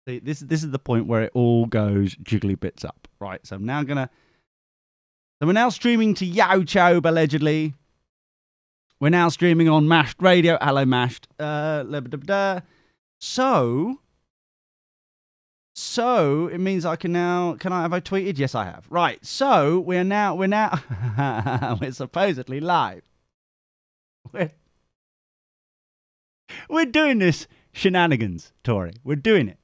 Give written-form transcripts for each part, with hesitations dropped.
See, this is the point where it all goes jiggly bits up. Right, so I'm now gonna. So we're now streaming to YouTube allegedly. We're now streaming on Mashed Radio. Hello, Mashed. So it means I can now. Have I tweeted? Yes, I have. Right. So we're now. We're supposedly live. We're doing this shenanigans, Tori. We're doing it.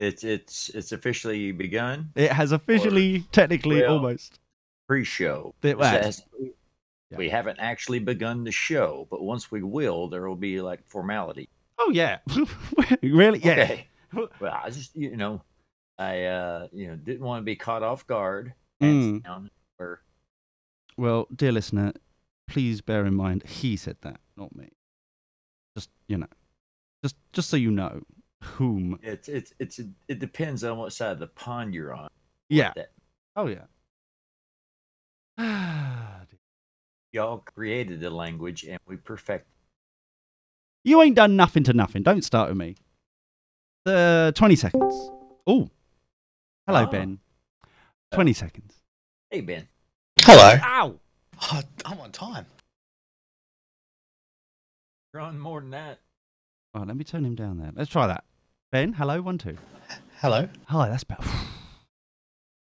It's officially begun. It has officially, technically, almost pre-show. We haven't actually begun the show, but once we will, there will be like formality. Oh yeah, really? Yeah. Okay. Well, I just I didn't want to be caught off guard. Well, dear listener, please bear in mind he said that, not me. Just just so you know. Whom it depends on what side of the pond you're on. Yeah. Oh yeah. Y'all created the language and we perfected. You ain't done nothing to nothing. Don't start with me. 20 seconds. Oh. Hello, Ben. 20 seconds. Hey, Ben. Hello. Ow. Oh, I'm on time. You're on more than that. Oh, let me turn him down there. Let's try that. Ben, hello, 1, 2. Hello. Hi, that's better.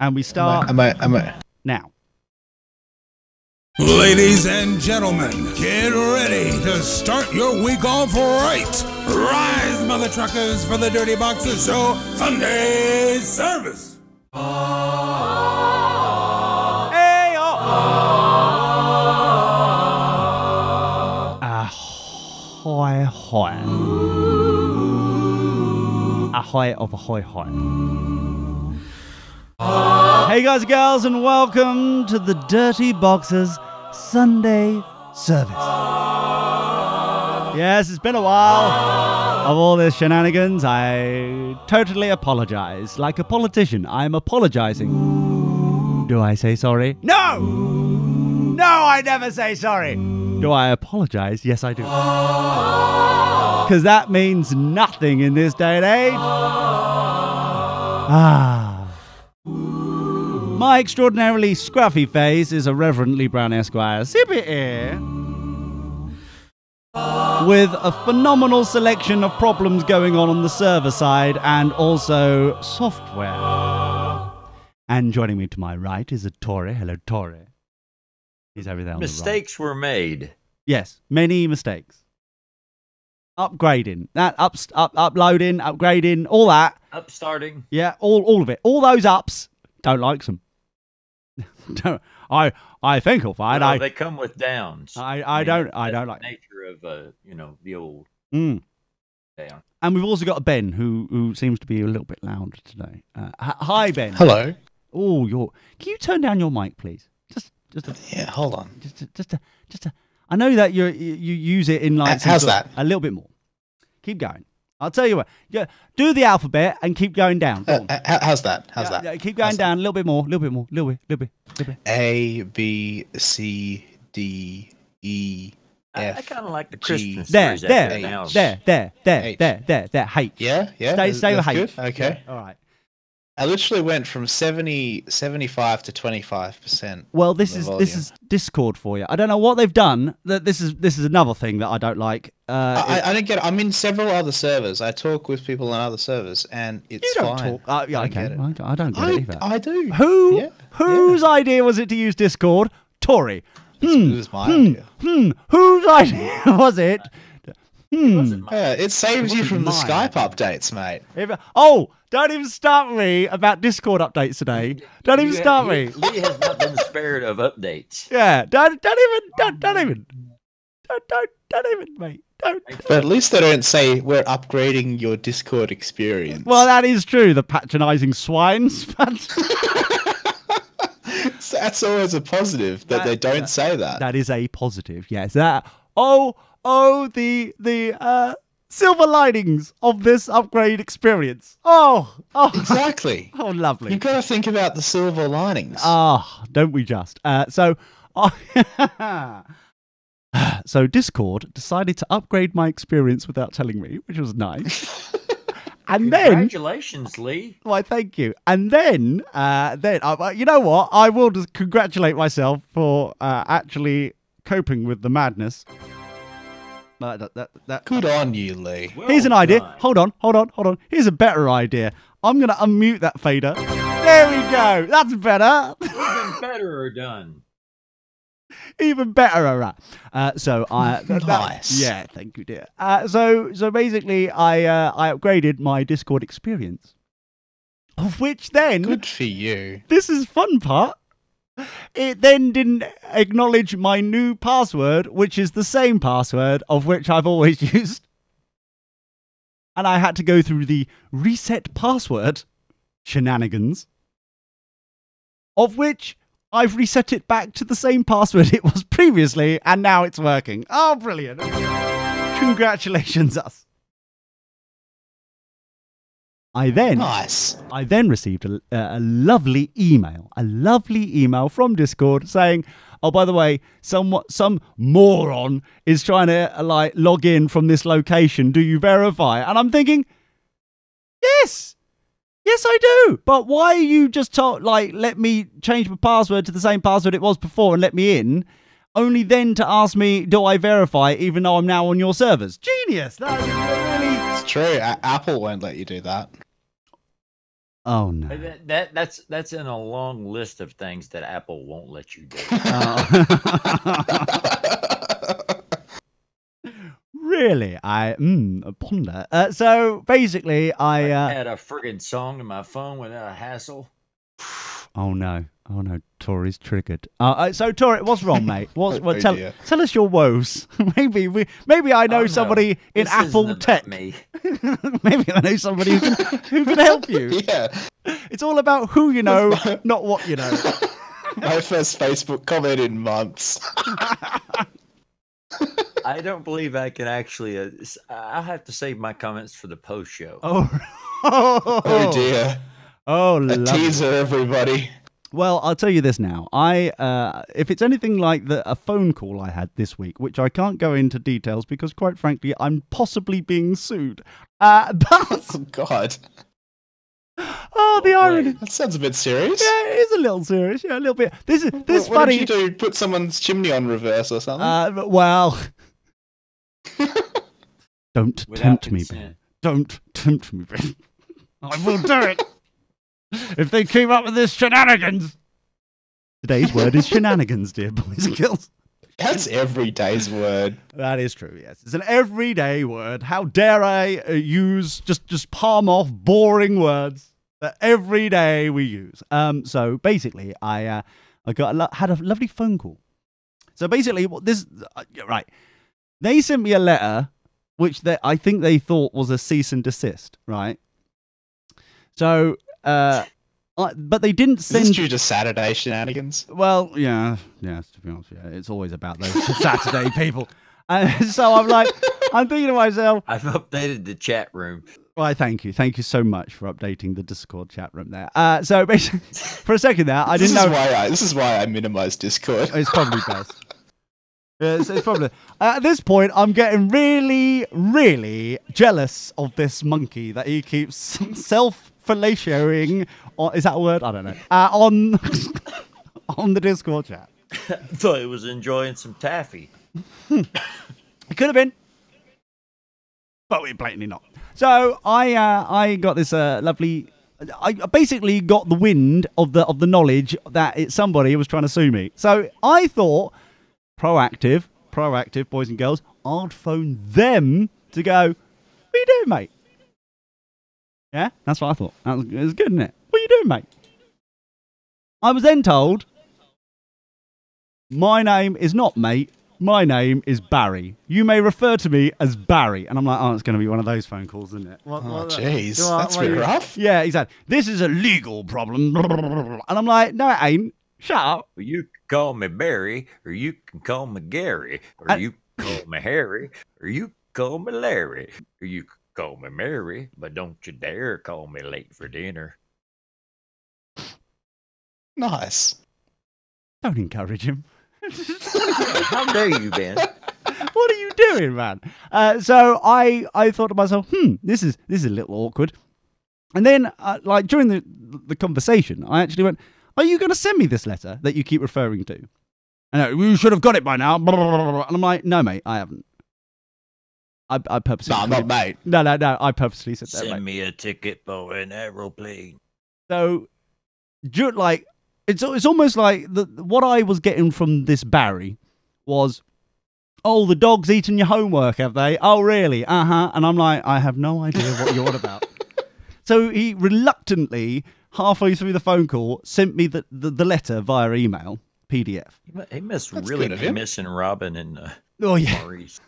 And we start am I now. Ladies and gentlemen, get ready to start your week off right. Rise, mother truckers, for the Dirty Boxers Show Sunday service. Hey, ahoy, hoy. Ahoy of ahoy, hoy. Hey guys and girls, and welcome to the Dirty Boxers Sunday service. Yes, it's been a while of all this shenanigans. I totally apologize. Like a politician, I'm apologizing. Do I say sorry? No! No, I never say sorry. Do I apologize? Yes, I do. Because that means nothing in this day and age. My extraordinarily scruffy face is a Reverendly Brown Esquire sippy air with a phenomenal selection of problems going on the server side and also software. And joining me to my right is a Tori. Hello, Tori. He's over there on Mistakes were made. Yes, many mistakes. Upgrading, uploading, upgrading, all that. Upstarting. Yeah, all of it. All those ups. Don't like them. I think I'll find. Well, they come with downs. I don't like the nature of the old down. And we've also got Ben who seems to be a little bit louder today. Hi Ben. Hello. Oh, can you turn down your mic, please? Yeah, hold on. Just I know that you use it in like how's that? A little bit more. Keep going. I'll tell you what. Yeah, do the alphabet and keep going down. Go how's that? How's that? Yeah, keep going down a little bit more. Little bit. A, B, C, D, E, F. I kind of like the Christmas. There. H. H. Yeah. Stay with H. Good. Okay. Yeah, all right. I literally went from 75 to 25%. Well, this is Discord for you. I don't know what they've done. This is another thing that I don't like. I don't get it. I'm in several other servers. I talk with people on other servers, and it's fine. Yeah, okay. I don't get it either. I do. Whose idea was it to use Discord? Tory. It was my idea. Whose idea was it? It saves you from the Skype updates, mate. Don't even start me about Discord updates today. Don't even start me. Lee has not been spared of updates. Yeah, don't even, mate. But at least they don't say we're upgrading your Discord experience. Well, that is true. The patronising swines. That's always a positive that they don't say that. That is a positive. Yes. The silver linings of this upgrade experience. Oh, exactly. Oh, lovely. You've got to think about the silver linings. Don't we just? So Discord decided to upgrade my experience without telling me, which was nice. And then, congratulations, Lee. why, thank you. And then, you know what? I will just congratulate myself for actually coping with the madness. Good on you, Lee. Well Here's an idea. done. Hold on. Here's a better idea. I'm going to unmute that fader. There we go. That's better. Even better done. Even better. So I Nice. yeah, thank you, dear. So basically, I upgraded my Discord experience, of which then Good for you. this is fun part. It then didn't acknowledge my new password, which is the same password of which I've always used, and I had to go through the reset password shenanigans, of which I've reset it back to the same password it was previously, and now it's working. Oh, brilliant. Congratulations, us. I then received a lovely email from Discord saying, oh, by the way, some moron is trying to log in from this location. Do you verify? And I'm thinking, yes, I do. But why are you just let me change my password to the same password it was before and let me in, only then to ask me, do I verify, even though I'm now on your servers? Genius. That is really... It's true. Apple won't let you do that. Oh no. That's in a long list of things that Apple won't let you do. Really? I ponder. So basically, I had a friggin' song in my phone without a hassle. Oh no! Tori's triggered. So Tori, what's wrong, mate? Tell us your woes. maybe I know somebody in This Apple isn't Tech. about me. Maybe I know somebody who can help you. Yeah. It's all about who you know, not what you know. My first Facebook comment in months. I don't believe I can actually. I'll have to save my comments for the post show. Oh dear. Oh, A lovely. teaser, everybody. Well, I'll tell you this now. If it's anything like a phone call I had this week, which I can't go into details because, quite frankly, I'm possibly being sued. But Oh God. oh, the irony. That sounds a bit serious. Yeah, it is a little serious. Yeah, a little bit. This What funny. did you do? Put someone's chimney on reverse or something? Well, don't Without tempt me, consent. Ben. Don't tempt me, Ben. I will do it. If they keep up with this shenanigans. Today's word is shenanigans, dear boys and girls. That's every day's word. That is true, yes. It's an everyday word. How dare I use, just palm off boring words that every day we use. So basically, I had a lovely phone call. So basically, right. They sent me a letter, which I think they thought was a cease and desist, right? So, but they didn't Is send... this due to Saturday shenanigans? Well, yeah, to be honest, yeah, it's always about those Saturday people. So I'm thinking to myself... I've updated the chat room. Why, thank you so much for updating the Discord chat room there. So basically, for a second there, I didn't know... This is why I minimize Discord. It's probably best. It's probably... At this point, I'm getting really, really jealous of this monkey that he keeps self-fellatioing... Is that a word? I don't know. On the Discord chat. I thought he was enjoying some taffy. It could have been, but we're blatantly not. So I got this lovely. I basically got the wind of the knowledge that somebody was trying to sue me. So I thought proactive boys and girls. I'd phone them to go. What are you doing, mate? Yeah, that's what I thought. It was good, isn't it? What are you doing, mate? I was then told, my name is not mate. My name is Barry. You may refer to me as Barry. And I'm like, it's going to be one of those phone calls, isn't it? Oh, jeez. That's a bit rough. Yeah, exactly. This is a legal problem. And I'm like, no, it ain't. Shut up. Well, you can call me Barry, or you can call me Gary, or you can call me Harry, or you can call me Larry, or you can call me Mary, but don't you dare call me late for dinner. Nice. Don't encourage him. How dare you, Ben? What are you doing, man? So I thought to myself, this is a little awkward. And then, like during the conversation, I actually went, "Are you going to send me this letter that you keep referring to?" And you should have got it by now. Blah, blah, blah, blah. And I'm like, "No, mate, I haven't. I purposely." No, not mate. No. I purposely said that. Send mate. me a ticket for an aeroplane. So, like, it's almost like what I was getting from this Barry was, "Oh, the dog's eaten your homework, have they? Oh, really? Uh-huh." And I'm like, I have no idea what you're on about. So he reluctantly, halfway through the phone call, sent me the letter via email, PDF. He must That's really good of be him. missing Robin and Oh, yeah. Maurice.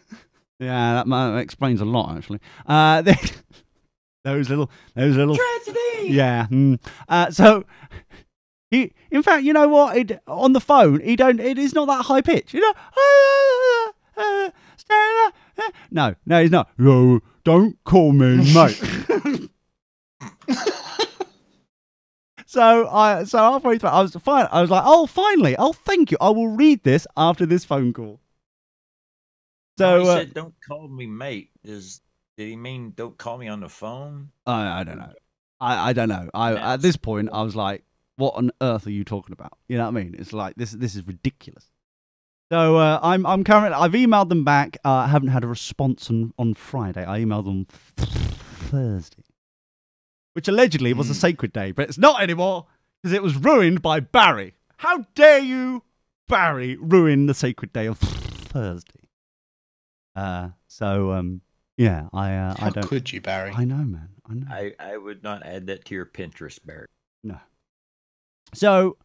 Yeah, that explains a lot, actually. Those little Tragedy! Yeah. So he, in fact, you know what? On the phone, it is not that high pitch. You know, no, he's not. No, don't call me mate. So halfway through, I was fine. I was like, "Oh, finally! Oh, thank you. I will read this after this phone call." So he said, "Don't call me mate." Did he mean don't call me on the phone? I don't know. I don't know. At this point, I was like, "What on earth are you talking about?" You know what I mean? It's like this is ridiculous. So I'm currently. I've emailed them back. I haven't had a response on Friday. I emailed them Thursday, which allegedly was a sacred day, but it's not anymore because it was ruined by Barry. How dare you, Barry, ruin the sacred day of Thursday? Yeah, I don't. How could you, Barry? I know, man. I know. I would not add that to your Pinterest, Barry. No. So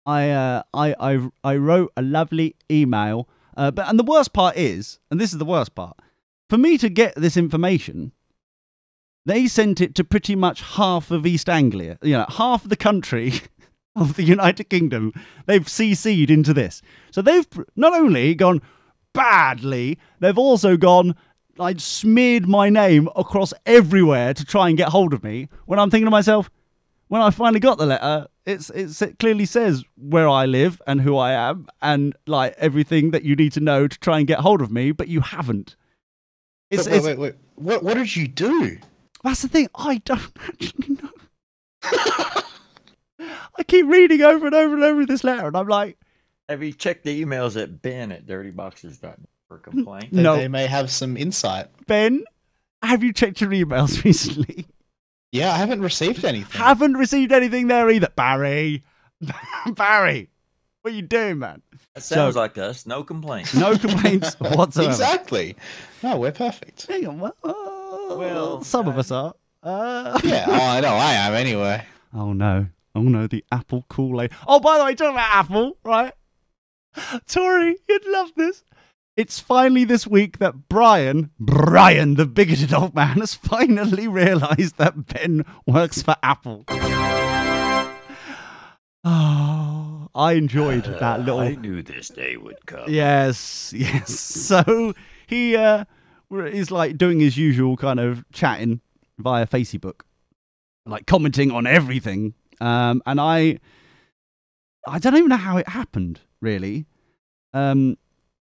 I wrote a lovely email, and the worst part is, and this is the worst part, for me to get this information, they sent it to pretty much half of East Anglia, half of the country of the United Kingdom. They've CC'd into this, so they've not only gone badly, they've also gone like smeared my name across everywhere to try and get hold of me. When I'm thinking to myself, when I finally got the letter, it clearly says where I live and who I am and like everything that you need to know to try and get hold of me, but you haven't. Wait. What did you do? That's the thing. I don't actually know. I keep reading over and over and over this letter, and I'm like, have you checked the emails at ben@dirtyboxes.net for a complaint? No. They may have some insight. Ben, have you checked your emails recently? Yeah, I haven't received anything. Haven't received anything there either. Barry, Barry, what are you doing, man? That sounds like us. No complaints. No complaints whatsoever. Exactly. No, we're perfect. Hang on, Well, some of us are. Yeah, I know I am anyway. Oh no, the Apple Kool-Aid. Oh, by the way, talking about Apple, right? Tori, you'd love this. It's finally this week that Brian, the bigoted old man, has finally realised that Ben works for Apple. Oh, I enjoyed that little... I knew this day would come. Yes. So he is like doing his usual kind of chatting via Facebook, like commenting on everything. And I don't even know how it happened, really.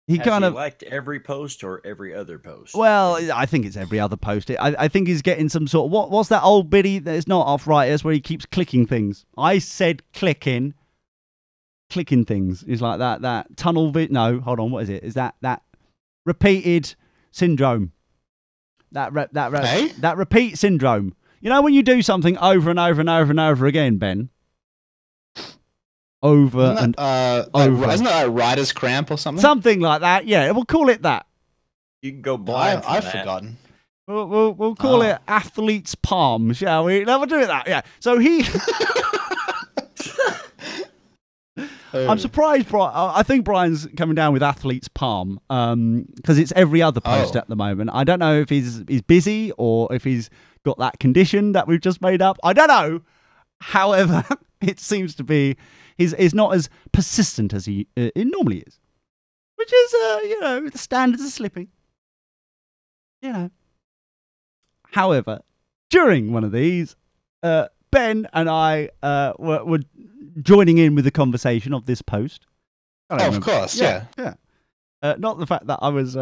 He Has kind he of liked every post or every other post? Well, I think it's every other post. I think he's getting some sort of what's that old biddy that's not arthritis where he keeps clicking things. I said clicking things. It's like that tunnel bit. No, hold on. What is it? Is that repeated syndrome? That repeat syndrome. You know when you do something over and over and over and over again, Ben. Over and over. Isn't that a writer's cramp or something? Something like that. Yeah, we'll call it that. You can go blind. I've forgotten. We'll call it athlete's palm, shall we? No, we'll do it that. Yeah. So he. I'm surprised, Brian. I think Brian's coming down with athlete's palm because it's every other post at the moment. I don't know if he's busy or if he's got that condition that we've just made up. I don't know. However, it seems to be he's not as persistent as he normally is, which is the standards are slipping. However, during one of these, Ben and I were joining in with the conversation of this post. Of course, yeah. Not the fact that I was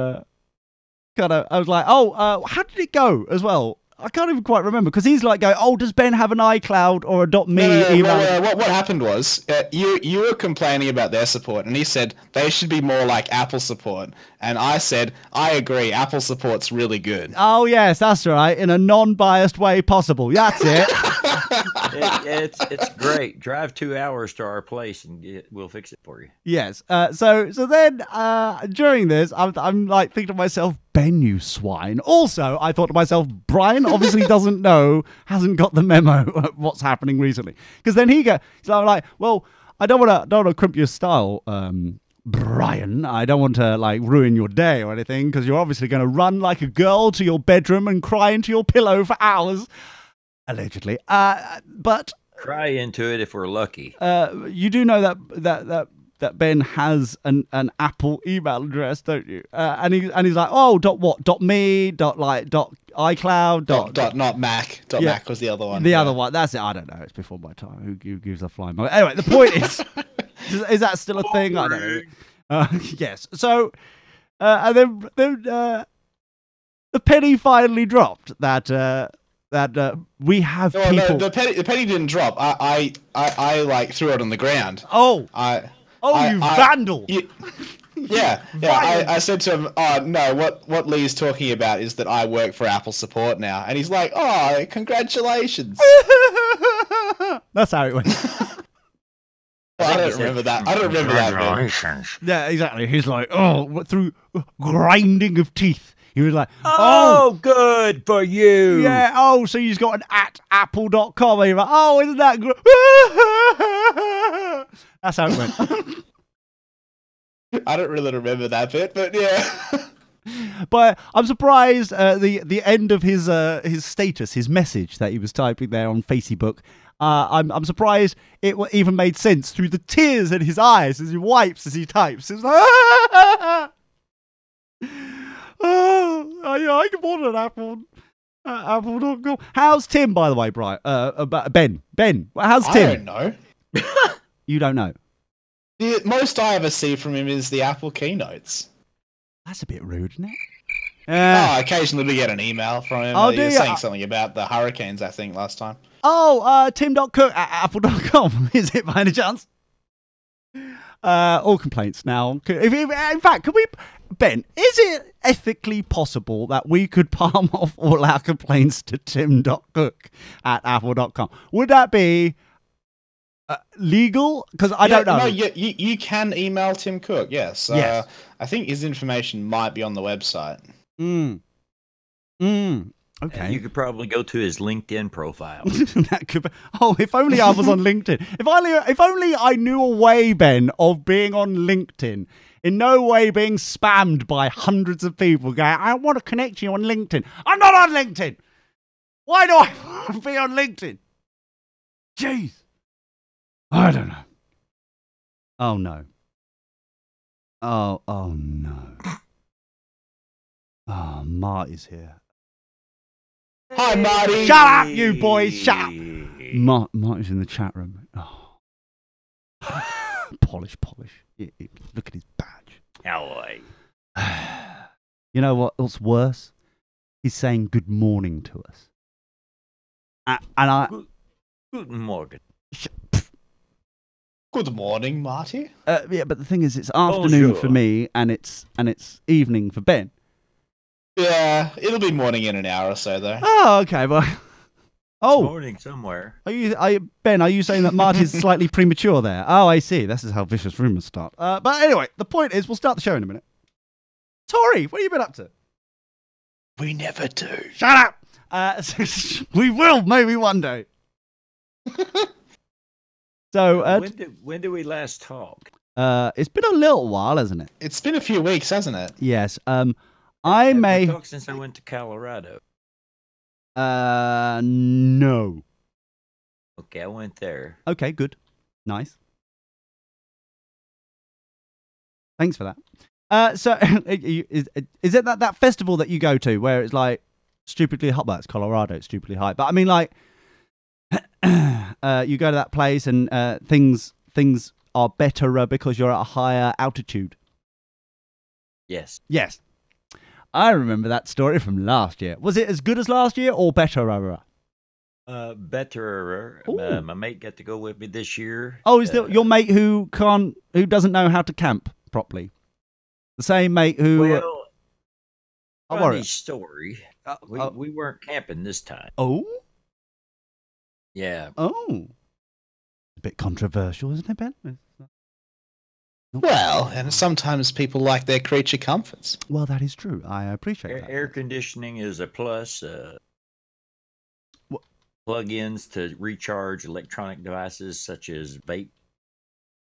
I was like, oh, how did it go as well? I can't even quite remember because he's like going, oh, does Ben have an iCloud or a .me email? What happened was you were complaining about their support, and he said they should be more like Apple support, and I said I agree, Apple support's really good. Oh yes, that's right, in a non-biased way possible. That's it. It's great. Drive 2 hours to our place and we'll fix it for you. Yes. So then during this, I'm like thinking to myself, Ben, you swine. Also, I thought to myself, Brian obviously doesn't know, hasn't got the memo of what's happening recently. Because then so I'm like, well, I don't want to crimp your style, Brian. I don't want to like ruin your day or anything because you're obviously going to run like a girl to your bedroom and cry into your pillow for hours. Allegedly. But cry into it if we're lucky. You do know that Ben has an Apple email address, don't you? And he's like, oh, .me, iCloud, not Mac. Mac was the other one. The other one. That's it. I don't know. It's before my time. Who gives a flying monkey? Anyway, the point is that still a thing? I don't know. Yes. So, and then the penny finally dropped that we have people. No, the penny didn't drop. I like threw it on the ground. You vandal! Yeah. I said to him, "Oh no, what Lee's talking about is that I work for Apple support now," and he's like, "Oh, congratulations!" That's how it went. I don't remember that. I don't remember that. Yeah, exactly. He's like, oh, through grinding of teeth. He was like, oh, good for you. Yeah, oh, so you've got an @apple.com. And you're like, oh, isn't that good? That's how it went. I don't really remember that bit, but yeah. But I'm surprised the end of his status, his message that he was typing there on Facebook. I'm surprised it even made sense through the tears in his eyes as he wipes as he types. It's like, I can order an Apple. Apple.com. How's Tim, by the way, Brian? Ben. How's Tim? I don't know. You don't know? The most I ever see from him is the Apple keynotes. That's a bit rude, isn't it? Occasionally we get an email from him. He was saying something about the hurricanes, I think, last time. Tim.cook@apple.com. Is it by any chance? All complaints now. In fact, could we... Ben, is it ethically possible that we could palm off all our complaints to tim.cook@apple.com? Would that be legal? Because I don't know. No, you can email Tim Cook, yes. Yes. I think his information might be on the website. Okay. You could probably go to his LinkedIn profile. That could be, if only I was on LinkedIn. If only I knew a way, Ben, of being on LinkedIn. In no way being spammed by hundreds of people going, I want to connect you on LinkedIn. I'm not on LinkedIn. Why do I want to be on LinkedIn? Jeez. I don't know. Oh, no. Oh, no. Oh, Marty's here. Hi, Marty. Shut up, you boys. Shut up. Marty's in the chat room. Oh. Polish. Look at his badge. How are you? You know what's worse? He's saying good morning to us. Good morning. Good morning, Marty. Yeah, but the thing is, it's afternoon for me, and it's evening for Ben. Yeah, it'll be morning in an hour or so, though. Oh, okay, but Morning somewhere. Ben? Are you saying that Marty's slightly premature there? Oh, I see. This is how vicious rumors start. But anyway, the point is, we'll start the show in a minute. Tori, what have you been up to? We never do. Shut up. We will, maybe one day. So, when did we last talk? it's been a little while, hasn't it? It's been a few weeks, hasn't it? Yes. I may talked since I went to Colorado. No. Okay, I went there. Okay, good. Nice. Thanks for that. So is it that festival that you go to where it's like stupidly hot? Well, it's Colorado, it's stupidly hot. But I mean, like, you go to that place and things are better because you're at a higher altitude. Yes. Yes. I remember that story from last year. Was it as good as last year or better? Better. Ooh. My mate got to go with me this year. Oh, is that your mate who doesn't know how to camp properly? The same mate who. Well, funny worry. story. We weren't camping this time. Oh. Yeah. Oh. A bit controversial, isn't it, Ben? Well, and sometimes people like their creature comforts. Well, that is true. I appreciate that. Air conditioning is a plus. Plug-ins to recharge electronic devices such as vape.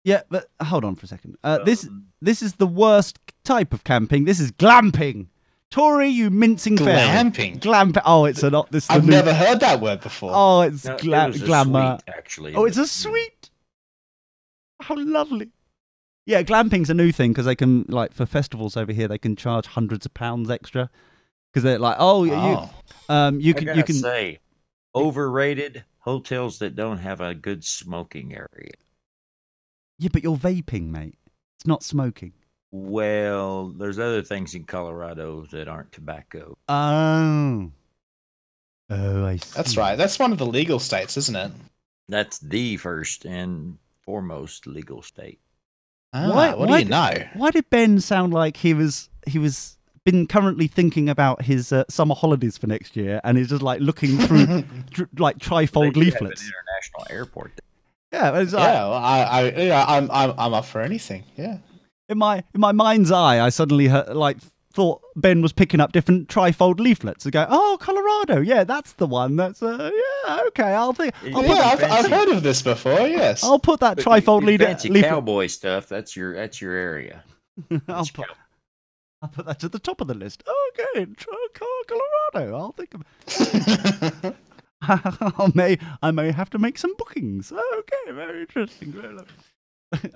Yeah, but hold on for a second. This is the worst type of camping. This is glamping. Tory, you mincing fairy. Glamping? Glamping. Oh, it's a lot. I've never heard that word before. Oh, it's No, it was a glamour. suite, actually. Oh, it's a suite. How lovely. Yeah, glamping's a new thing because they can, like, for festivals over here, they can charge hundreds of pounds extra because they're like, you can say, overrated hotels that don't have a good smoking area. Yeah, but you're vaping, mate. It's not smoking. Well, there's other things in Colorado that aren't tobacco. Oh, I see. That's right. That's one of the legal states, isn't it? That's the first and foremost legal state. Ah, what do you know? Why did Ben sound like he was been currently thinking about his summer holidays for next year, and he's just like looking through like trifold They have leaflets? an international airport there. Yeah, it's like, Yeah, well, I'm up for anything. Yeah. in my mind's eye, I suddenly thought Ben was picking up different trifold leaflets and go, oh, Colorado, yeah, that's the one. That's yeah, okay. I've heard of this before. Yes. I'll put that But trifold the fancy leaflet. cowboy stuff. That's your area. I'll put that to the top of the list. Okay, Colorado. I'll think of. I may have to make some bookings. Okay, very interesting. Very lovely.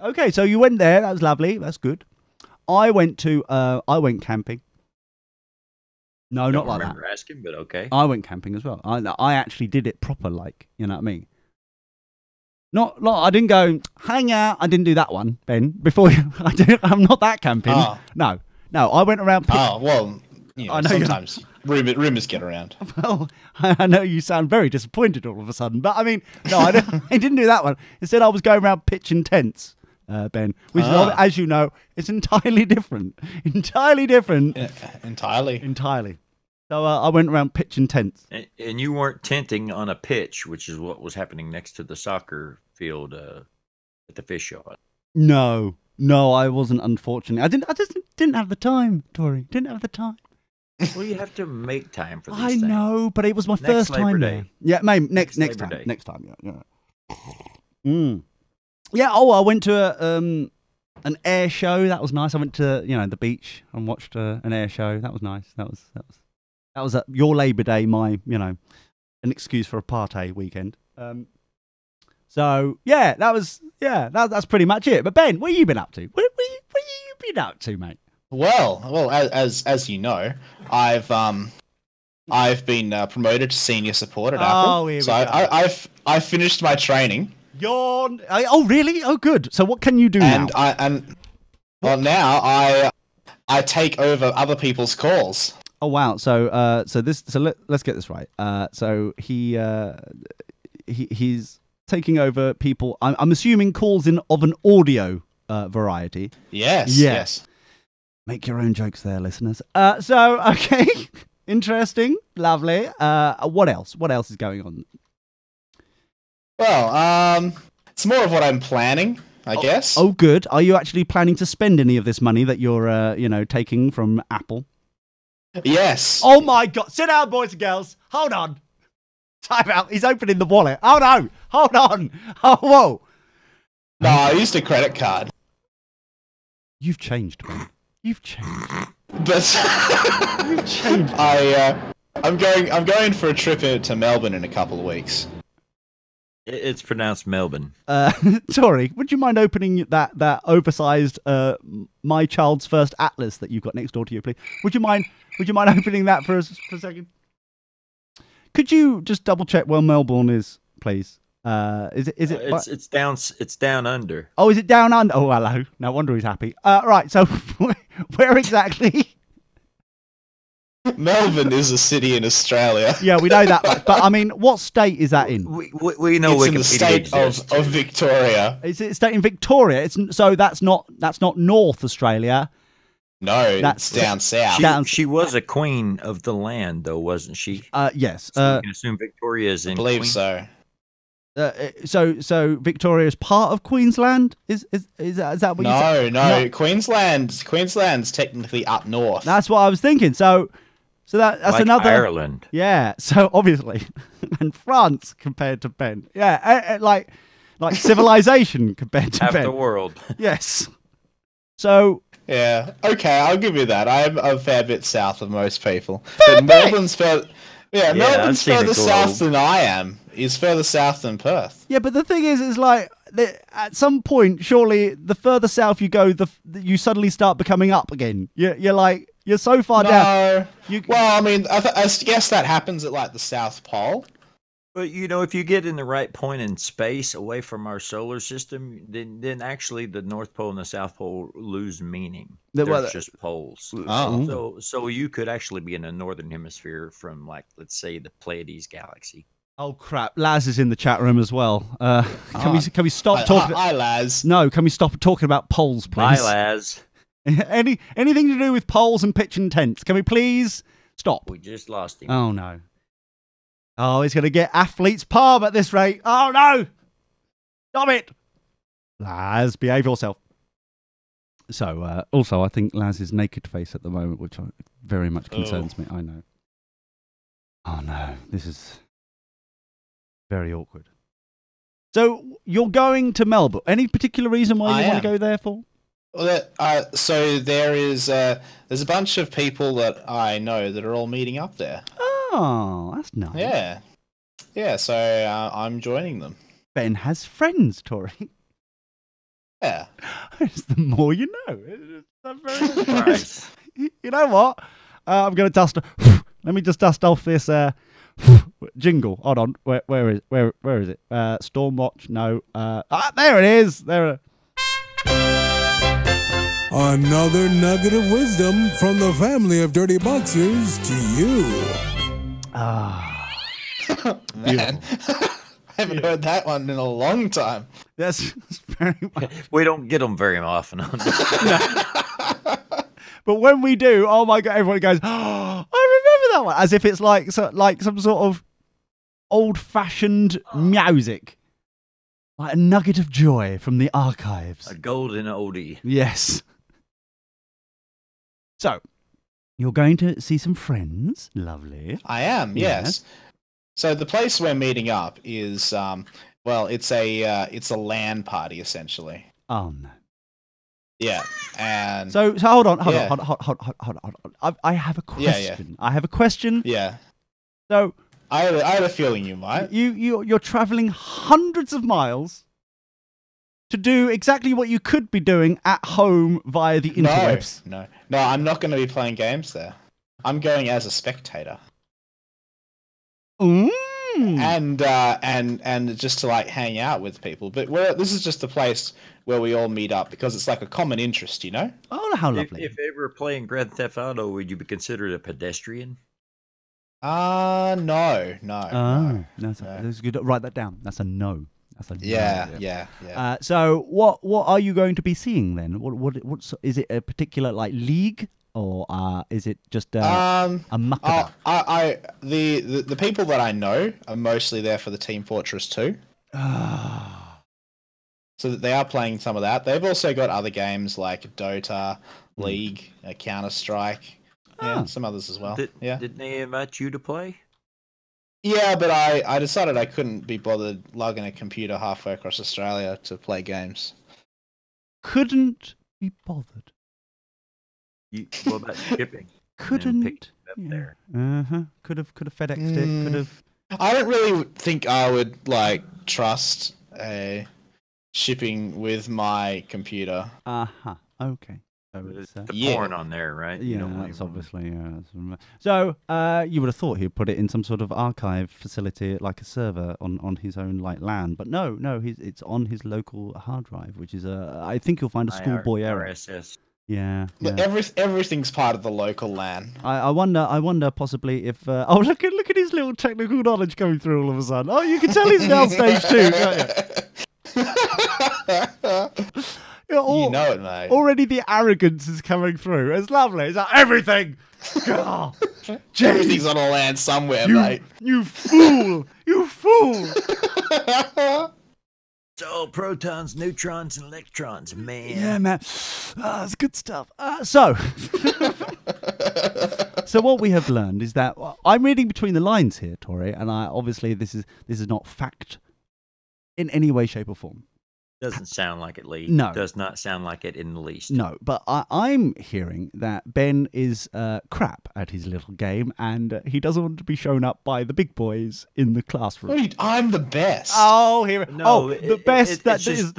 Okay, so you went there. That was lovely. That's good. I went camping. No, not like that. I remember asking, but okay. I went camping as well. I actually did it proper, like, you know what I mean. Not I didn't go hang out. I didn't do that one, Ben. Before I'm not that camping. Oh. No. I went around. Oh well, I know sometimes rumors get around. Well, I know you sound very disappointed all of a sudden, but I mean, no, I didn't do that one. Instead, I was going around pitching tents, Ben, which, is, as you know, is entirely different. Entirely different. Entirely. So I went around pitching tents. And you weren't tenting on a pitch, which is what was happening next to the soccer field at the fish yard. No, I wasn't. Unfortunately, I just didn't have the time, Tori. Didn't have the time. Well, you have to make time for this. I know, but it was my first time there. Yeah, maybe next Labor time. Day. Next time, yeah. Yeah. Oh, I went to an air show. That was nice. I went to the beach and watched an air show. That was nice. That was your Labor Day. My an excuse for a party weekend. So yeah, that's pretty much it. But Ben, what have you been up to? What you been up to, mate? Well, as you know, I've been promoted to senior support at Apple. Here we so go. I've finished my training. Yawn. Oh, really? Oh, good. So what can you do now? Now I take over other people's calls. Oh wow. So let's get this right. So he's taking over people. I'm assuming calls of an audio variety. Yes. Make your own jokes there, listeners. So okay, interesting, lovely. What else? What else is going on? Well, it's more of what I'm planning, I guess. Oh, good. Are you actually planning to spend any of this money that you're taking from Apple? Yes. Oh my God! Sit down, boys and girls. Hold on. Time out. He's opening the wallet. Oh no! Hold on. Oh whoa. No, I used a credit card. You've changed, man. You've changed. But You've changed. I'm going for a trip to Melbourne in a couple of weeks. It's pronounced Melbourne. Sorry, would you mind opening that oversized My Child's First Atlas that you've got next door to you, please? Would you mind opening that for a second? Could you just double check where Melbourne is, please? Is it? It's down under. Oh, is it down under? Oh, hello. No wonder he's happy. Right. So, where exactly? Melbourne is a city in Australia. Yeah, we know that much. But I mean, what state is that in? We know It's in the Wikipedia state exists. of Victoria. Is it a state in Victoria? So that's not North Australia. No, That's- it's down south. Down- She was a queen of the land, though, wasn't she? Yes. So we can assume Victoria is I in believe Queen- so. So Victoria is part of Queensland. Is that what you said? No. Queensland's technically up north. That's what I was thinking. So that's like another. Ireland. Yeah. So obviously, and France compared to Ben. Yeah. Like civilization compared to Half Ben. the world. Yes. So Yeah. Okay, I'll give you that. I'm a fair bit south of most people. Fair But bit? Melbourne's further. Yeah, I've Melbourne's seen further it glow. south than I am. Is further south than Perth. yeah, but the thing is like at some point, surely the further south you go, you suddenly start becoming up again. You're like you're so far down. No. You, Well, I mean, I guess that happens at like the South Pole. But if you get in the right point in space away from our solar system, then actually the North Pole and the South Pole lose meaning. The- They're well, just poles. Oh. So you could actually be in the northern hemisphere from, like, let's say, the Pleiades galaxy. oh crap! Laz is in the chat room as well. Can we stop talking? Hi, Laz. No, can we stop talking about polls, Bye, please? Laz. Anything to do with polls and pitching tents? Can we please stop? We just lost him. Oh no! Oh, he's going to get athlete's palm at this rate. Oh no! Stop it, Laz. Behave yourself. So, also, I think Laz is naked face at the moment, which very much concerns me. I know. Oh no, this is very awkward. So, you're going to Melbourne. Any particular reason why you want to go there for? Well, so there's a bunch of people that I know that are all meeting up there. Oh, that's nice. Yeah. So I'm joining them. Ben has friends, Tori. Yeah. It's the more you know. It's very Right. You know what? I'm going to dust. Let me just dust off this jingle. Hold on. Where is it? Stormwatch. No. There it is. There. Another nugget of wisdom from the family of Dirty Boxers to you. Man, I haven't heard that one in a long time. That's very much. We don't get them very often. But when we do, oh my god, everyone goes, oh, I remember that one, as if it's like some sort of old-fashioned music, like a nugget of joy from the archives. A golden oldie. Yes. So, you're going to see some friends. Lovely. I am, yes. So the place we're meeting up is, it's a LAN party essentially. Oh no. Yeah, and So hold on. Yeah. I have a Yeah, question. yeah. I have a question. yeah, So I had a feeling you might. you're traveling hundreds of miles to do exactly what you could be doing at home via the interwebs. No, I'm not going to be playing games there. I'm going as a spectator. Mm. And just to like hang out with people. But this is just a place where we all meet up because it's like a common interest, you know? Oh, how lovely. If ever playing Grand Theft Auto, would you be considered a pedestrian? No. Oh, that's good. Write that down. That's a no. That's a no. Yeah. So what are you going to be seeing then? What's is it a particular like league or is it just a muckabout? The people that I know are mostly there for the Team Fortress 2. So that they are playing some of that. They've also got other games like Dota, League, Counter-Strike, some others as well. Didn't they invite you to play? Yeah, but I decided I couldn't be bothered lugging a computer halfway across Australia to play games. Couldn't be bothered. What about shipping? Couldn't. picked it up there. Could have FedExed it. Could have. I don't really think I would like trust shipping with my computer. Okay. So it's, The Yeah. porn on there, right? You yeah, don't want that's anyone- obviously. So you would have thought he'd put it in some sort of archive facility, like a server on his own like LAN. But no, it's on his local hard drive, which is I think you'll find a schoolboy error. RSS. Yeah. Look, yeah. everything's part of the local LAN. I wonder possibly if oh look at his little technical knowledge coming through all of a sudden. Oh, you can tell he's now stage 2, can't you? You know it, mate. Already the arrogance is coming through. It's lovely. It's like everything. Oh, Everything's on a LAN somewhere, mate. you fool! You fool! It's all protons, neutrons, and electrons, man. Yeah, man. That's good stuff. So what we have learned is that I'm reading between the lines here, Tori, and obviously this is not fact in any way, shape, or form. Doesn't sound like it, Lee. No. Does not sound like it in the least. No, but I'm hearing that Ben is crap at his little game, and he doesn't want to be shown up by the big boys in the classroom. I'm the best. Oh, here. No, the best it's just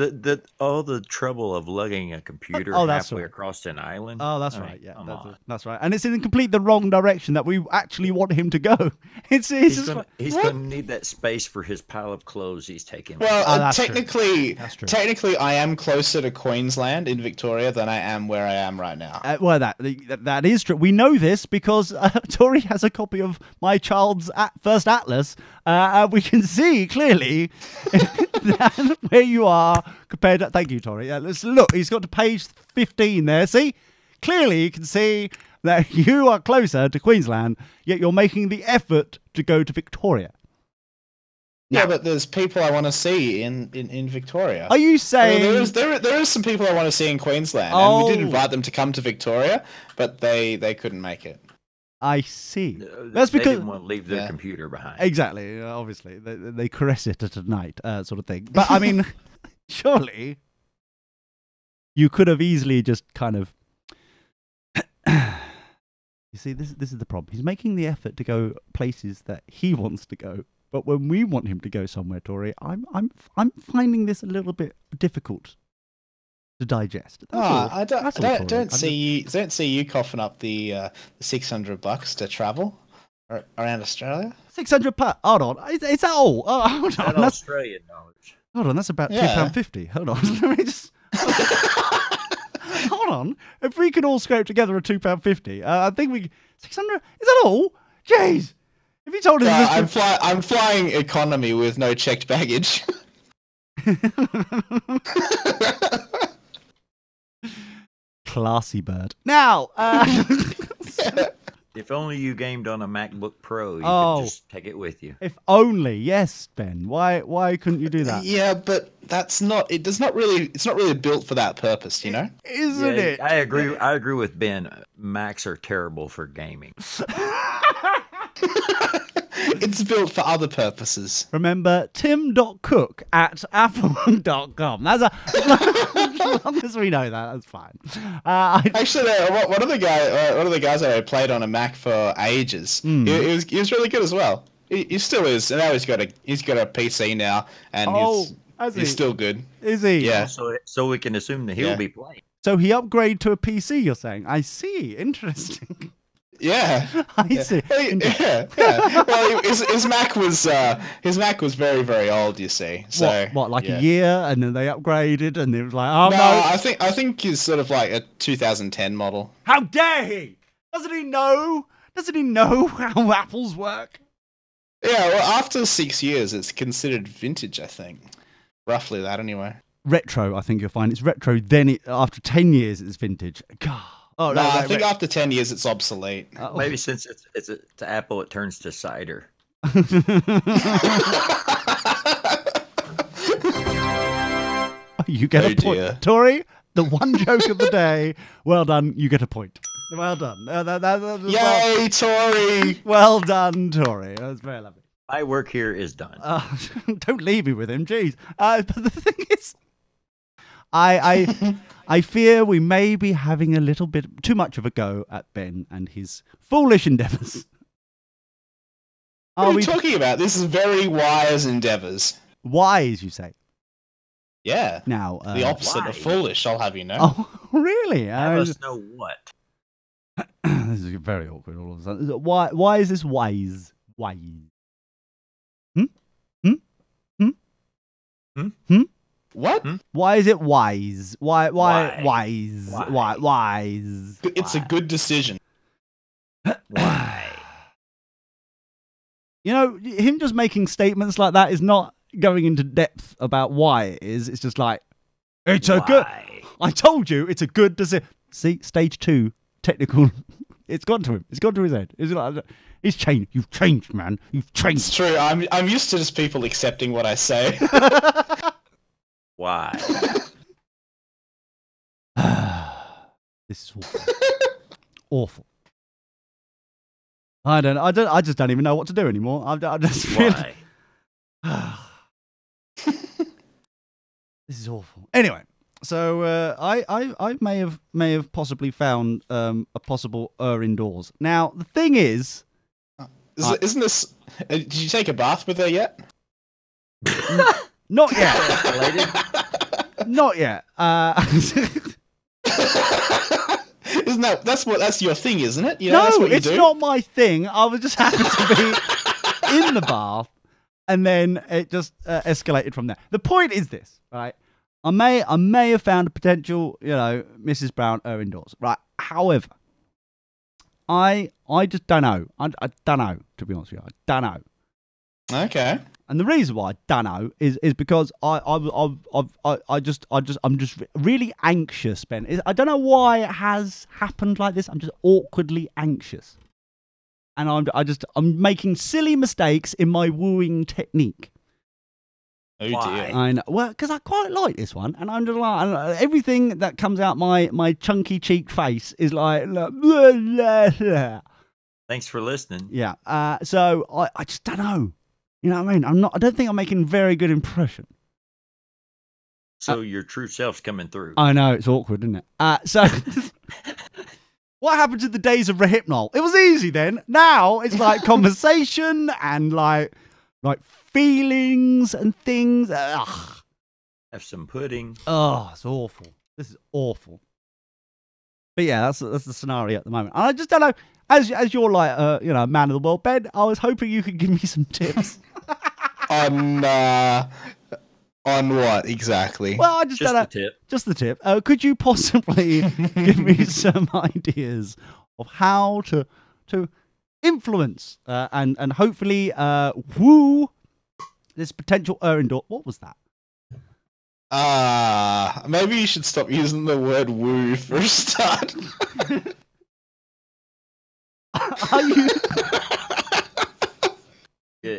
all the trouble of lugging a computer that's halfway right. across an island. Oh, that's I right. mean, Yeah, come on. that's right. And it's in complete the wrong direction that we actually want him to go. He's He's gonna need that space for his pile of clothes he's taking. Well, that's true. technically, That's true. technically, I am closer to Queensland in Victoria than I am where I am right now. Well, that is true. We know this because Tori has a copy of my child's first atlas. We can see clearly that where you are compared to... Thank you, Tori. Let's look. He's got to page 15 there. See? Clearly, you can see that you are closer to Queensland, yet you're making the effort to go to Victoria. Yeah, but there's people I want to see in Victoria. Are you I mean, saying... there is some people I want to see in Queensland, and Oh. we did invite them to come to Victoria, but they couldn't make it. I see. That's because... they didn't want to leave their computer behind. Exactly. Obviously, they caress it at night, sort of thing. But I mean, surely you could have easily just kind of. You see, this is the problem. He's making the effort to go places that he wants to go, but when we want him to go somewhere, Tori, I'm finding this a little bit difficult to digest. That's all. I That's all, Tori. don't see you coughing up the $600 to travel around Australia. 600 per. Hold on. Is that all? Oh, hold on. That That's, Australian knowledge. hold on. That's about Yeah. £2.50. Hold on. Let me just. Hold on. If we can all scrape together a £2.50, I think we 600. Is that all? Jeez. If you told us this, I'm flying economy with no checked baggage. classy bird. Now, If only you gamed on a MacBook Pro, you Oh. could just take it with you. if only, yes, Ben. Why couldn't you do that? Yeah, but that's not. It does not really. It's not really built for that purpose, you know. Isn't Yeah, it? I agree. I agree with Ben. Macs are terrible for gaming. It's built for other purposes. Remember, tim.cook@apple.com. That's as long as we know that, that's fine. Actually, one of the guys that I played on a Mac for ages. Hmm. He was really good as well. He still is. And now he's got a PC now, and has he's he? still good. Is he? Yeah. So we can assume that he'll Yeah. be playing. So he upgraded to a PC, you're saying? I see. Interesting. Yeah. I see. Yeah. Well, his Mac was very, very old. You see. So What like yeah. a year, and then they upgraded, and it was like, oh No, no! I think he's sort of like a 2010 model. How dare he? Doesn't he know? Doesn't he know how apples work? Yeah. Well, after 6 years, it's considered vintage. I think, roughly that anyway. Retro, I think you'll find it's retro. Then after 10 years, it's vintage. God. Oh No, I think after 10 years, it's obsolete. Maybe since it's to Apple, it turns to cider. You get a point, dear. Tori. The one joke of the day. Well done. You get a point. Well done. Yay, Tory! Well done, Tori. That was very lovely. My work here is done. Don't leave me with him, jeez. But the thing is, I fear we may be having a little bit too much of a go at Ben and his foolish endeavours. What are you talking about? This is very wise endeavours. Wise, you say? Yeah. Now, The opposite why? of foolish, I'll have you know. Oh, really? Let us know what. This is very awkward all of a sudden. Why is this wise? Wise. What? Why is it wise? Why Why? wise? Why wise? It's a good decision. Why? You know, him just making statements like that is not going into depth about why it is. It's just like, it's a good. Why? I told you, it's a good decision. See, stage 2, technical. It's gone to him. It's gone to his head. It's like, he's changed. You've changed, man. You've It's changed. true. I'm used to just people accepting what I say. Why? This is awful. Awful. I just don't even know what to do anymore. I'm just really. Why? This is awful. Anyway, so I may have possibly found a possible indoors. Now the thing is, Isn't this? Did you take a bath with her yet? not yet, Escalated. not yet. Isn't that's your thing, isn't it? You know, that's No, what you it's do. not my thing. I was just happened to be in the bath, and then it just escalated from there. The point is this, right? I may have found a potential, Mrs. Brown indoors, right? However, I just don't know. I don't know, to be honest with you. I don't know. Okay. And the reason why I don't know is because I'm just really anxious, Ben. I don't know why it has happened like this. I'm just awkwardly anxious, and I'm making silly mistakes in my wooing technique. Oh Why? dear. I know, well, because I quite like this one, and I'm just like everything that comes out my chunky cheek face is like blah, blah, blah. Thanks for listening. Yeah. So I just don't know. You know what I mean? I don't think I'm making a very good impression. So your true self's coming through. I know, it's awkward, isn't it? So what happened to the days of Rehypnol? It was easy then. Now it's like conversation and like feelings and things. Ugh. Have some pudding. Oh, it's awful. This is awful. But yeah, that's the scenario at the moment. And I just don't know. As you're like man of the world, Ben, I was hoping you could give me some tips. On what exactly? Well, I just Just don't know. a tip. Just the tip. Could you possibly give me some ideas of how to influence and hopefully woo this potential indoor? What was that? Maybe you should stop using the word woo for a start. Are you?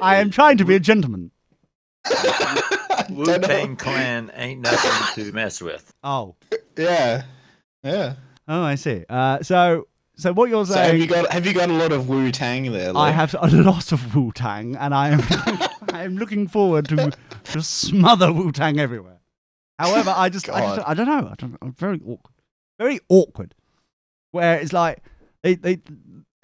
I am trying to be a gentleman. Wu-Tang Clan ain't nothing to mess with. Oh, Yeah. I see. So what you're So saying? have you got a lot of Wu Tang there? I Luke? have a lot of Wu Tang, and I am looking forward to smother Wu Tang everywhere. However, I don't know. I'm very awkward. Very awkward. Where it's like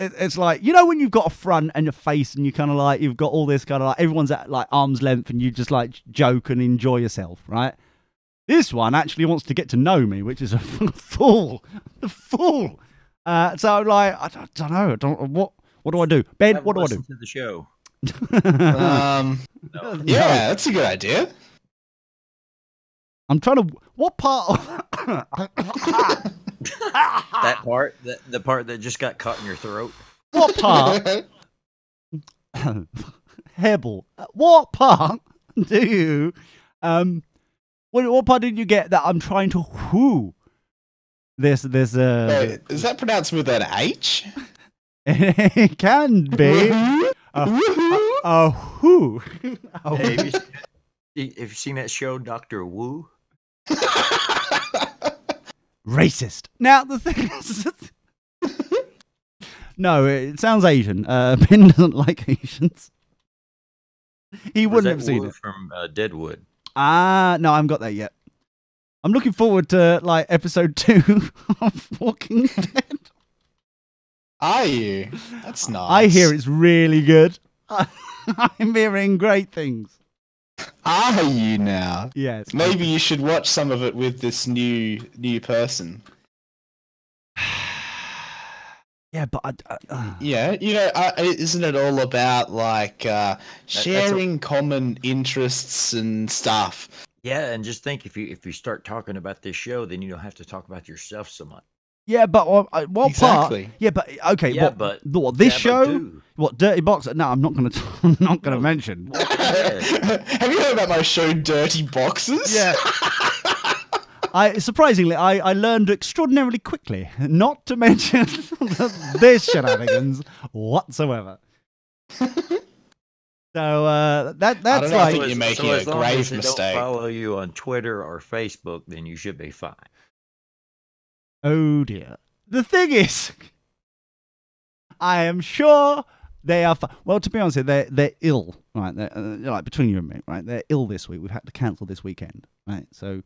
it's like, when you've got a front and a face and you kind of like, you've got all this kind of like, everyone's at like arm's length and you just like joke and enjoy yourself, right? This one actually wants to get to know me, which is a fool. The fool. So I'm like, I don't know. What do I do? Ben, what do I do? Listen to the show. Yeah, that's a good idea. I'm trying to, what part of... That part, the part that just got caught in your throat. What part? Hairball. What part do you what part did you get that I'm trying to whoo? There's Wait, is that pronounced with an H? it can be a whoo. Hey, have you seen that show, Dr. Wu? Racist. Now the thing is, no, it sounds Asian. Ben doesn't like Asians. He Or is wouldn't that have seen Wu it. from Deadwood. No, I haven't got that yet. I'm looking forward to like episode 2 of Walking Dead. Are you? That's nice. I hear it's really good. I'm hearing great things. Are you now? Yes. Maybe you should watch some of it with this new person. Yeah, but Yeah, isn't it all about like sharing common interests and stuff? Yeah, and just think if you start talking about this show, then you don't have to talk about yourself so much. Yeah, but what Exactly. part? Yeah, but okay. Yeah, what this yeah, but show? dude. What Dirty Boxer? No, I'm not gonna. I'm not gonna No. mention. Have you heard about my show, Dirty Boxes? Yeah. Surprisingly, I learned extraordinarily quickly not to mention this shenanigans whatsoever. So that's I don't know, I like think you're making so a as long grave as they mistake. don't follow you on Twitter or Facebook, then you should be fine. oh dear. The thing is, I am sure they are. Well, to be honest, they're ill, right? They're, like between you and me, right? They're ill this week. We've had to cancel this weekend, right? So,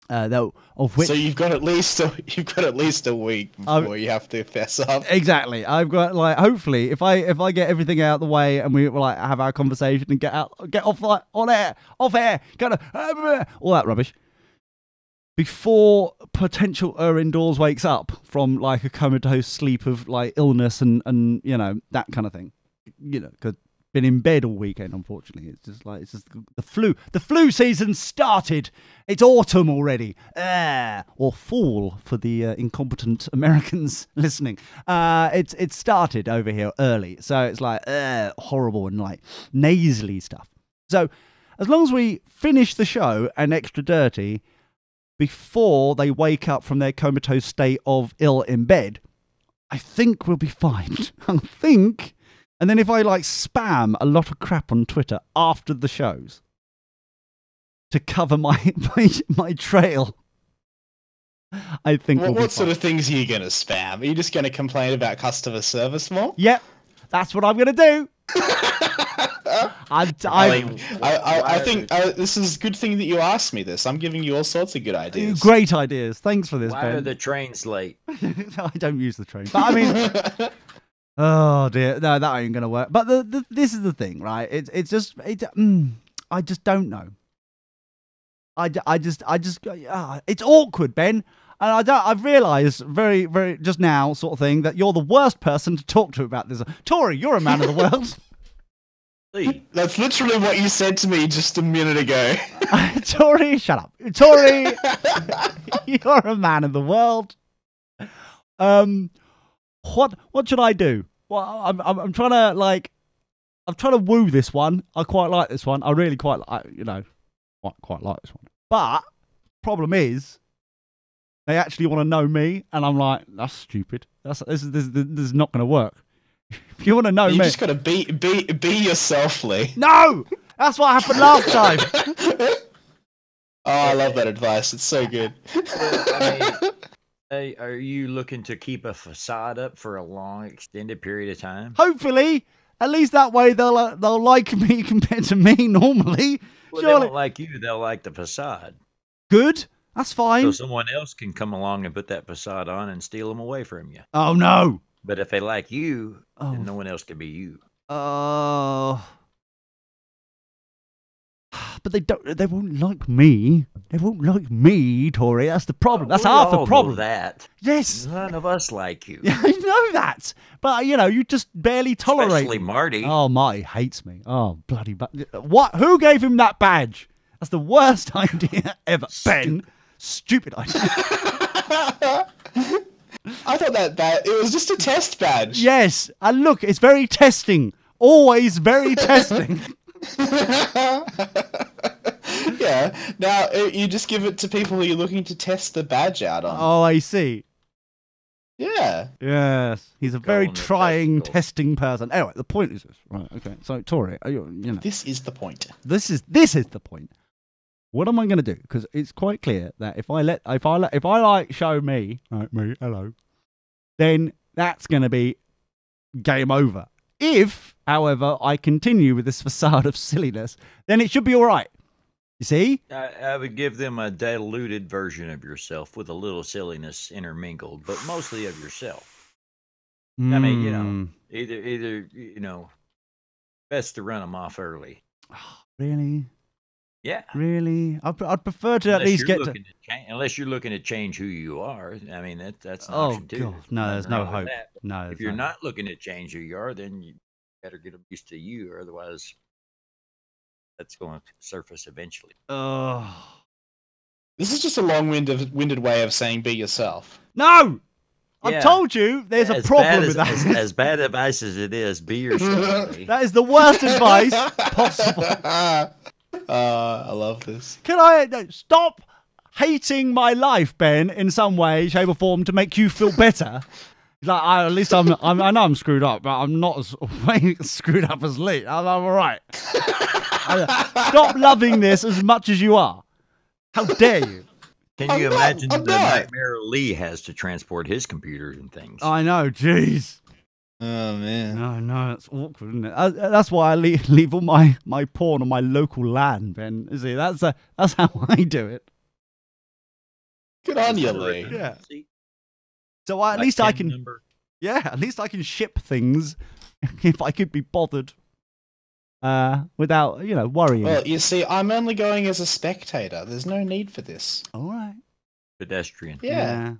though of which So you've got at least a week before you have to fess up. exactly, I've got like hopefully if I get everything out of the way and we like have our conversation and get off like off air, kind of all that rubbish. Before potential indoors wakes up from like a comatose sleep of like illness and you know that kind of thing, you know, because been in bed all weekend. Unfortunately, it's just the flu. The flu season started. It's autumn already, or fall for the incompetent Americans listening. It's started over here early, so it's like horrible and like nasally stuff. So as long as we finish the show and Extra Dirty before they wake up from their comatose state of ill in bed, I think we'll be fine. I think. And then if I like spam a lot of crap on Twitter after the shows to cover my trail, I think we'll be What sort fine. of things are you going to spam? Are you just going to complain about customer service more? Yep, that's what I'm going to do. I think this is a good thing that you asked me this. I'm giving you all sorts of good ideas. great ideas. Thanks for this, Why Ben. are the trains late? I don't use the train, but I mean, oh dear, no, that ain't gonna work. But this is the thing, right? I just don't know. It's awkward, Ben, and I've realised very, very just now, sort of thing, that you're the worst person to talk to about this. Tori, you're a man of the world. Lee, That's literally what you said to me just a minute ago. Tori, shut up. Tori, you're a man of the world. What should I do? Well, I'm trying to like, I'm trying to woo this one. I quite like this one. I really quite like, quite like this one. But problem is, they actually want to know me, and I'm like, that's stupid. This is not going to work. If you want to know You me, just got to be yourself, Lee. no, that's what happened last time. Oh, I love that advice. It's so good. I mean, hey, are you looking to keep a facade up for a long, extended period of time? Hopefully, at least that way they'll like me compared to me normally. Well, they Surely, don't like you; they'll like the facade. good. That's fine. So someone else can come along and put that facade on and steal them away from you. Oh no. But if they like you, Oh. then no one else can be you. Oh. But they won't like me. They won't like me, Tori. That's the problem. That's We half the all know problem. that Yes. none of us like you, Yeah, I know that. But, you know, you just barely tolerate especially me. Marty. Oh, Marty hates me. Oh, bloody... What? Who gave him that badge? That's the worst idea ever. Ben, stupid idea. I thought that it was just a test badge. Yes. And look, it's very testing. Always very testing. Yeah. Now you just give it to people who you're looking to test the badge out on. Oh, I see. Yeah. Yes. He's a very on the trying, testicles. testing person. Anyway, the point is this. Right, okay. So, Tori, you know, This is the point. this is the point. What am I going to do? Because it's quite clear that if I like show me, right, me, hello, then that's going to be game over. If, however, I continue with this facade of silliness, then it should be all right. You see? I would give them a diluted version of yourself with a little silliness intermingled, but mostly of yourself. I mean, you know, Mm. either you know, best to run them off early. Really? Yeah. Really? I'd prefer to at least get to... Unless you're looking to change who you are. I mean, that's an Oh, option too. God. No, there's nothing no wrong with hope. that. No. If there's you're no not looking to change who you are, then you better get used to you, or otherwise That's going to surface eventually. This is just a long-winded way of saying be yourself. No! I've Yeah. told you there's a problem with that. As bad advice as it is, be yourself. eh? That is the worst advice possible. I love this. Can I stop hating my life, Ben, in some way, shape, or form to make you feel better? Like, at least I know I'm screwed up, but I'm not as screwed up as Lee. I'm all right. Stop loving this as much as you are. How dare you? Can you imagine I'm the not. nightmare Lee has to transport his computers and things? I know, jeez. Oh man. No, no, it's awkward, isn't it? That's why I leave all my porn on my local LAN, Ben. You see, that's how I do it. Good on you, Lee. Yeah. See? So at My least I PIN can, number. yeah, at least I can ship things if I could be bothered, without worrying. Well, you see, I'm only going as a spectator. There's no need for this. All right. Pedestrian. Yeah.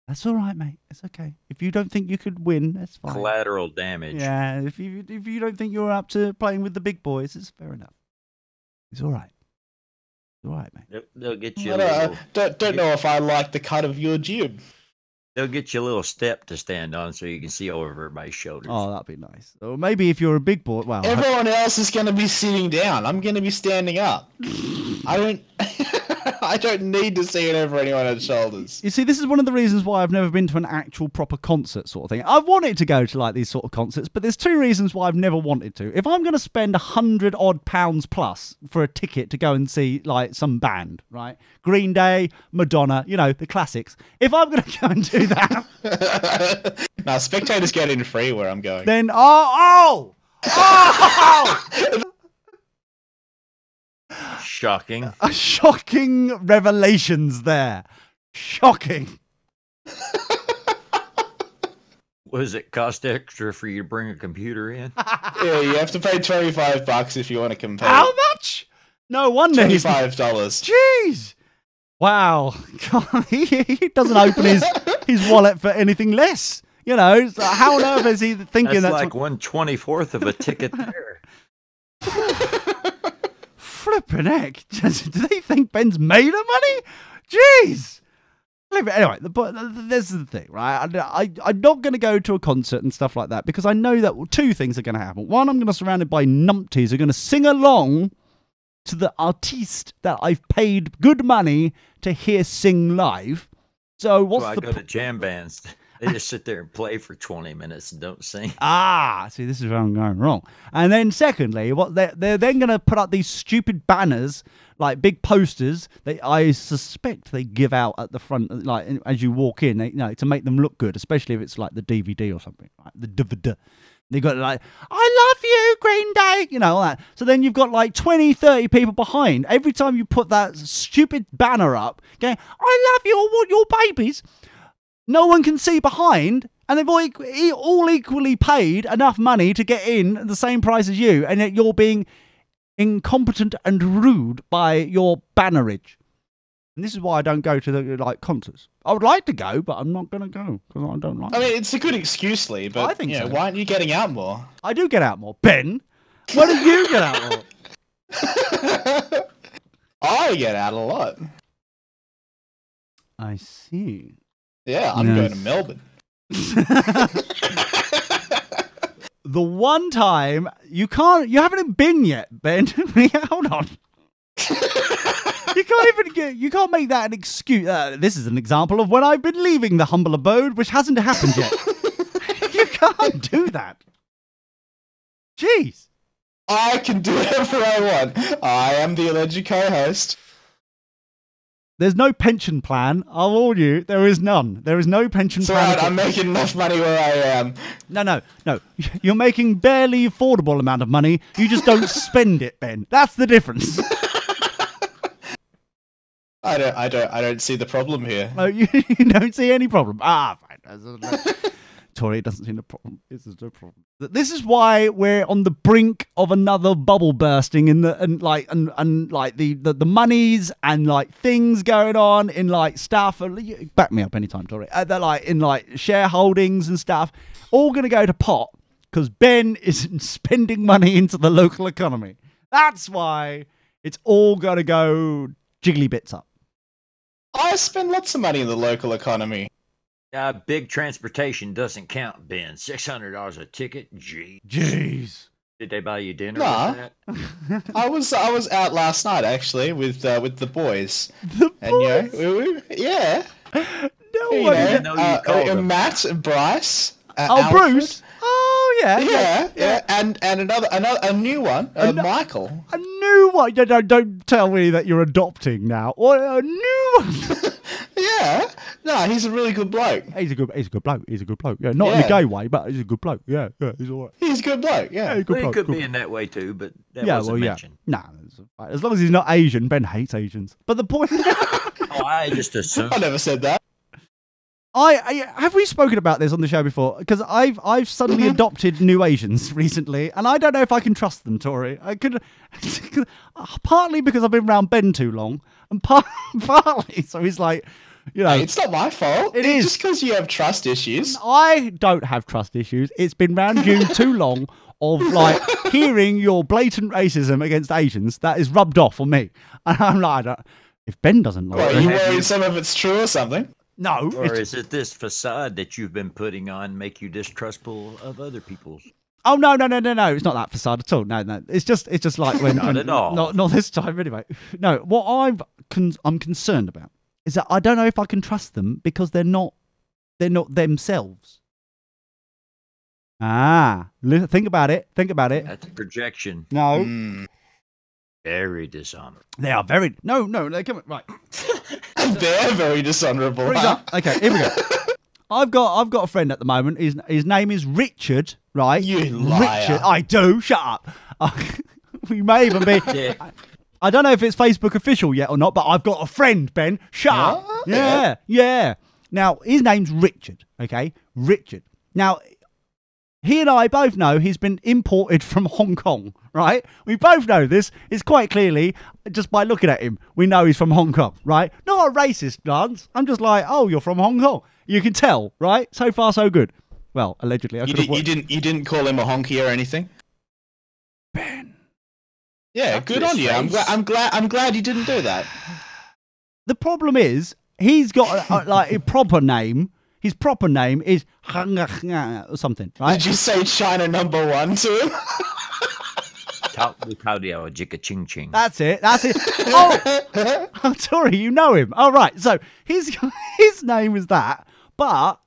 That's all right, mate. It's okay. If you don't think you could win, that's fine. Collateral damage. Yeah. If you don't think you're up to playing with the big boys, it's fair enough. It's all right. It's all right, mate. They'll get you. Don't know if I like the cut of your jib. They'll get you a little step to stand on so you can see over everybody's shoulders. Oh, that'd be nice. Or maybe if you're a big boy, well, Everyone else is going to be sitting down. I'm going to be standing up. I don't need to see it over anyone else's shoulders. you see, this is one of the reasons why I've never been to an actual proper concert sort of thing. I've wanted to go to like these sort of concerts, but there's two reasons why I've never wanted to. If I'm going to spend £100 odd plus for a ticket to go and see like some band, right? Green Day, Madonna, the classics. If I'm going to go and do that, Now, spectators get in free where I'm going. then Shocking. shocking revelations there. Shocking. Was it cost extra for you to bring a computer in? Yeah, you have to pay $25 if you want to compare. How much? No wonder he's $25. Jeez! Wow, God, he doesn't open his wallet for anything less. So how on earth is he thinking That's that's like 1/24 of a ticket there. flipping heck? Do they think Ben's made of money? Jeez! Anyway, this is the thing, right? I'm not going to go to a concert and stuff like that because I know that two things are going to happen. One, I'm going to be surrounded by numpties who are going to sing along to the artiste that I've paid good money to hear sing live. So what's I the go to jam bands. They just sit there and play for 20 minutes and don't sing. see, this is where I'm going wrong. And then secondly, what they're then going to put up these stupid banners, like big posters that I suspect they give out at the front, like as you walk in, to make them look good, especially if it's like the DVD or something, right? The DVD. They got like, I love you, Green Day, all that. So then you've got like 20, 30 people behind. Every time you put that stupid banner up, going, I love you, I want your babies. No one can see behind, and they've all equally paid enough money to get in at the same price as you, and yet you're being incompetent and rude by your bannerage. And this is why I don't go to the concerts. I would like to go, but I'm not going to go because I don't like it. I mean, it's a good excuse, Lee, but I think so. why aren't you getting out more? I do get out more. Ben, where do you get out more? I get out a lot. I see. Yeah, I'm going to Melbourne. The one time you haven't been yet, Ben. Hold on. You can't make that an excuse. This is an example of when I've been leaving the humble abode, which hasn't happened yet. You can't do that. Jeez. I can do whatever I want. I am the alleged co-host. There's no pension plan. I'll warn you, there is none. There is no pension It's plan. alright, I'm making enough money where I am. No. You're making barely affordable amount of money. You just don't spend it, Ben. That's the difference. I don't see the problem here. No, you don't see any problem. Fine. Tori doesn't see the problem. This is no problem. This is why we're on the brink of another bubble bursting in the the monies and like things going on in like stuff. Back me up anytime, Tori. They're like in like shareholdings and stuff, all going to go to pot because Ben isn't spending money into the local economy. That's why it's all going to go jiggly bits up. I spend lots of money in the local economy. Big transportation doesn't count, Ben. $600 a ticket? Jeez. Did they buy you dinner Nah. with that? I was out last night actually with the boys. The And boys? yeah. No You one. know, Matt and Bryce. Oh, Alfred. Bruce. Oh, yeah. Yeah. And a new one, Michael. A new one. Don't tell me that you're adopting now. Or a new one. Yeah. No, he's a really good bloke. He's a good bloke. Yeah, not in a gay way, but he's a good bloke. Yeah, he's all right. He's a good bloke. Yeah. Good Well, he bloke, could good be bloke. in that way too, but that wasn't mentioned. Nah, as long as he's not Asian. Ben hates Asians. But the point. Oh, I just assumed. I never said that. I have we spoken about this on the show before? Because I've suddenly adopted new Asians recently, and I don't know if I can trust them, Tori. I could, partly because I've been around Ben too long, and partly so he's like, It's not my fault. It is. Just because you have trust issues. I don't have trust issues. It's been around you too long of like hearing your blatant racism against Asians that is rubbed off on me, and I'm like, if Ben doesn't like Well, it, you worried some of it's true or something? no, Or it's- is it this facade that you've been putting on make you distrustful of other people's? Oh no! It's not that facade at all. No. It's just like when Not at all. Not this time anyway. No, what I'm concerned about is that I don't know if I can trust them because they're not themselves. Think about it. That's a projection. No, Very dishonorable. they are very no. They come right. They're very dishonorable. For Huh? example, okay, here we go. I've got a friend at the moment. His name is Richard. Right? You liar. Richard. I do. Shut up. We may even be. Yeah. I don't know if it's Facebook official yet or not, but I've got a friend, Ben. Shut up. What? Yeah. Now, his name's Richard, okay? Richard. Now, he and I both know he's been imported from Hong Kong, right? We both know this. It's quite clearly, just by looking at him, we know he's from Hong Kong, right? Not a racist glance. I'm just like, oh, you're from Hong Kong. You can tell, right? So far, so good. Well, allegedly. You didn't call him a honky or anything? Ben. Yeah, Up good his on you. I'm face. glad you didn't do that. The problem is, he's got a proper name. His proper name is or something, right? Did you say China #1 to him? Talk to Claudio Jicka Ching Ching. That's it. Oh, Tori, you know him. All right. So his name is that, but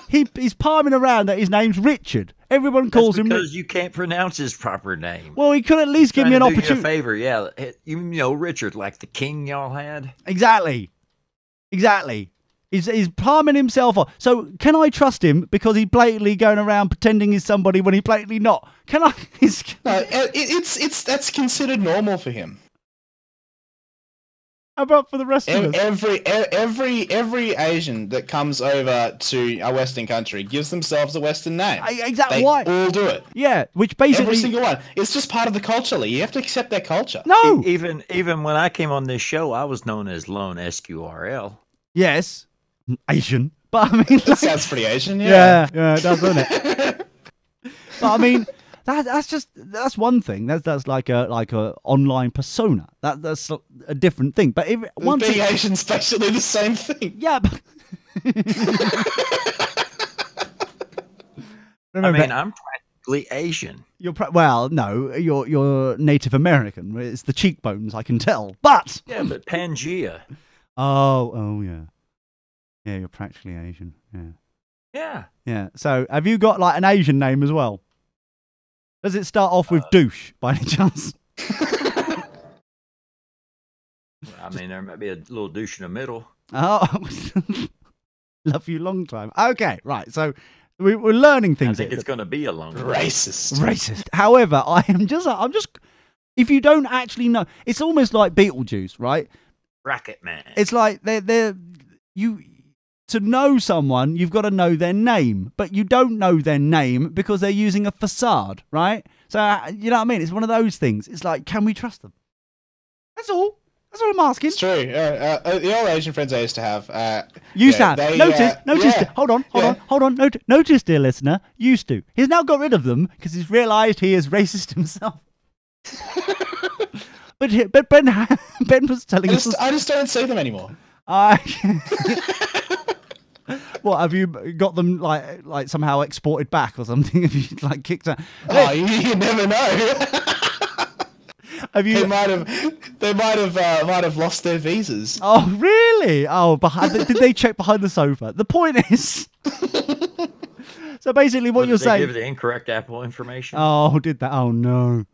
he's palming around that his name's Richard. Everyone calls him. Because you can't pronounce his proper name. Well, he could at least give me an Trying to do you opportunity. a favor, yeah. You know Richard, like the king y'all had. Exactly. He's palming himself off. So can I trust him because he's blatantly going around pretending he's somebody when he's blatantly not? Can I? No, that's considered normal for him. How about for the rest of us? Every Asian that comes over to a Western country gives themselves a Western name. Exactly. They Why? all do it. Yeah. Which basically. Every single one. It's just part of the culture, Lee. You have to accept their culture. No. Even when I came on this show, I was known as Lone SQRL. Yes. Asian. But I mean. That sounds pretty Asian, Yeah, it does, doesn't it? But I mean, that's one thing. That's like a online persona. That's a different thing. But if once Being Asian's basically the same thing. yeah, but I remember, mean, I'm practically Asian. well, no, you're Native American. It's the cheekbones, I can tell. But Yeah, but Pangea. oh yeah, you're practically Asian. Yeah. Yeah. So have you got like an Asian name as well? Does it start off with douche by any chance? I mean, there might be a little douche in the middle. Oh, love you long time. Okay, right. So we're learning I things. think here. it's going to be a longer. Racist. However, I'm just. If you don't actually know, it's almost like Beetlejuice, right? Rocket Man. It's like you. To know someone, you've got to know their name, but you don't know their name because they're using a facade, right? So you know what I mean? It's one of those things. It's like, can we trust them? That's all. That's all I'm asking. It's true. The old Asian friends I used to have. Used yeah, to have. they, Notice. yeah. Hold on. Notice, dear listener. Used to. He's now got rid of them because he's realised he is racist himself. But Ben was telling us. I just don't see them anymore. What, have you got them like somehow exported back or something? Have you like kicked out? Oh, you never know. Have you? They might have lost their visas. Oh, really? Oh, did they check behind the sofa? The point is. So basically, what you're saying. Give the incorrect Apple information. Oh, did that? Oh no.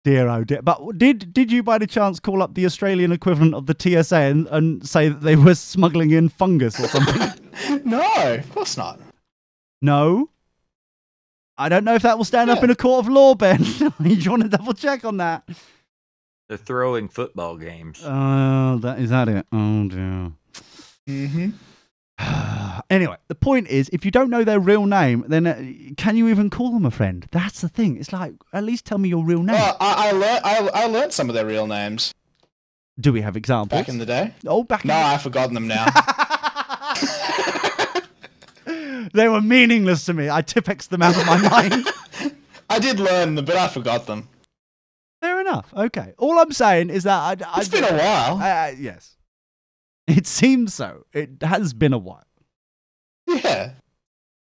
Dear, oh dear. But did you by the chance call up the Australian equivalent of the TSA and say that they were smuggling in fungus or something? No, of course not. No? I don't know if that will stand up in a court of law, Ben. You want to double check on that? They're throwing football games. Oh, is that it? Oh dear. Mm-hmm. Anyway, the point is, if you don't know their real name, then can you even call them a friend? That's the thing. It's like, at least tell me your real name. Well, I learned some of their real names. Do we have examples? Back in the day? Oh, back in No, the I've forgotten them now. They were meaningless to me. I Tipex them out of my mind. I did learn them, but I forgot them. Fair enough. Okay. All I'm saying is that It's been a while. Yes. It seems so. It has been a while. Yeah.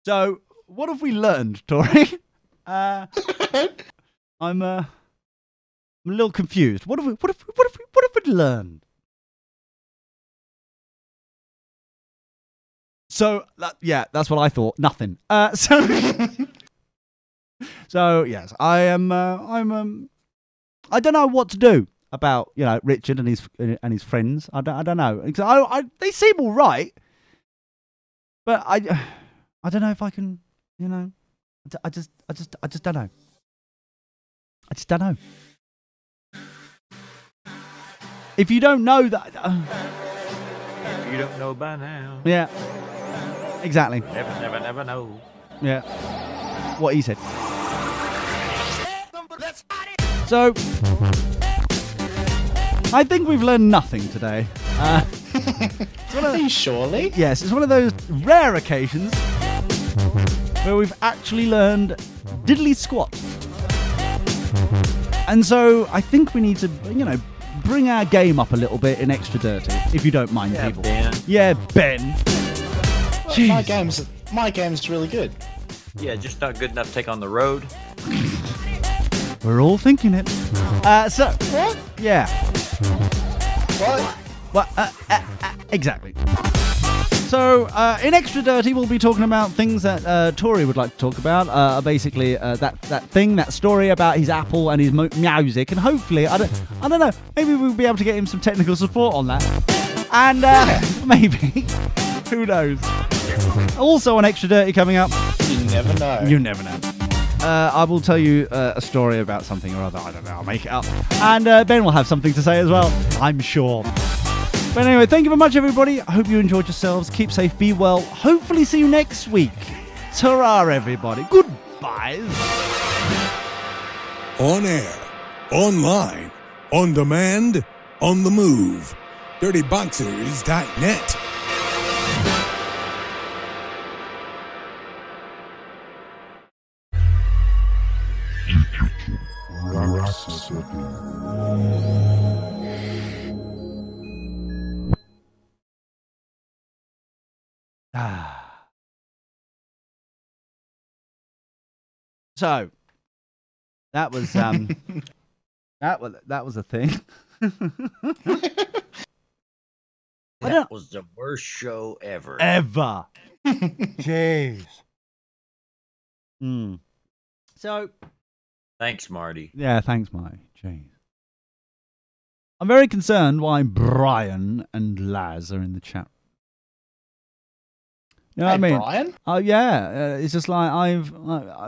So, what have we learned, Tori? I'm a little confused. What have we learned? So, that's what I thought. Nothing. So yes, I don't know what to do about Richard and his friends. I don't know. They seem all right, but I don't know if I can. I just don't know. I just don't know. If you don't know that, You don't know by now. yeah, exactly. Never know. Yeah, what he said. So, I think we've learned nothing today. Surely? Yes, it's one of those rare occasions where we've actually learned diddly squat. And so, I think we need to, bring our game up a little bit in Extra Dirty, if you don't mind, people. Ben. Yeah, Ben. Well, my game's really good. Yeah, just not good enough to take on the road. We're all thinking it. What? Yeah. What? Well, exactly. So, in Extra Dirty, we'll be talking about things that Tori would like to talk about. Basically, that story about his Apple and his music, and hopefully, I don't know, maybe we'll be able to get him some technical support on that. And maybe, who knows? Also on Extra Dirty coming up. You never know. You never know. I will tell you a story about something or other. I don't know. I'll make it up. And Ben will have something to say as well, I'm sure. But anyway, thank you very much, everybody. I hope you enjoyed yourselves. Keep safe. Be well. Hopefully see you next week. Ta-ra, everybody. Goodbye. On air, online, on demand, on the move. DirtyBoxers.net. So that was that was a thing. That was the worst show ever. Ever. Jeez. So Thanks, Marty. yeah, thanks, Mike. Jeez. I'm very concerned why Brian and Laz are in the chat. You know what I mean? Brian? Oh yeah, it's just like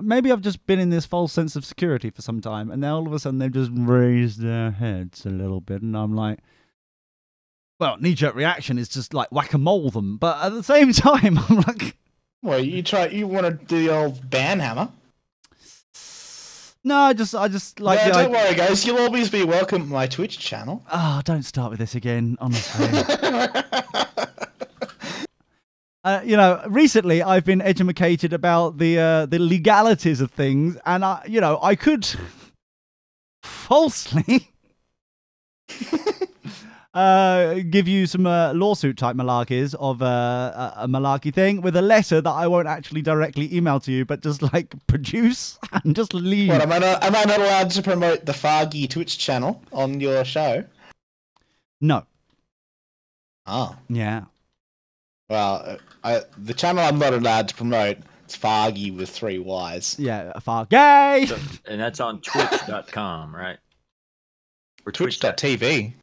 maybe I've just been in this false sense of security for some time, and now all of a sudden they've just raised their heads a little bit, and I'm like, well, knee-jerk reaction is just like whack-a-mole them, but at the same time, I'm like, Well, you want to do the old ban hammer? no, I just like. Yeah, don't worry, guys. You'll always be welcome at my Twitch channel. Oh, don't start with this again, honestly. Recently I've been educated about the legalities of things, and I could falsely give you some lawsuit type malarkeys of a malarkey thing with a letter that I won't actually directly email to you, but just like produce and just leave. What, am I not allowed to promote the Fargy Twitch channel on your show? No. Oh. Yeah. Well, the channel I'm not allowed to promote is Fargy with 3 Ys. Yeah, far gay. So, and that's on twitch.com, right? Or Twitch.tv.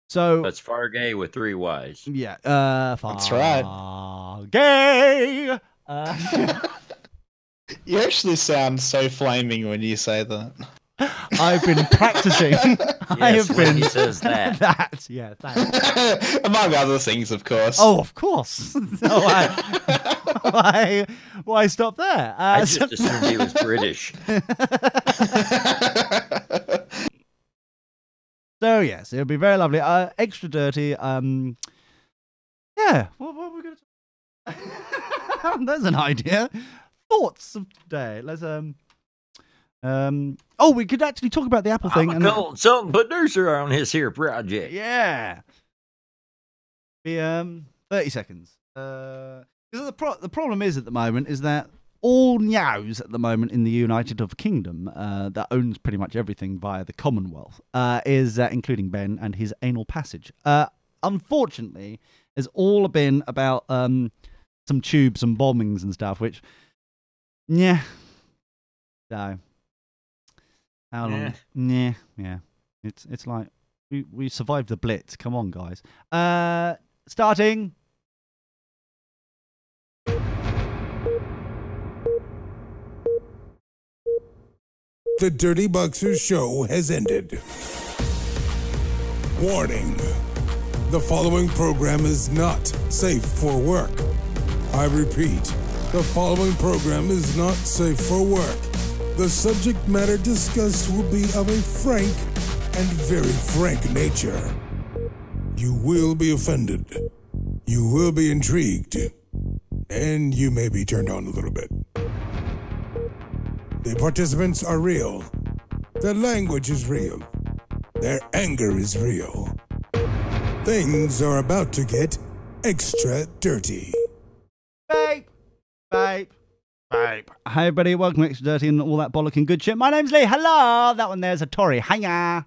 So That's far gay with 3 Ys. yeah, That's right. Gay. You actually sound so flaming when you say that. I've been practicing. I Yes, have when been he says that. that. Yeah, thanks. Among other things, of course. Oh, of course. So why stop there? I just assumed he was British. So yes, it'll be very lovely. Extra dirty. Yeah. What are we gonna talk? There's an idea. Thoughts of today. Let's Oh, we could actually talk about the Apple thing. I'm calling some producer on his here project. Yeah. Be 30 seconds. Because the problem is at the moment is that all news at the moment in the United of Kingdom that owns pretty much everything via the Commonwealth is including Ben and his anal passage. Unfortunately, has all been about some tubes and bombings and stuff, which yeah. So how long? Yeah. It's like we survived the Blitz. Come on, guys. Starting. The Dirty Boxers show has ended. Warning. The following program is not safe for work. I repeat, the following program is not safe for work. The subject matter discussed will be of a frank and very frank nature. You will be offended. You will be intrigued. And you may be turned on a little bit. The participants are real. Their language is real. Their anger is real. Things are about to get extra dirty. Babe. Hi everybody, welcome to Extra Dirty and all that bollocking good shit. My name's Lee. Hello. That one there's a Tory. Hiya.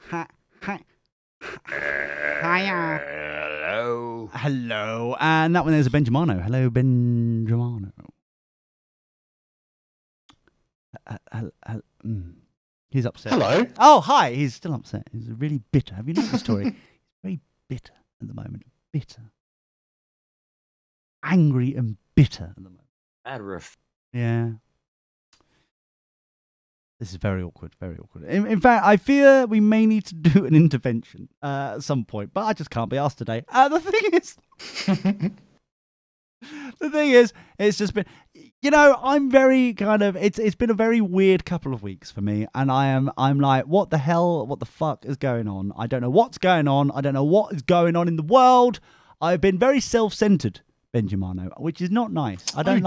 Hiya. Hello. And that one there's a Benjamino. Hello, Benjamino. He's upset. Hello. Oh, hi. He's still upset. He's really bitter. Have you noticed, Tory? He's very bitter at the moment. Bitter. Angry and bitter at the moment. Yeah. This is very awkward, very awkward. In fact, I fear we may need to do an intervention at some point, but I just can't be asked today. The thing is, it's just been, I'm very kind of, it's been a very weird couple of weeks for me, and I'm like, what the hell, what the fuck is going on? I don't know what's going on. I don't know what is going on in the world. I've been very self-centered, Benjamino, which is not nice. I don't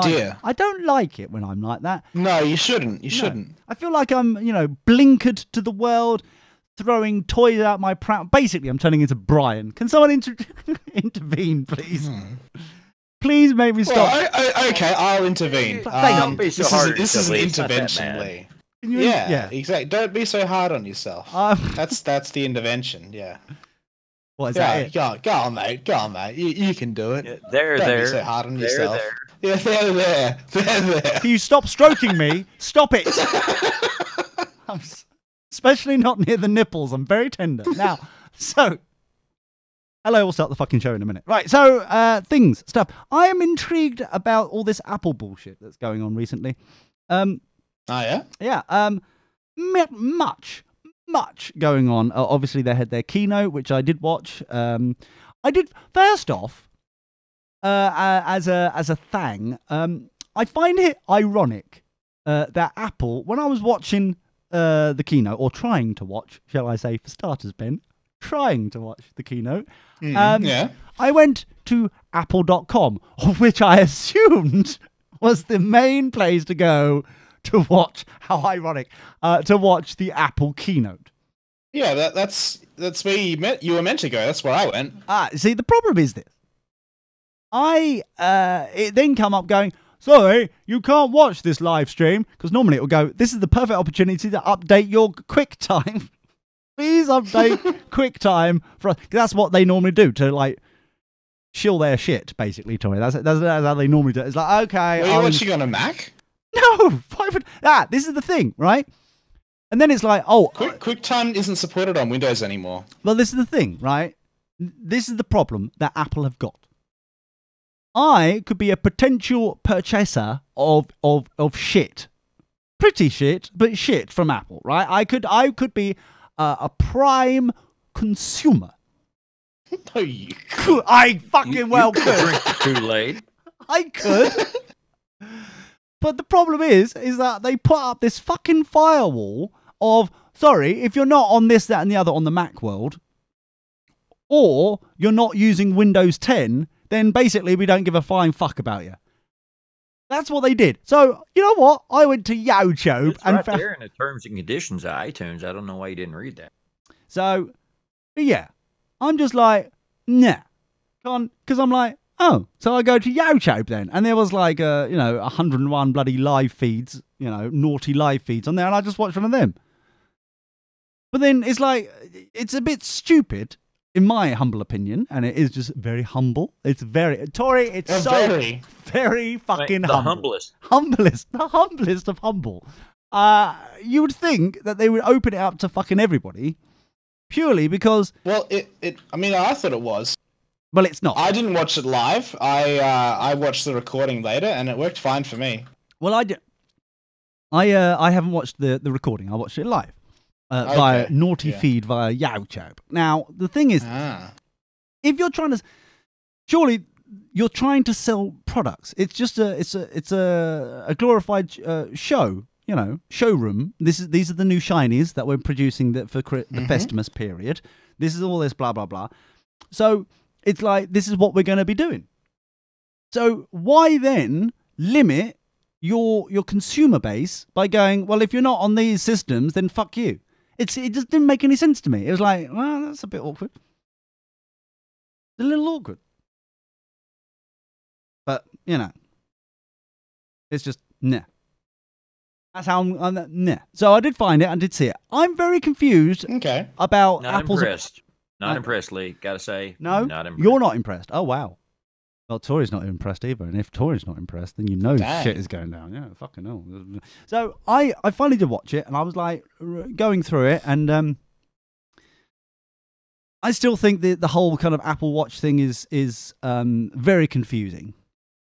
like it when I'm like that. No, you shouldn't. You shouldn't. I feel like I'm, blinkered to the world, throwing toys out my pram. Basically, I'm turning into Brian. Can someone intervene, please? Please make me stop. Well, okay, I'll intervene. Don't be so hard on This is an yourself, Lee. It's not that intervention, bad. Lee. Yeah, Exactly. Don't be so hard on yourself. That's the intervention. Yeah. What is that? Go on, mate. Go on, mate. You can do it. Yeah, Don't be so hard on yourself. There. Yeah, they're there. Can you stop stroking me? Stop it. Especially not near the nipples. I'm very tender. Now, so, hello, we'll start the fucking show in a minute. Right, so, stuff. I am intrigued about all this Apple bullshit that's going on recently. Oh, yeah? Yeah, much going on. Obviously, they had their keynote, which I did watch. I did, first off, as a thing, I find it ironic that Apple, when I was watching the keynote, or trying to watch, shall I say, for starters, Ben, trying to watch the keynote, yeah. I went to apple.com, which I assumed was the main place to go to watch. How ironic! To watch the Apple keynote. Yeah, that's where you were meant to go. That's where I went. See, the problem is this. It then come up going, sorry, you can't watch this live stream, because normally it will go, this is the perfect opportunity to update your QuickTime. Please update QuickTime for us. That's what they normally do to like shill their shit, basically, Tori. That's how they normally do it. It's like, okay. Were you watching on a Mac? No, this is the thing, right? And then it's like, QuickTime isn't supported on Windows anymore. Well, this is the thing, right? This is the problem that Apple have got. I could be a potential purchaser of shit. Pretty shit, but shit from Apple, right? I could be a prime consumer. No, you I fucking You well could could. drink the Kool-Aid. I could. But the problem is that they put up this fucking firewall of, sorry, if you're not on this, that, and the other on the Mac world, or you're not using Windows 10, then basically we don't give a flying fuck about you. That's what they did. So, you know what? I went to YouTube It's and right found... there in the terms and conditions of iTunes. I don't know why you didn't read that. So, yeah, I'm just like, nah. Because I'm like, oh, so I go to YouTube then. And there was like, 101 bloody live feeds, naughty live feeds on there. And I just watched one of them. But then it's like, it's a bit stupid, in my humble opinion. And it is just very humble. It's very, Tori, it's very fucking The humble. humblest. The humblest of humble. You would think that they would open it up to fucking everybody. Purely because... Well, I thought it was. Well, it's not. I didn't watch it live. I watched the recording later, and it worked fine for me. Well, I haven't watched the recording. I watched it live via naughty feed via YouTube. Now, the thing is, if you're trying to... Surely, you're trying to sell products. It's just a glorified show. Showroom. These are the new shinies that we're producing for the Festivus period. This is all this blah blah blah. So it's like this is what we're going to be doing. So why then limit your consumer base by going, well, if you're not on these systems, then fuck you. It just didn't make any sense to me. It was like, well, that's a bit awkward. It's a little awkward. But it's just nah. That's how I'm nah. So I did find it and did see it. I'm very confused about Not Apple's... impressed. Not impressed, Lee. Gotta say. No? Not impressed. You're not impressed. Oh, wow. Well, Tori's not impressed either. And if Tori's not impressed, then shit is going down. Yeah, fucking hell. So I finally did watch it and I was like going through it and I still think the whole kind of Apple Watch thing is very confusing.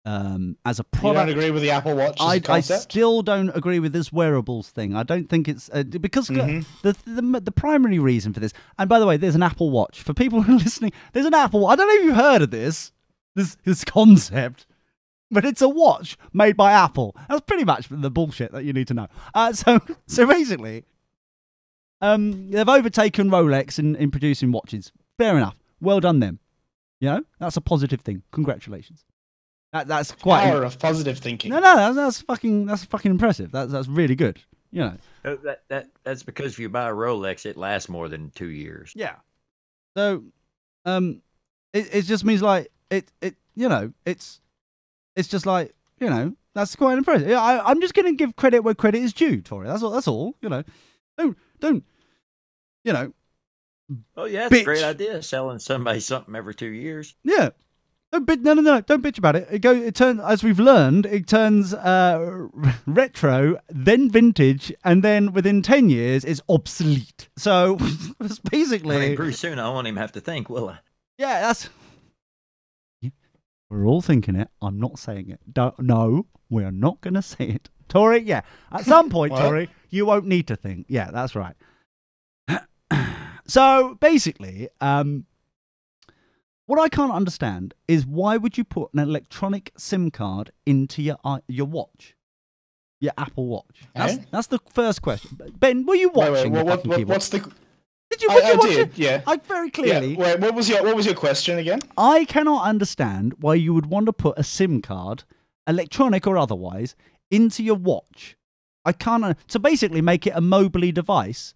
As a product, you don't agree with the Apple Watch as a concept? I still don't agree with this wearables thing. I don't think it's because the primary reason for this. And by the way, there's an Apple Watch for people who are listening. There's an Apple. I don't know if you've heard of this concept, but it's a watch made by Apple. That's pretty much the bullshit that you need to know. So basically, they've overtaken Rolex in producing watches. Fair enough. Well done them. That's a positive thing. Congratulations. That's quite power of positive thinking. No, that's fucking impressive. That's really good. That's because if you buy a Rolex, it lasts more than 2 years. Yeah. So, it just means like it's just like that's quite impressive. Yeah, I'm just gonna give credit where credit is due, Tori. That's all. Don't. Oh yeah, it's a great idea selling somebody something every 2 years. Yeah. No, don't bitch about it. It turns, as we've learned, it turns retro, then vintage, and then within 10 years is obsolete. So it's basically... pretty soon I won't even have to think, will I? Yeah, that's... We're all thinking it. I'm not saying it. No, we're not going to say it. Tori, yeah. At some point, Tori, you won't need to think. Yeah, that's right. So basically... what I can't understand is why would you put an electronic SIM card into your watch, your Apple Watch? That's the first question. Ben, were you watching? What's the? Did you? I did. Yeah. I very clearly. Yeah. Wait, what was your question again? I cannot understand why you would want to put a SIM card, electronic or otherwise, into your watch. I can't. So basically, make it a mobily device.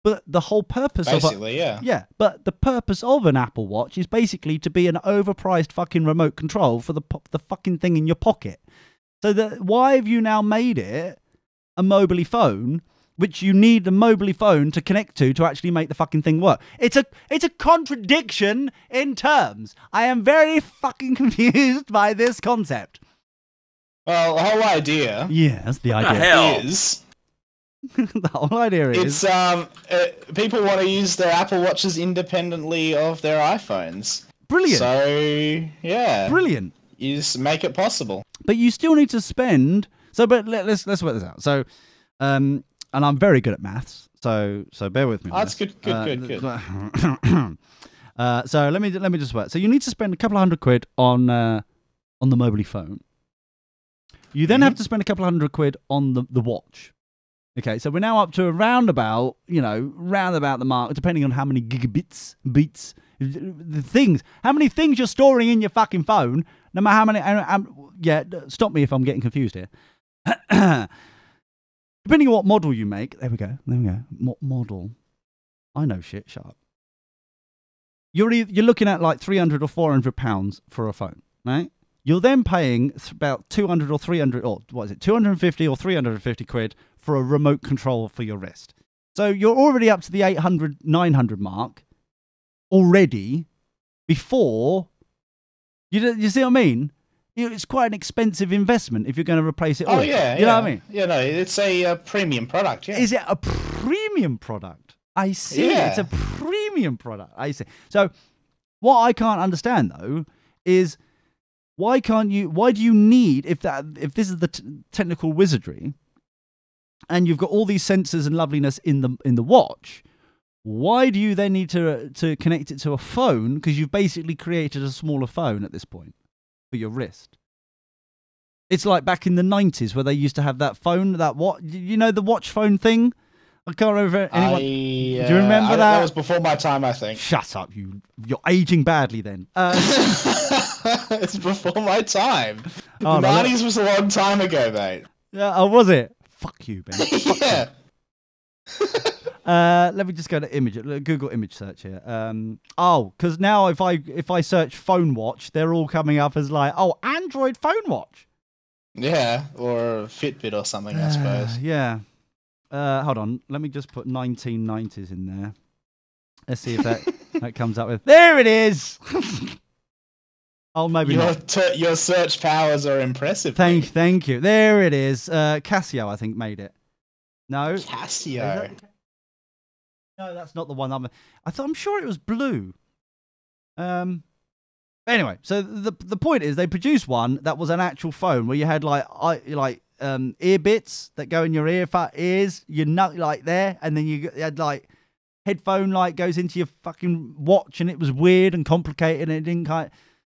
But the whole purpose basically, yeah. But the purpose of an Apple Watch is basically to be an overpriced fucking remote control for the fucking thing in your pocket. So why have you now made it a mobily phone, which you need the mobily phone to connect to actually make the fucking thing work? It's a contradiction in terms. I am very fucking confused by this concept. Well, the whole idea. Yes, the What the idea hell? Is the whole idea is people want to use their Apple Watches independently of their iPhones. brilliant. So yeah, Brilliant. You just make it possible. But you still need to spend. So, but let's work this out. So, and I'm very good at maths. So bear with me. Oh, that's good. So let me just work. So you need to spend a couple of £100 on the mobile phone. You then have to spend a couple of £100 on the watch. Okay, so we're now up to around about the mark, depending on how many beats, the things, how many things you're storing in your fucking phone, no matter how many, stop me if I'm getting confused here. Depending on what model you make, there we go. Model. I know shit, shut up. You're looking at like £300 or £400 for a phone, right? You're then paying about 200 or 300, or what is it, 250 or 350 quid for a remote control for your wrist. So you're already up to the 800, 900 mark already before, you see what I mean? It's quite an expensive investment if you're going to replace it all. Oh, yeah. You know what I mean? Yeah, no, it's a premium product, yeah. Is it a premium product? I see. Yeah. It's a premium product. I see. So what I can't understand, though, is why do you need, if this is the technical wizardry, and you've got all these sensors and loveliness in the watch, why do you then need to connect it to a phone? Because you've basically created a smaller phone at this point for your wrist. It's like back in the 90s where they used to have that phone, the watch phone thing. I can't remember anyone. Do you remember that? That was before my time, I think. Shut up, you're aging badly then. It's before my time. Oh, The 90s was a long time ago, mate. Yeah, oh, was it? Fuck you, Ben. Fuck Yeah. Let me just go to Google image search here. Because now if I search phone watch, they're all coming up as like, Android phone watch. Yeah, or Fitbit or something, I suppose. Yeah. Hold on. Let me just put 1990s in there. Let's see if that comes up with. There it is. Oh, maybe not. Your search powers are impressive. Thank you. There it is. Casio, I think, made it. No. Casio. No, that's not the one. I'm sure it was blue. Anyway, so the point is they produced one that was an actual phone where you had ear bits that go in your ears, your nut like there, and then you had like headphone light goes into your fucking watch, and it was weird and complicated, and it didn't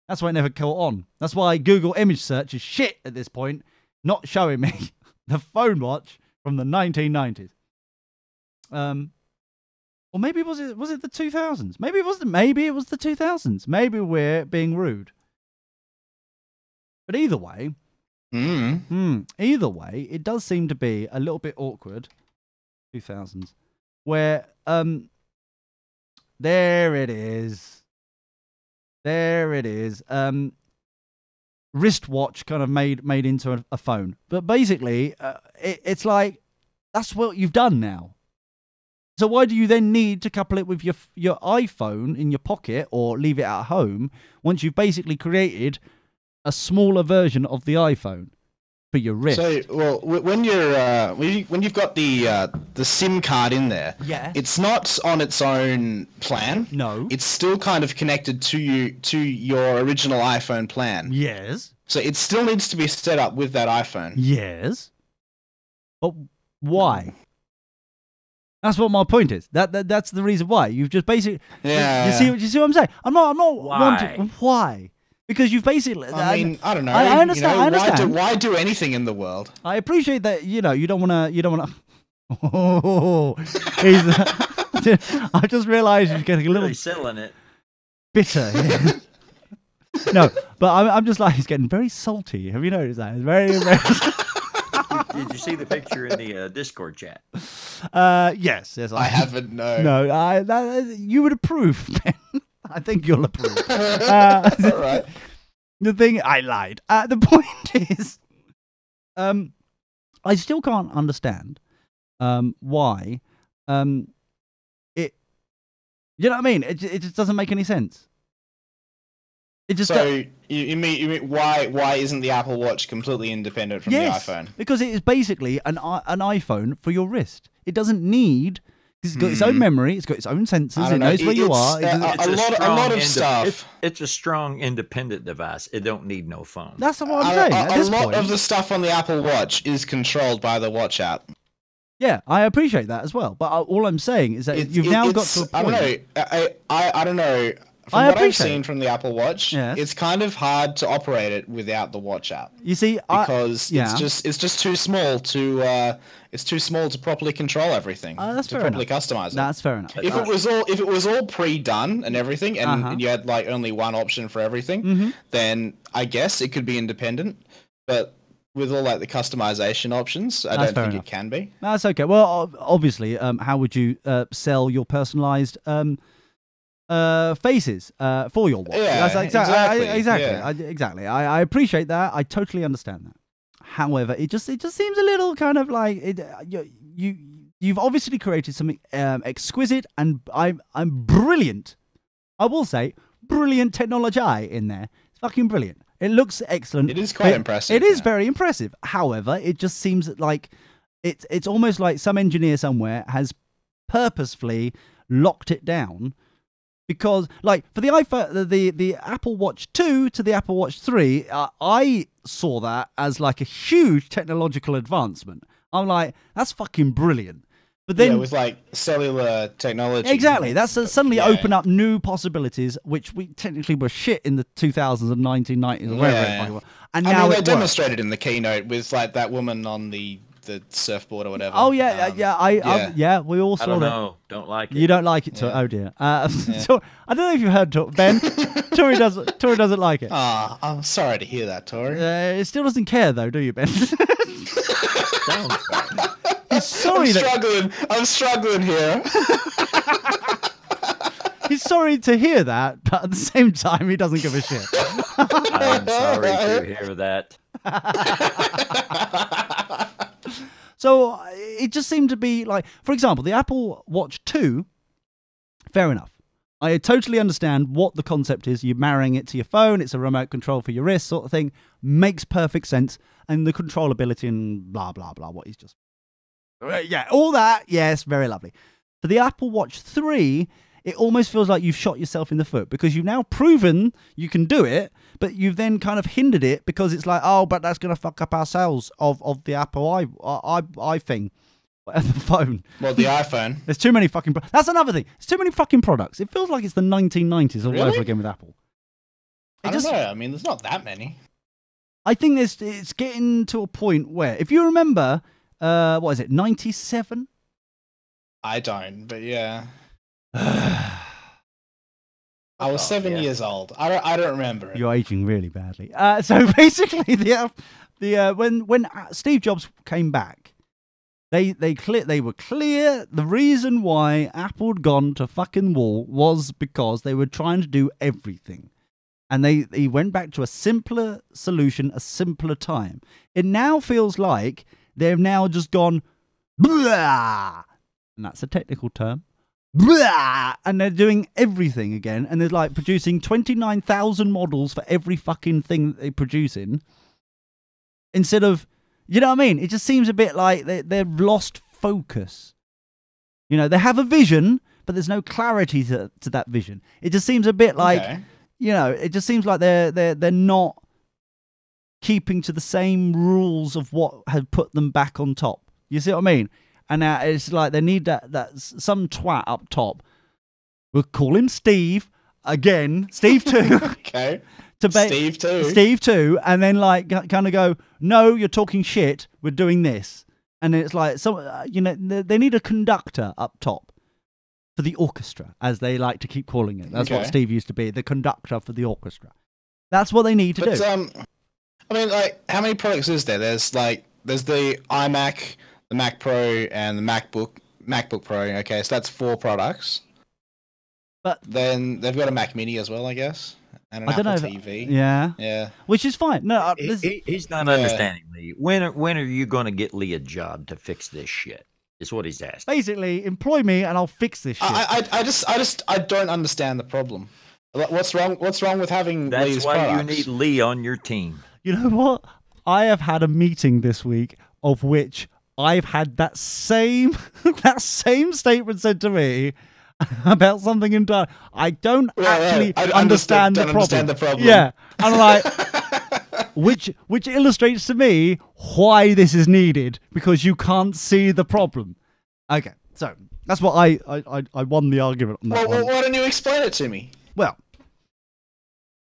that's why it never caught on. That's why Google image search is shit at this point, not showing me the phone watch from the 1990s. Or maybe was it the 2000s? Maybe it was the 2000s. Maybe we're being rude. But either way, it does seem to be a little bit awkward. 2000s, where there it is. Wristwatch kind of made into a phone, but basically, it's like that's what you've done now. So why do you then need to couple it with your iPhone in your pocket or leave it at home once you've basically created a smaller version of the iPhone for your wrist? So, well, when you've got the SIM card in there, yeah, it's not on its own plan. No, it's still kind of connected to your original iPhone plan. Yes. So it still needs to be set up with that iPhone. Yes. But why? That's what my point is. That's the reason why. You've just basically You see what I'm saying? I'm not wanting why? Because you've basically I don't know. I understand. I understand. Why do anything in the world? I appreciate that, you don't wanna I just realised he's getting a little Really selling it. bitter. Yeah. No, but I'm just like, he's getting very salty. Have you noticed that? It's very, very Did you see the picture in the Discord chat? Yes. I haven't. No. No, you would approve, Ben. I think you'll approve. All right. The thing, I lied. The point is, I still can't understand why it. You know what I mean? It just doesn't make any sense. It just you mean why isn't the Apple Watch completely independent from the iPhone? Because it is basically an iPhone for your wrist. It doesn't need. It's got its own memory. It's got its own sensors. It knows where you are. A lot of stuff. It's a strong, independent device. It don't need no phone. That's what I'm saying. At this point, of the stuff on the Apple Watch is controlled by the Watch app. Yeah, I appreciate that as well. But all I'm saying is that you've now got to a point. I don't know. From what I've seen from the Apple Watch, it's kind of hard to operate it without the Watch app. You see, because it's just too small to properly control everything. That's to properly customize it. That's fair enough. If it was all pre-done and everything, and you had like only one option for everything, then I guess it could be independent. But with all like the customization options, I don't think it can be. That's okay. Well, obviously, how would you sell your personalized faces for your watch? Yeah, exactly. I appreciate that. I totally understand that. However, it just seems a little kind of like you've obviously created something exquisite and I'm brilliant. I will say brilliant technology in there. It's fucking brilliant. It looks excellent. It is quite impressive. It is very impressive. However, it just seems like it's almost like some engineer somewhere has purposefully locked it down. Because, like, for the iPhone, the Apple Watch 2 to the Apple Watch 3, I saw that as like a huge technological advancement. I'm like, that's fucking brilliant. But then, with like cellular technology, exactly, that's suddenly opened up new possibilities, which we technically were shit in the 2000s and 1990s or wherever it was. And now they demonstrated in the keynote with like that woman on the surfboard or whatever. Oh yeah, we all saw that. I don't know. Don't like it. You don't like it, oh dear. So, I don't know if you heard Ben. Tori doesn't like it. I'm sorry to hear that, Tori. It still doesn't care though, do you, Ben? He's sorry. I'm struggling here. He's sorry to hear that, but at the same time, he doesn't give a shit. I'm sorry to hear that. So it just seemed to be like, for example, the Apple Watch 2, fair enough. I totally understand what the concept is. You're marrying it to your phone. It's a remote control for your wrist sort of thing. Makes perfect sense. And the controllability and blah, blah, blah, what he's just... Yeah, all that, yes, very lovely. For the Apple Watch 3, it almost feels like you've shot yourself in the foot because you've now proven you can do it, but you've then kind of hindered it because it's like, oh, but that's going to fuck up our sales of the Apple iPhone, the phone. Well, the iPhone. There's too many fucking... That's another thing. There's too many fucking products. It feels like it's the 1990s all over again with Apple. I don't know. I mean, there's not that many. I think it's getting to a point where, if you remember, what is it, 97? I don't, but yeah. I was 7 years old. I don't remember it. You're aging really badly. So basically, when Steve Jobs came back, they were clear. The reason why Apple had gone to fucking wall was because they were trying to do everything, and they went back to a simpler solution, a simpler time. It now feels like they've now just gone, blah, and that's a technical term. Blah! And they're doing everything again, and they're like producing 29,000 models for every fucking thing that they produce in. Instead of, you know what I mean? It just seems a bit like they've lost focus. You know, they have a vision, but there's no clarity to that vision. It just seems a bit like, you know, it just seems like they're not keeping to the same rules of what had put them back on top. You see what I mean? And now it's like they need that some twat up top. We'll call him Steve again. Steve 2. Okay. Steve 2. Steve 2. And then like kind of go, no, you're talking shit. We're doing this. And it's like, you know, they need a conductor up top for the orchestra, as they like to keep calling it. That's what Steve used to be, the conductor for the orchestra. That's what they need to do. I mean, like, how many products is there? There's like there's the iMac, the Mac Pro, and the MacBook Pro. Okay, so that's 4 products. But then they've got a Mac Mini as well, I guess, and an Apple TV. Yeah, which is fine. No, he's not understanding me. When are you going to get Lee a job to fix this shit? Is what he's asking. Basically, employ me and I'll fix this shit. I don't understand the problem. What's wrong with having Lee's why products? You need Lee on your team. You know what? I have had a meeting this week of which I've had that same statement said to me about something entirely. I don't actually understand the problem. Yeah, I'm like, which illustrates to me why this is needed, because you can't see the problem. Okay, so that's what I won the argument on that one. Why don't you explain it to me? Well,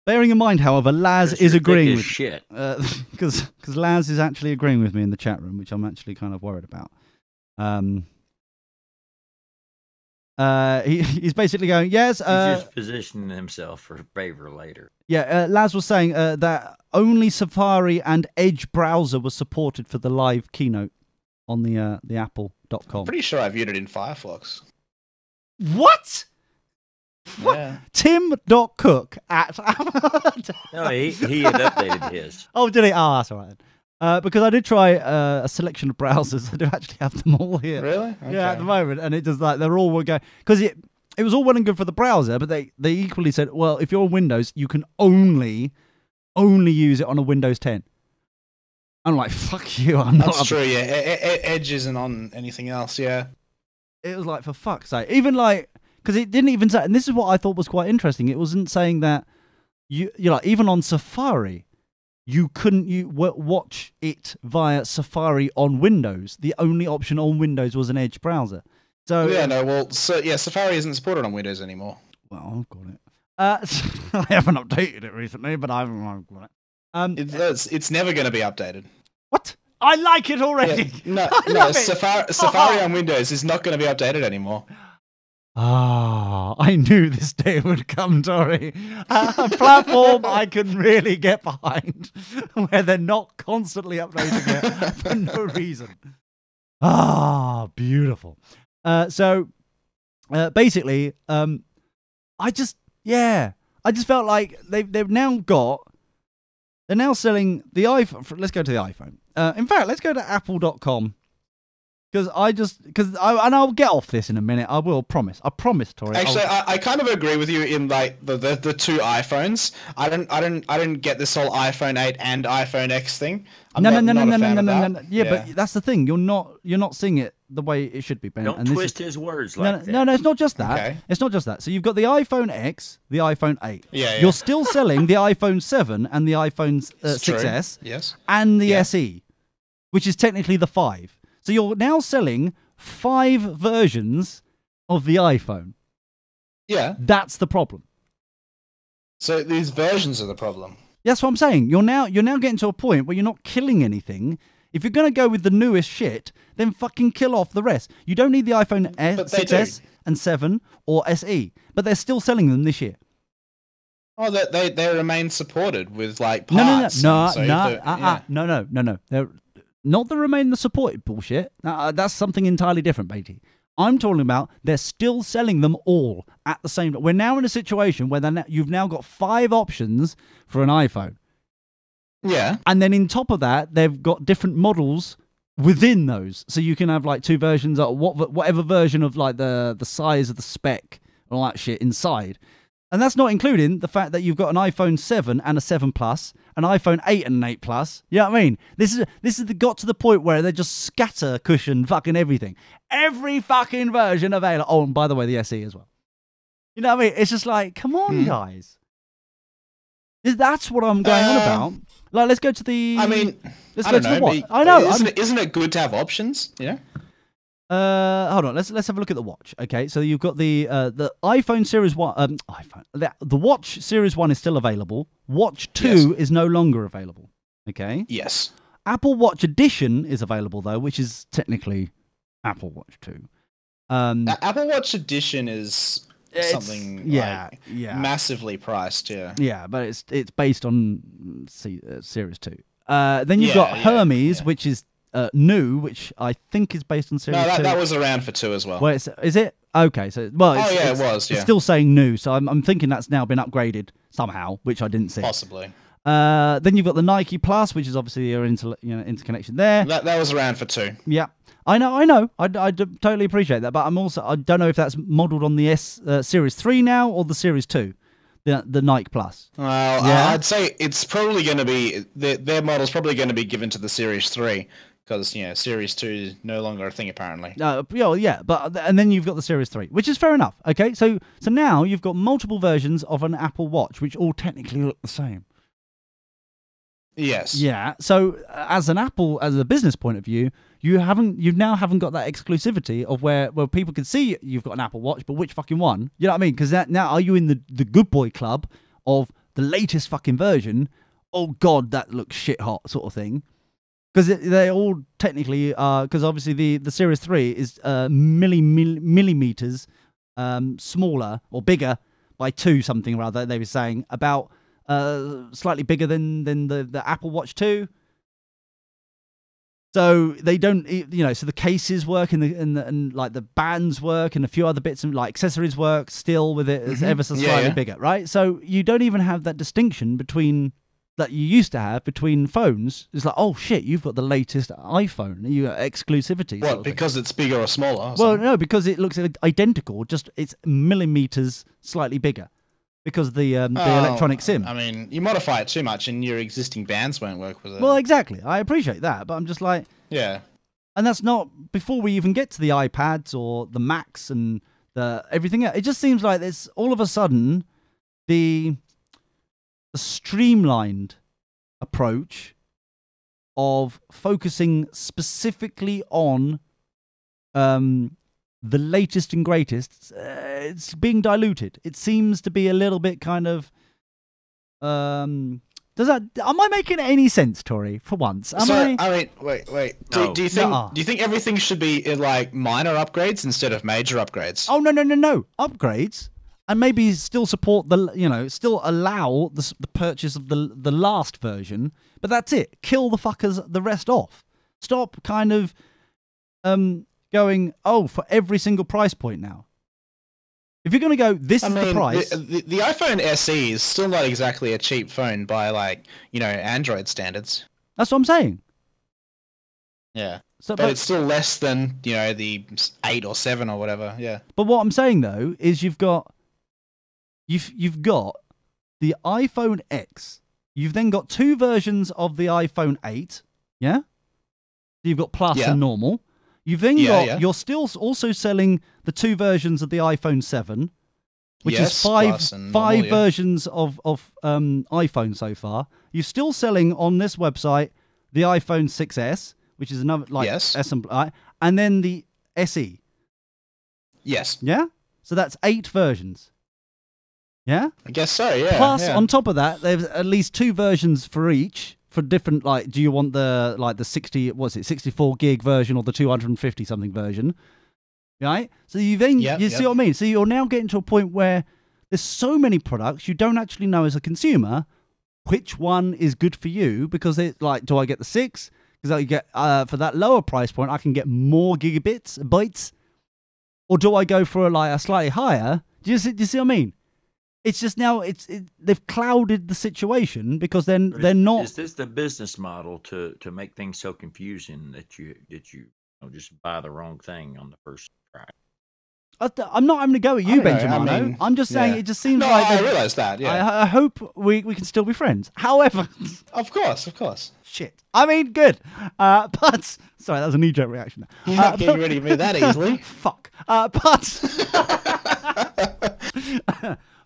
bearing in mind, however, Laz is agreeing with shit because Laz is actually agreeing with me in the chat room, which I'm actually kind of worried about. He's basically going, yes. He's just positioning himself for favor later. Yeah, Laz was saying that only Safari and Edge browser was supported for the live keynote on the Apple.com. Pretty sure I viewed it in Firefox. What? Yeah. Tim.cook at No, he had updated his. Oh, did he? Oh, that's all right. Because I did try a selection of browsers. I do actually have them all here. Really? Okay. Yeah, at the moment. And it does like they're all going, because it was all well and good for the browser, but they equally said, well, if you're on Windows, you can only use it on a Windows 10. I'm like, fuck you. That's true, yeah. Edge isn't on anything else, yeah. It was like, for fuck's sake. Even like, because it didn't even say, and this is what I thought was quite interesting. It wasn't saying that you're like, even on Safari, you couldn't watch it via Safari on Windows. The only option on Windows was an Edge browser. So Safari isn't supported on Windows anymore. Well, I've got it. I haven't updated it recently, but I've got it. It's never going to be updated. What? I like it already. Yeah, no. Safari on Windows is not going to be updated anymore. Ah, I knew this day would come, Tori. A platform I can really get behind, where they're not constantly updating it for no reason. Ah, beautiful. So basically, I just felt like they're now selling the iPhone. Let's go to the iPhone. In fact, let's go to Apple.com. And I'll get off this in a minute. I will promise. I promise, Tori. Actually, I kind of agree with you in like the 2 iPhones. I didn't get this whole iPhone 8 and iPhone X thing. No. Yeah, but that's the thing. You're not seeing it the way it should be, Ben. Don't twist his words like that. No, it's not just that. Okay. It's not just that. So you've got the iPhone X, the iPhone 8. Yeah. You're still selling the iPhone 7 and the iPhone 6S. Yes. And the SE, which is technically the 5. So you're now selling 5 versions of the iPhone. Yeah. That's the problem. So these versions are the problem. That's what I'm saying. You're now getting to a point where you're not killing anything. If you're going to go with the newest shit, then fucking kill off the rest. You don't need the iPhone 6S and 7 or SE, but they're still selling them this year. Oh, they remain supported with like parts. No. They're not the remain the supported bullshit. That's something entirely different, Beatty. I'm talking about they're still selling them all at the same time. We're now in a situation where you've now got 5 options for an iPhone. Yeah. And then in top of that, they've got different models within those. So you can have like 2 versions of whatever version of like the size of the spec and all that shit inside. And that's not including the fact that you've got an iPhone 7 and a 7 Plus, an iPhone 8 and an 8 Plus. You know what I mean? This is got to the point where they just scatter cushion fucking everything. Every fucking version available. Oh, and by the way, the SE as well. You know what I mean? It's just like, come on, guys. That's what I'm going on about. Like, let's go to the... let's go to the watch. I know. Isn't it good to have options? Yeah. Hold on. Let's have a look at the watch. Okay, so you've got the iPhone Series 1. The Watch Series 1 is still available. Watch 2 is no longer available. Okay. Yes. Apple Watch Edition is available though, which is technically Apple Watch 2. Apple Watch Edition is something massively priced. Yeah. Yeah, but it's based on Series 2. Then you've got Hermes, which is new, which I think is based on Series 2. No, that was around for 2 as well. Well, is it? Okay, so well, it was. Yeah, it's still saying new, so I'm thinking that's now been upgraded somehow, which I didn't see. Possibly. Then you've got the Nike Plus, which is obviously your interconnection there. That was around for 2. Yeah, I know. I totally appreciate that, but I don't know if that's modelled on the Series 3 now or the Series 2, the Nike Plus. Well, yeah? I'd say it's probably going to be their model's probably going to be given to the Series 3 because Series 2 is no longer a thing apparently. Yeah, and then you've got the Series 3, which is fair enough. Okay, so now you've got multiple versions of an Apple Watch, which all technically look the same. Yes. Yeah. So as a business point of view, you now haven't got that exclusivity of where people can see you've got an Apple Watch, but which fucking one? You know what I mean? Because now are you in the good boy club of the latest fucking version? Oh God, that looks shit hot sort of thing. Because they all technically are. Because obviously the Series 3 is millimeters smaller or bigger by 2 something or other. They were saying about. Slightly bigger than the Apple Watch 2. So they don't, so the cases work and like the bands work and a few other bits and like accessories work still with it as ever so slightly bigger, right? So you don't even have that distinction that you used to have between phones. It's like, oh shit, you've got the latest iPhone. You got exclusivity. What? Because it's bigger or smaller? Well, no, because it looks identical. Just it's millimeters slightly bigger. Because the electronic SIM. I mean, you modify it too much and your existing bands won't work with it. Well, exactly. I appreciate that, but I'm just like... Yeah. And that's not... Before we even get to the iPads or the Macs and everything else, it just seems like there's all of a sudden the streamlined approach of focusing specifically on the latest and greatest, it's being diluted. It seems to be a little bit kind of. Am I making any sense, Tori? For once, I mean, wait. No. Do you think everything should be in like minor upgrades instead of major upgrades? Oh no! Upgrades, and maybe still support still allow the purchase of the last version. But that's it. Kill the rest off. Stop kind of going, for every single price point now. If you're going to go, this is the price. The iPhone SE is still not exactly a cheap phone by Android standards. That's what I'm saying. Yeah. But it's still less than, the 8 or 7 or whatever. Yeah. But what I'm saying though is you've got the iPhone X. You've then got 2 versions of the iPhone 8. Yeah. You've got Plus and normal. You've then you're still also selling the 2 versions of the iPhone 7, which is 5 versions of iPhone so far. You're still selling on this website the iPhone 6S, which is another and then the SE. Yes. Yeah? So that's 8 versions. Yeah? I guess so, yeah. Plus, on top of that, there's at least 2 versions for each. For different, do you want the 64 gig version or the 250 something version, right? So you see what I mean? So you're now getting to a point where there's so many products you don't actually know as a consumer which one is good for you, because it's like, do I get the 6? Because I get for that lower price point I can get more bytes, or do I go for a slightly higher? Do you see what I mean? It's just now they've clouded the situation because they're not. Is this the business model to make things so confusing that you just buy the wrong thing on the first try? I'm not having to go at you, Benjamin. I'm just saying it just seems like. I realise that. Yeah. I hope we can still be friends. However, of course. Shit. I mean, good. But sorry, that was a knee-jerk reaction. You're not getting rid of me that easily. Fuck.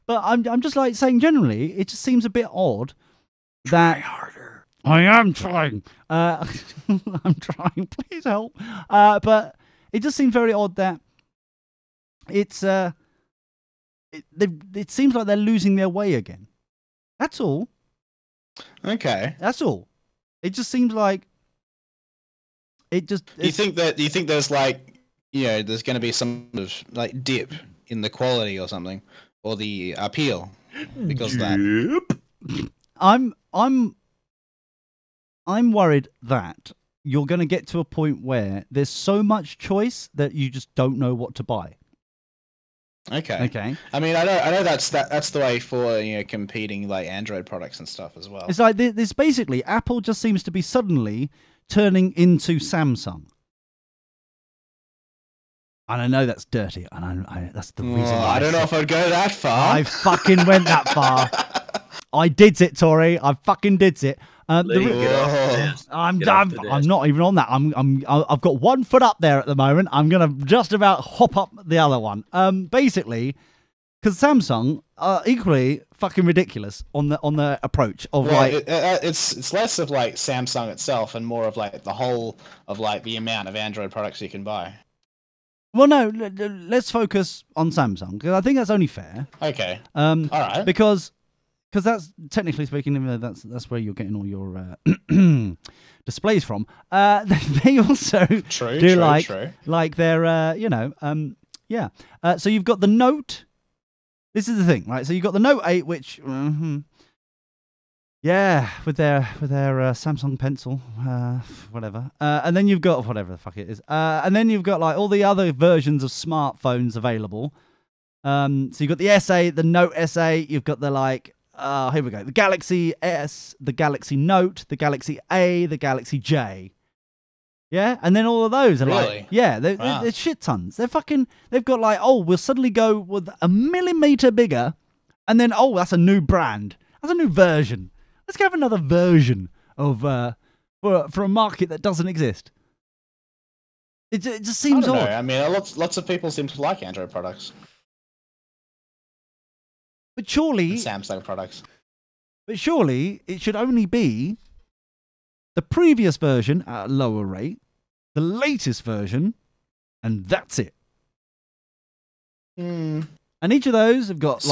But I'm just saying generally, it just seems a bit odd that. Try harder. I am trying. I'm trying. Please help. But it just seems very odd that it's it seems like they're losing their way again. That's all. Okay. That's all. It just seems like it just. Do you think there's there's going to be some sort of dip in the quality or something? Or the appeal, because I'm worried that you're going to get to a point where there's so much choice that you just don't know what to buy. Okay. Okay. I mean, I know that's the way for competing like Android products and stuff as well. It's like this. Basically, Apple just seems to be suddenly turning into Samsung. And I know that's dirty, and that's the reason why I don't know if I'd go that far. I fucking went that far. I did it, Tori. I fucking did it. Get off this. I'm not even on that. I've got 1 foot up there at the moment. I'm gonna just about hop up the other one. Basically, because Samsung are equally fucking ridiculous on the approach of it's less of like Samsung itself and more of like the whole of like the amount of Android products you can buy. Well, no, let's focus on Samsung because I think that's only fair. Okay. All right. Because that's technically speaking, that's where you're getting all your displays from. They also do like their yeah. So you've got the Note. This is the thing, right? So you've got the Note 8, which yeah, with their Samsung Pencil, whatever. And then you've got whatever the fuck it is. And then you've got like all the other versions of smartphones available. So you've got the S8, the Note S8. You've got the here we go. The Galaxy S, the Galaxy Note, the Galaxy A, the Galaxy J. Yeah, and then all of those are they're shit tons. They've got like, we'll suddenly go with a millimeter bigger, and then that's a new brand. That's a new version. Let's have another version of for a market that doesn't exist. It just seems odd. I mean, lots of people seem to like Android products. But surely Samsung products. But surely it should only be the previous version at a lower rate, the latest version, and that's it. And each of those have got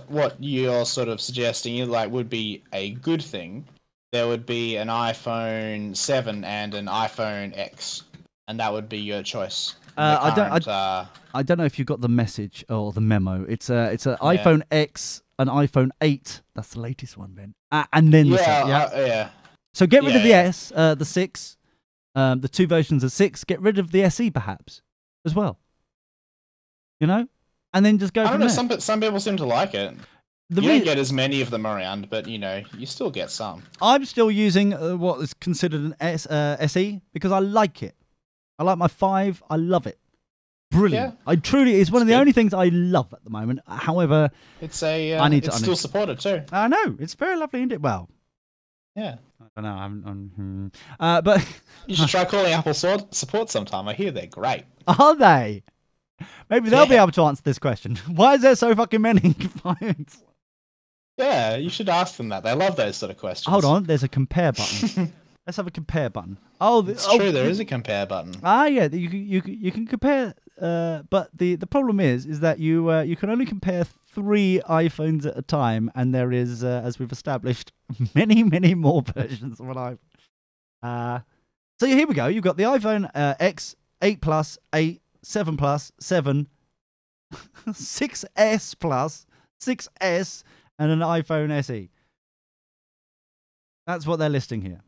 what you're sort of suggesting would be a good thing. There would be an iPhone 7 and an iPhone X, and that would be your choice. I don't know if you got the message or the memo. It's an iPhone X, an iPhone 8. That's the latest one, Ben. And then the 7, yeah. So get rid of the S, the 6, the 2 versions of 6. Get rid of the SE perhaps as well. And then just go. I don't know. Some people seem to like it. You don't get as many of them around, but you still get some. I'm still using what is considered an SE because I like it. I like my 5. I love it. Brilliant. Yeah. It's one of the only things I love at the moment. However, it's still supported too. I know. It's very lovely, isn't it? Well, yeah. I know. But you should try calling Apple support sometime. I hear they're great. Are they? Maybe they'll be able to answer this question. Why is there so fucking many phones? Yeah, you should ask them that. They love those sort of questions. Hold on. There's a compare button. Let's have a compare button. It's true. There is a compare button. Yeah. You can compare. But the problem is that you can only compare 3 iPhones at a time, and there is, as we've established, many more versions of an iPhone. So here we go. You've got the iPhone X, 8 Plus, 8, 7 Plus, 7, 6S Plus, 6S, and an iPhone SE. That's what they're listing here.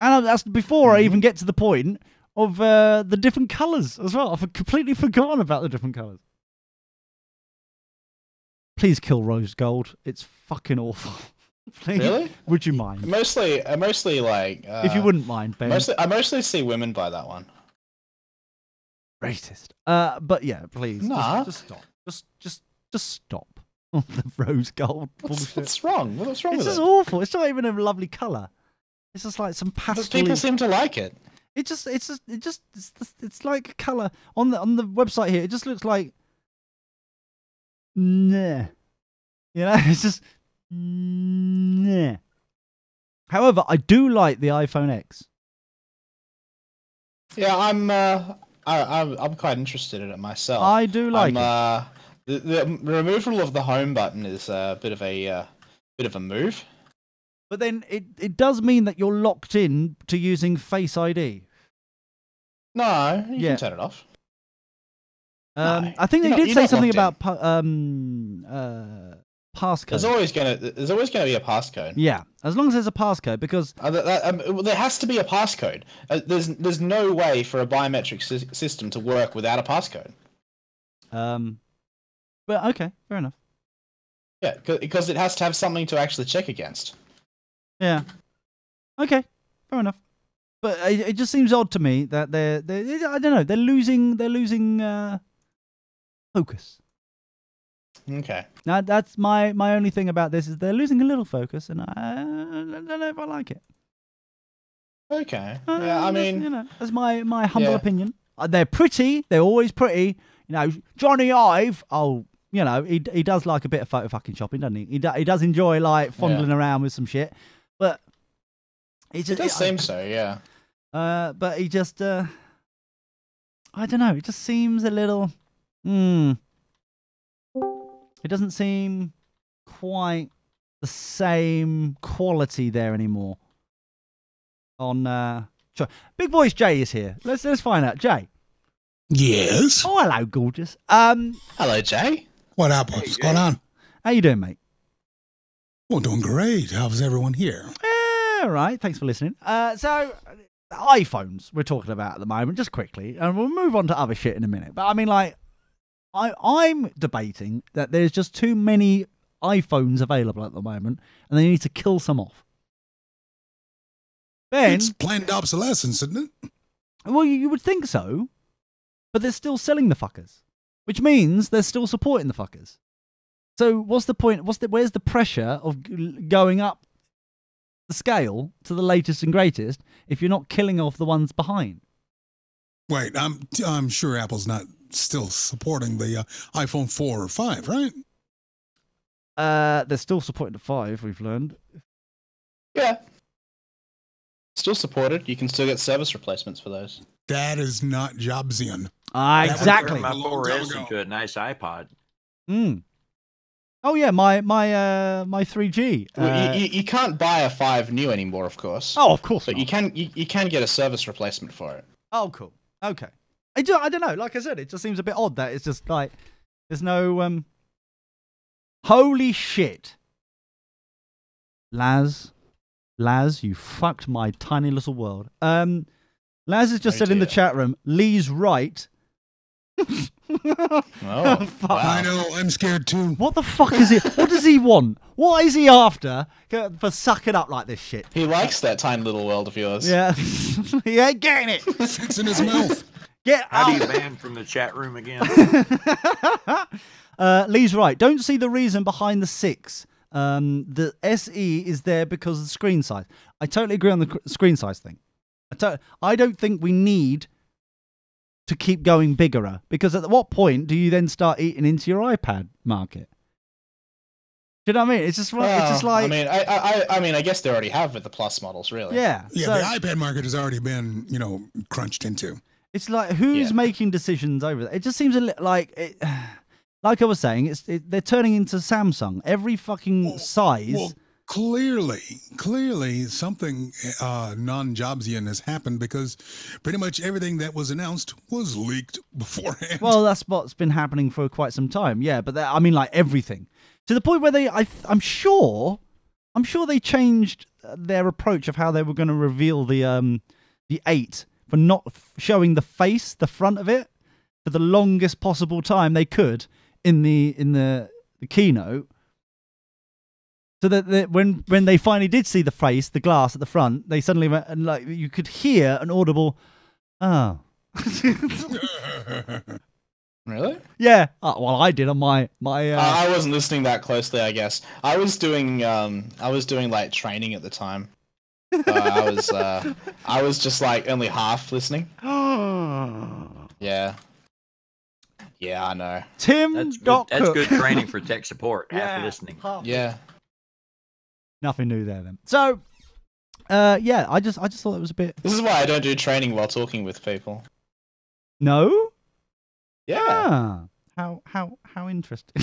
And that's before I even get to the point of the different colours as well. I've completely forgotten about the different colours. Please kill rose gold. It's fucking awful. Please. Really? Would you mind? Mostly like... if you wouldn't mind, Ben. I mostly see women buy that one. Racist. But yeah, please. Nah. Just stop. Just stop. The rose gold bullshit. What's wrong? What's wrong with it? It's just awful. It's not even a lovely colour. It's just like some pastel. But people seem to like it. It's like a colour on the website here. It just looks like nah. It's just nah. However, I do like the iPhone X. Yeah, I'm quite interested in it myself. I do like it. The removal of the home button is a bit of a move. But then it does mean that you're locked in to using Face ID. No, you can turn it off. I think they did say something about passcode. There's always gonna be a passcode. Yeah, as long as there's a passcode, because there has to be a passcode. There's no way for a biometric system to work without a passcode. But okay, fair enough. Yeah, because it has to have something to actually check against. Yeah. Okay, fair enough. But it just seems odd to me that they're I don't know, they're losing focus. Okay. Now that's my only thing about this is they're losing a little focus, and I don't know if I like it. Okay. Yeah, I mean, you know, that's my humble opinion. They're pretty. They're always pretty. You know, Johnny Ive. Oh, you know, he does like a bit of photo fucking shopping, doesn't he? He does enjoy like fondling around with some shit, but it does seem so. Yeah. But he just I don't know. It just seems a little. It doesn't seem quite the same quality there anymore. On Big Voice Jay is here. Let's find out. Jay. Yes. Oh, hello, gorgeous. Hello, Jay. What up? What's going on? How you doing, mate? Well, doing great. How's everyone here? All right. Thanks for listening. So iPhones we're talking about at the moment, just quickly, and we'll move on to other shit in a minute. But I mean, like, I'm debating that there's just too many iPhones available at the moment, and they need to kill some off. Ben, it's planned obsolescence, isn't it? Well, you would think so, but they're still selling the fuckers, which means they're still supporting the fuckers. So what's the point? Where's the pressure of going up the scale to the latest and greatest if you're not killing off the ones behind? Wait, I'm sure Apple's not still supporting the iPhone 4 or 5, right? They're still supporting the 5, we've learned. Yeah. Still supported. You can still get service replacements for those. That is not Jobsian. Exactly. My 4S into a nice iPod. Oh yeah, my 3G. You can't buy a 5 new anymore, of course. Oh, of course. But not. you can get a service replacement for it. Oh, cool. Okay. I don't know. Like I said, it just seems a bit odd that it's just like there's no Holy shit, Laz, you fucked my tiny little world. Laz has just said in the chat room, Lee's right. Oh, fuck. Wow. I know, I'm scared too. What the fuck is it? What does he want? What is he after for sucking up like this shit? He likes that tiny little world of yours. Yeah. He ain't getting it. It's in his mouth. Get How out. do you ban from the chat room again? Lee's right. Don't see the reason behind the 6. The SE is there because of the screen size. I totally agree on the screen size thing. I don't think we need to keep going bigger, because at what point do you then start eating into your iPad market? Do you know what I mean? It's just like. I mean, I guess they already have with the Plus models, really. Yeah. Yeah, so, the iPad market has already been, crunched into. It's like, who's making decisions over that? It just seems a little like it. Like I was saying, they're turning into Samsung. Every fucking size. Well, clearly something non-Jobsian has happened, because pretty much everything that was announced was leaked beforehand. Well, that's what's been happening for quite some time. Yeah, but I mean, like everything, to the point where I'm sure they changed their approach of how they were going to reveal the 8 for not showing the face, the front of it, for the longest possible time they could in the keynote. So that when they finally did see the face, the glass at the front, they suddenly went, and like you could hear an audible, "Oh." Really? Yeah. Well, I did on my. I wasn't listening that closely, I guess. I was doing like training at the time. I was just like only half listening. Yeah. Yeah, I know. Tim. That's good training for tech support after listening. Yeah. Nothing new there then. So, yeah, I just thought it was a bit. This is why I don't do training while talking with people. No. Yeah. Ah, how interesting.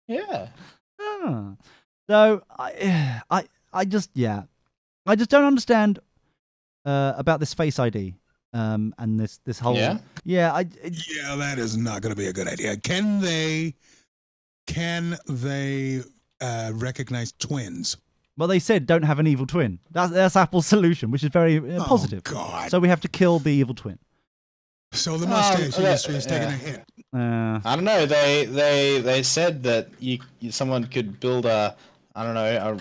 Yeah. Ah. So I just don't understand about this Face ID and this whole yeah that is not going to be a good idea. Can can they recognize twins? Well, they said don't have an evil twin. That's Apple's solution, which is very positive. God. So we have to kill the evil twin. So the mustache industry is taking a hit. I don't know. They said that someone could build a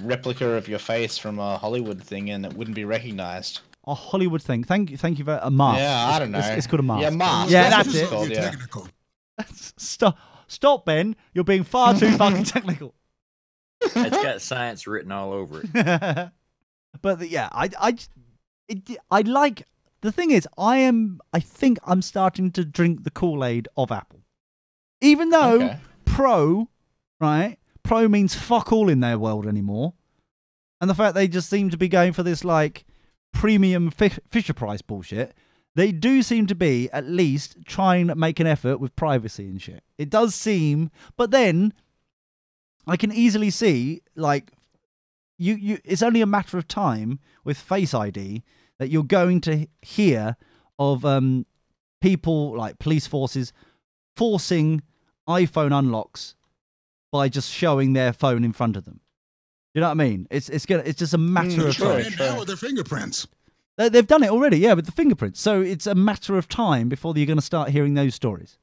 replica of your face from a Hollywood thing, and it wouldn't be recognized. A Hollywood thing. Thank you for a mask. Yeah, I don't know. It's called a mask. Yeah, mask. Yeah, that's it. Called, yeah. Stop, Ben. You're being far too fucking technical. It's got science written all over it. But yeah, I like. The thing is, I think I'm starting to drink the Kool-Aid of Apple. Even though Pro means fuck all in their world anymore. And the fact they just seem to be going for this, like, premium Fisher Price bullshit, they do seem to be, at least, trying to make an effort with privacy and shit. It does seem, but then, I can easily see, like, it's only a matter of time with Face ID that you're going to hear of people, like police forces, forcing iPhone unlocks by just showing their phone in front of them. You know what I mean? It's just a matter of time. And now with their fingerprints. They've done it already, yeah, with the fingerprints. So it's a matter of time before you're going to start hearing those stories.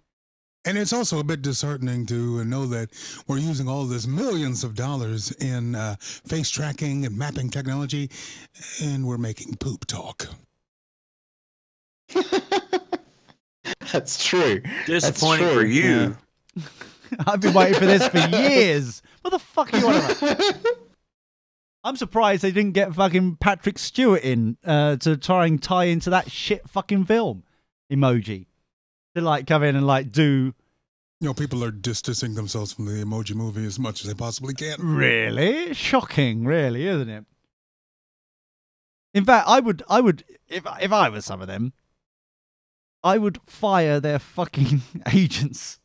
And it's also a bit disheartening to know that we're using all this millions of dollars in face tracking and mapping technology, and we're making poop talk. That's true. Disappointing for you. Yeah. I've been waiting for this for years. What the fuck are you on about? I'm surprised they didn't get fucking Patrick Stewart in to try and tie into that shit fucking film emoji. To like come in and like do. You know, people are distancing themselves from the Emoji Movie as much as they possibly can. Really? Shocking, really, isn't it? In fact, I would if I was some of them, I would fire their fucking agents.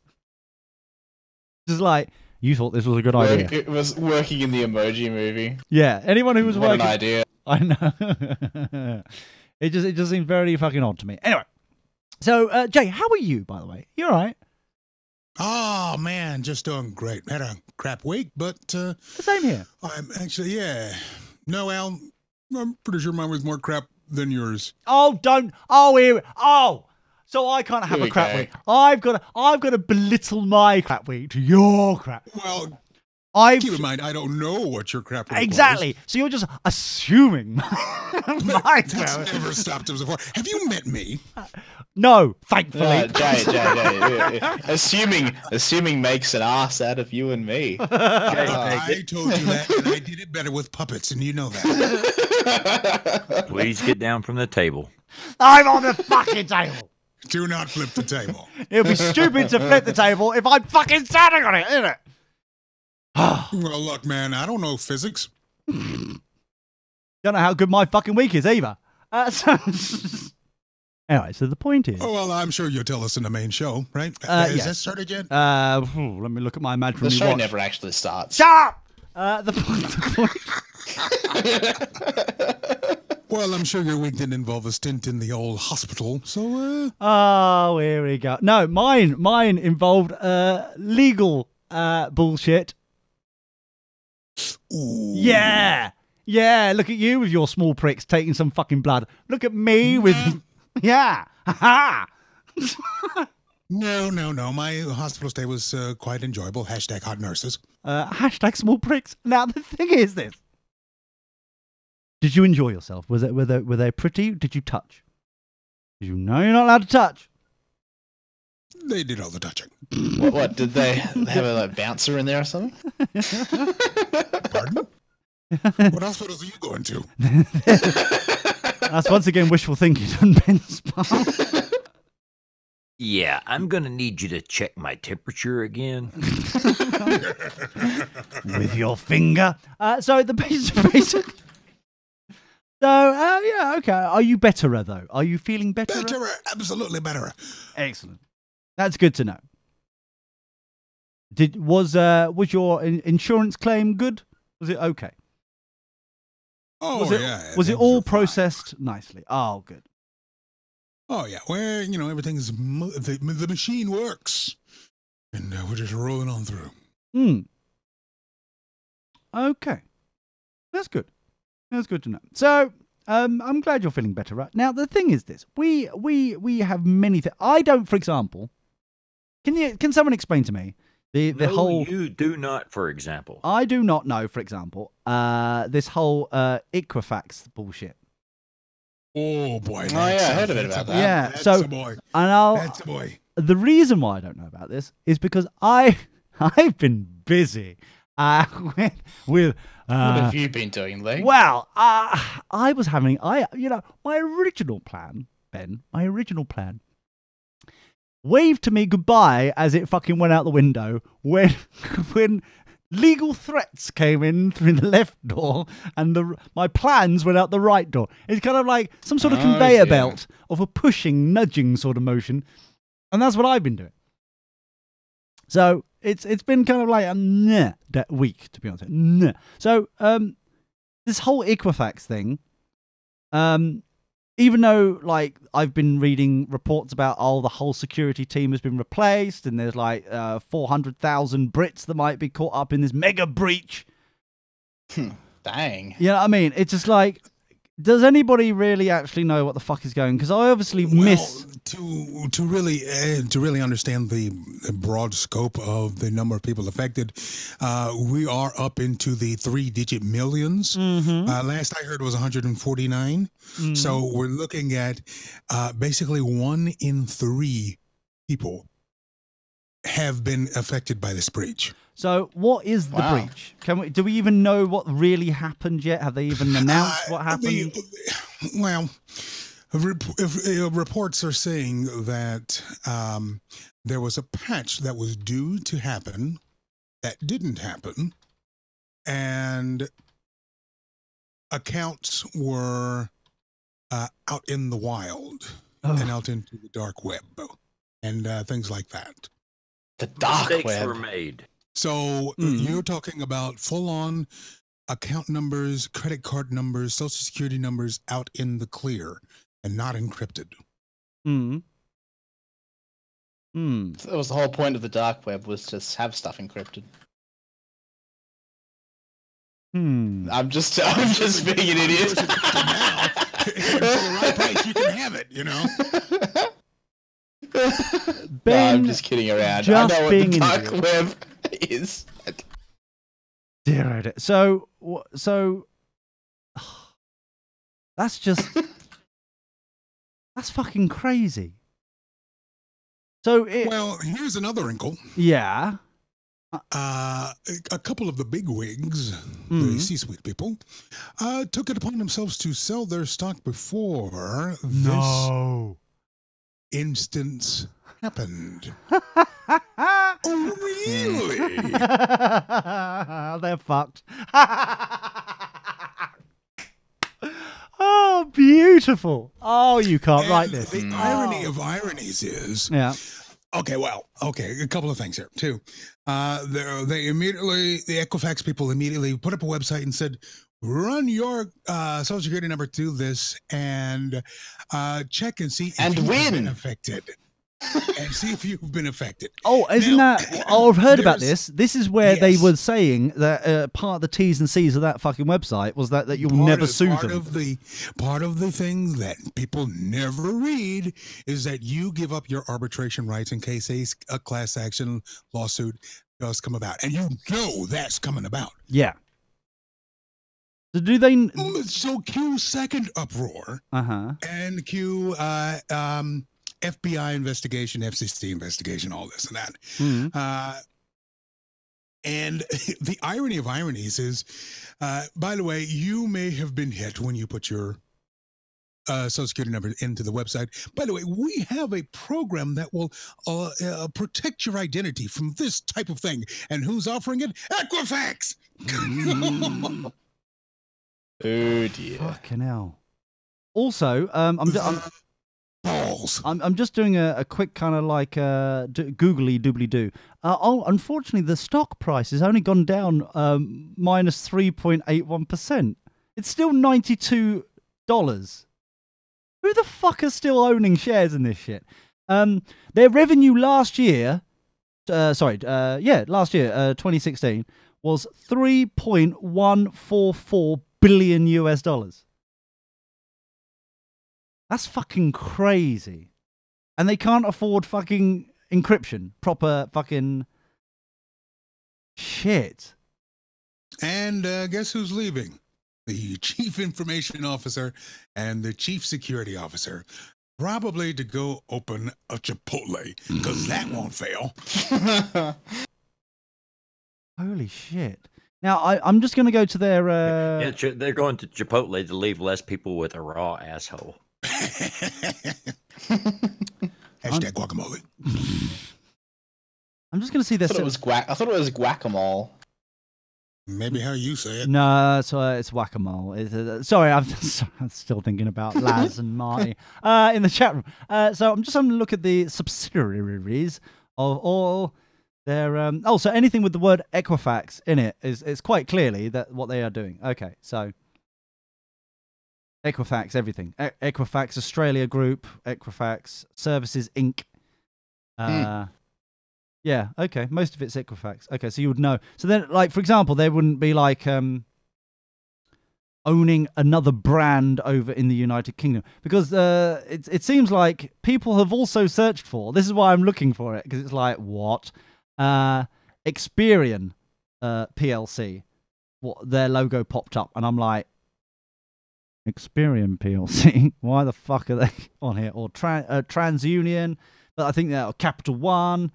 Just like, you thought this was a good idea. It was working in the Emoji Movie. Yeah, anyone who was what working. An idea. I know. It just seemed very fucking odd to me. Anyway, so Jay, how are you, by the way? You all right? Oh man, just doing great. Had a crap week, but the same here. I'm actually, yeah. No, Al, I'm pretty sure mine was more crap than yours. Oh, don't. Oh, here. Oh. So I can't have a crap week. I've got to belittle my crap week to your crap. Well, keep in mind, I don't know what your crap week exactly. was. So you're just assuming my That's never stopped us before. Have you met me? No, thankfully. Jay. Assuming makes an ass out of you and me. I told you that, and I did it better with puppets, and you know that. Please get down from the table. I'm on the fucking table. Do not flip the table. It'd be stupid to flip the table if I'm fucking standing on it, isn't it? Well, look, man, I don't know physics. Don't know how good my fucking week is either. Anyway, so the point is... Oh, well, I'm sure you'll tell us in the main show, right? Is that started yet? Let me look at my imaginary watch. The show watch. never actually starts. Shut up! The point... Well, I'm sure your week didn't involve a stint in the old hospital, so... Oh, here we go. No, mine involved legal bullshit. Ooh. Yeah, look at you with your small pricks taking some fucking blood. Look at me with... Yeah, ha No, my hospital stay was quite enjoyable. Hashtag hot nurses. Hashtag small pricks. Now, the thing is this. Did you enjoy yourself? Were they pretty? Did you touch? Did you know you're not allowed to touch? They did all the touching. What did they have a bouncer in there or something? Pardon? What hospitals are you going to? That's once again wishful thinking on Ben's part. Yeah, I'm going to need you to check my temperature again. With your finger. So the basic... So, yeah, okay. Are you betterer, though? Are you feeling better? Betterer, absolutely betterer. Excellent. That's good to know. Was your insurance claim good? Was it okay? Oh, yeah. Was it all processed nicely? Oh, good. Oh, yeah. Well, everything's... The machine works. And we're just rolling on through. Okay. That's good. That's good to know. So, I'm glad you're feeling better right now. The thing is this: we have many things. I don't, for example. Can someone explain to me the whole? You do not, for example. I do not know, for example, this whole Equifax bullshit. Oh boy! Oh yeah, I heard a bit about that. Yeah, That's so a boy. That's a boy. The reason why I don't know about this is because I've been busy with what have you been doing, Lee? Well, I was having my original plan, Ben. My original plan waved to me goodbye as it fucking went out the window when legal threats came in through the left door and my plans went out the right door. It's kind of like some sort of conveyor belt of a pushing, nudging sort of motion. And that's what I've been doing. So it's been kind of like a that week, to be honest. So this whole Equifax thing, even though like I've been reading reports about the whole security team has been replaced and there's like 400,000 Brits that might be caught up in this mega breach. Dang. You know what I mean? It's just like, does anybody really actually know what the fuck is going? Because I obviously miss to really understand the broad scope of the number of people affected. We are up into the 3-digit millions. Last I heard was 149. So we're looking at basically 1 in 3 people have been affected by this breach. So what is the breach? Do we even know what really happened yet? Have they even announced what happened? Reports are saying that there was a patch that was due to happen that didn't happen, and accounts were out in the wild and out into the dark web and things like that. The dark Mistakes web were made. So you're talking about full-on account numbers, credit card numbers, social security numbers out in the clear and not encrypted. That was the whole point of the dark web, was to have stuff encrypted. I'm just being an idiot. For the right price, you can have it, you know. Ben, no, I'm just kidding around. I know what the dark web is. Dear, so that's fucking crazy. So well, here's another wrinkle. Yeah. A couple of the big wigs, the C-suite people, took it upon themselves to sell their stock before this instance happened. Oh, really? They're fucked. Oh, beautiful. Oh, you can't write this. The irony of ironies is... Yeah. Okay, a couple of things here, too. The Equifax people immediately put up a website and said, run your social security number to this and check and see if you've been affected. And see if you've been affected. Oh, I've heard about this. This is where they were saying that part of the T's and C's of that fucking website was that you'll never sue them. Part of the thing that people never read is that you give up your arbitration rights in case a class action lawsuit does come about. And you know that's coming about. Yeah. So do they... So cue second uproar. And cue... FBI investigation, FCC investigation, all this and that. And the irony of ironies is, by the way, you may have been hit when you put your social security number into the website. By the way, we have a program that will protect your identity from this type of thing. And who's offering it? Equifax! Oh, dear. Fucking hell. Also, I'm just doing a quick kind of like googly doobly doo. Unfortunately, the stock price has only gone down minus 3.81%. It's still $92. Who the fuck is still owning shares in this shit? Their revenue last year last year, 2016, was $3.144 billion US. That's fucking crazy. And they can't afford fucking encryption, proper fucking shit. And guess who's leaving? The chief information officer and the chief security officer. Probably to go open a Chipotle, because that won't fail. Holy shit. Now, I'm just going to go to their... they're going to Chipotle to leave less people with a raw asshole. Hashtag guacamole. I'm just going to see this. I thought it was guacamole. Maybe how you say it. No, it's whack-a-mole. Sorry, I'm still thinking about Laz and Marty in the chat room. So I'm just having a look at the subsidiaries of all their... so anything with the word Equifax in it is quite clearly that what they are doing. Okay, so Equifax, everything. Equifax Australia Group, Equifax Services Inc. Yeah, okay. Most of it's Equifax. Okay, so you would know. So then, like, for example, they wouldn't be like owning another brand over in the United Kingdom, because it seems like people have also searched for. This is why I'm looking for it, because it's like, what? Experian PLC. What, their logo popped up, and I'm like, Experian PLC? Why the fuck are they on here? Or TransUnion, but I think they're Capital One.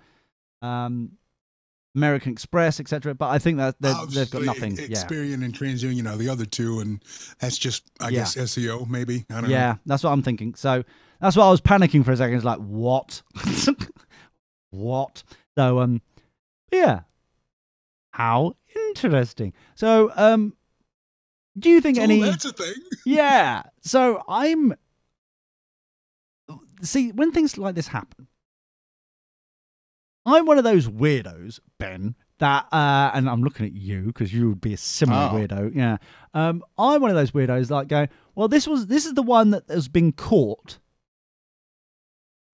American Express, etc. But I think that they've got nothing. Experian and TransUnion are the other two, and that's just, I guess, SEO, maybe. I don't know. Yeah, that's what I'm thinking. So that's why I was panicking for a second. It's like, what? What? So, yeah. How interesting. So, do you think that's a thing. Yeah. So see, when things like this happen, I'm one of those weirdos, Ben, that, and I'm looking at you because you would be a similar weirdo. Yeah. I'm one of those weirdos like going, well, this is the one that has been caught.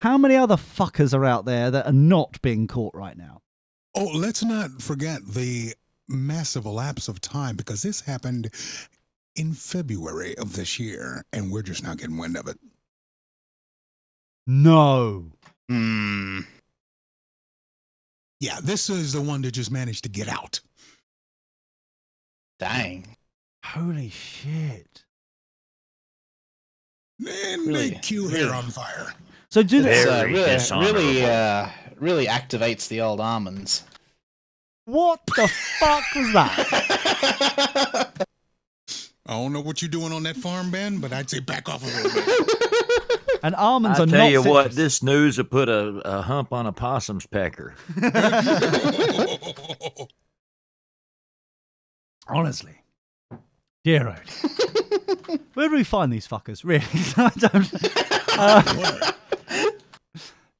How many other fuckers are out there that are not being caught right now? Oh, let's not forget the massive elapse of time, because this happened in February of this year, and we're just not getting wind of it. No. Yeah, this is the one that just managed to get out. Dang. Holy shit. And they cue hair on fire. So do this really activates the old almonds. What the fuck was that? I don't know what you're doing on that farm, Ben, but I'd say back off a little bit. And almonds are not tell you citrus. what, this news will put a hump on a possum's pecker. Honestly. Dear Odie. Where do we find these fuckers? Really?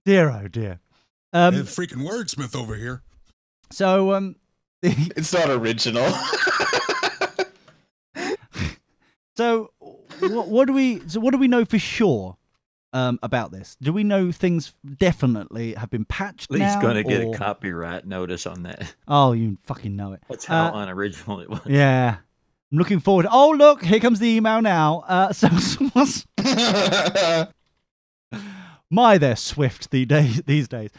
Dear oh dear. Freaking wordsmith over here. So it's not original. So what do we know for sure about this? Do we know things definitely have been patched now? He's going to get a copyright notice on that. Oh, you fucking know it. That's how unoriginal it was. Yeah. I'm looking forward. Oh, look, here comes the email now. My, they're swift these days.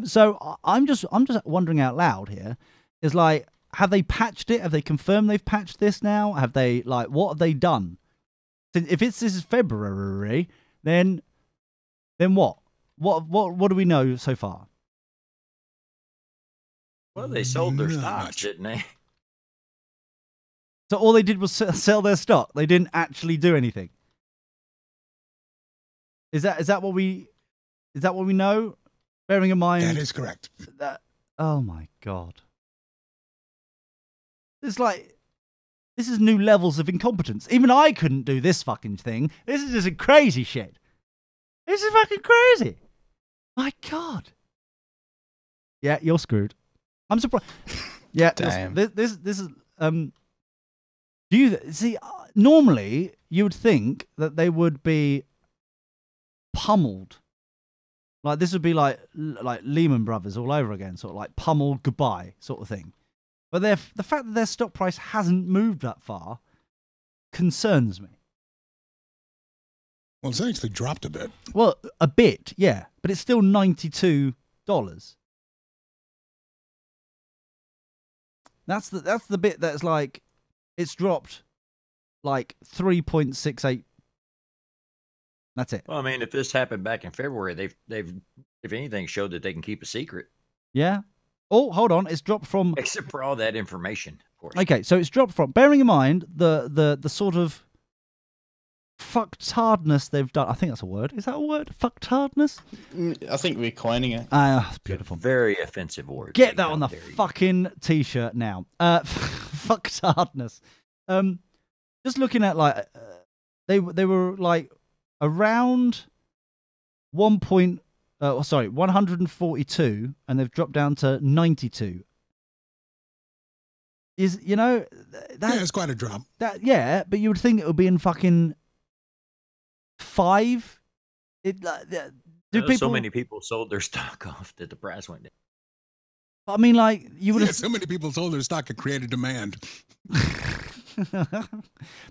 So I'm just wondering out loud here. Is like, have they patched it? Have they confirmed they've patched this now? Have they, like, what have they done? If this is February, then what? What do we know so far? Well, they sold their stocks, didn't they? So all they did was sell their stock. They didn't actually do anything. Is that what we know? Bearing in mind that is correct. Oh my god. It's like, this is new levels of incompetence. Even I couldn't do this fucking thing. This is just crazy shit. This is fucking crazy. My god. Yeah, you're screwed. I'm surprised. Yeah, damn. This is do you see? Normally, you would think that they would be pummeled Like this would be like Lehman Brothers all over again, sort of like pummeled goodbye sort of thing. But the fact that their stock price hasn't moved that far concerns me. Well, it's actually dropped a bit. Well, a bit, yeah, but it's still $92. That's the bit that's like it's dropped like 3.68. That's it. Well, I mean, if this happened back in February, they've if anything showed that they can keep a secret. Yeah. Oh, hold on. It's dropped from except for all that information, of course. Okay, so it's dropped from bearing in mind the sort of fucktardness they've done. I think that's a word. Is that a word? Fucktardness? I think we're coining it. It's beautiful. Very offensive word. Get that on the fucking t-shirt now. Fucktardness. Just looking at like they were like around 142, and they've dropped down to 92. Is that? Yeah, it's quite a drop. But you would think it would be in fucking 5. So many people sold their stock off that the price went down. I mean, like you would have. So many people sold their stock and created demand.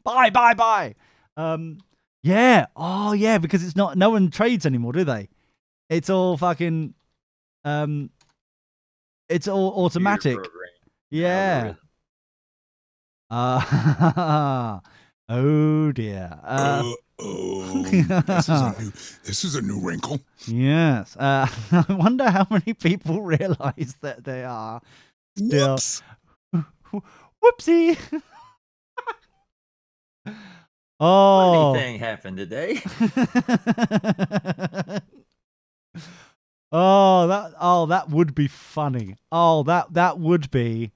Buy. Yeah. Oh, yeah. Because it's not. No one trades anymore, do they? It's all fucking. It's all automatic. Yeah. Oh dear. This is a new wrinkle. Yes. I wonder how many people realize that they are still. Whoopsie. Oh. Anything happened today? that would be funny. That would be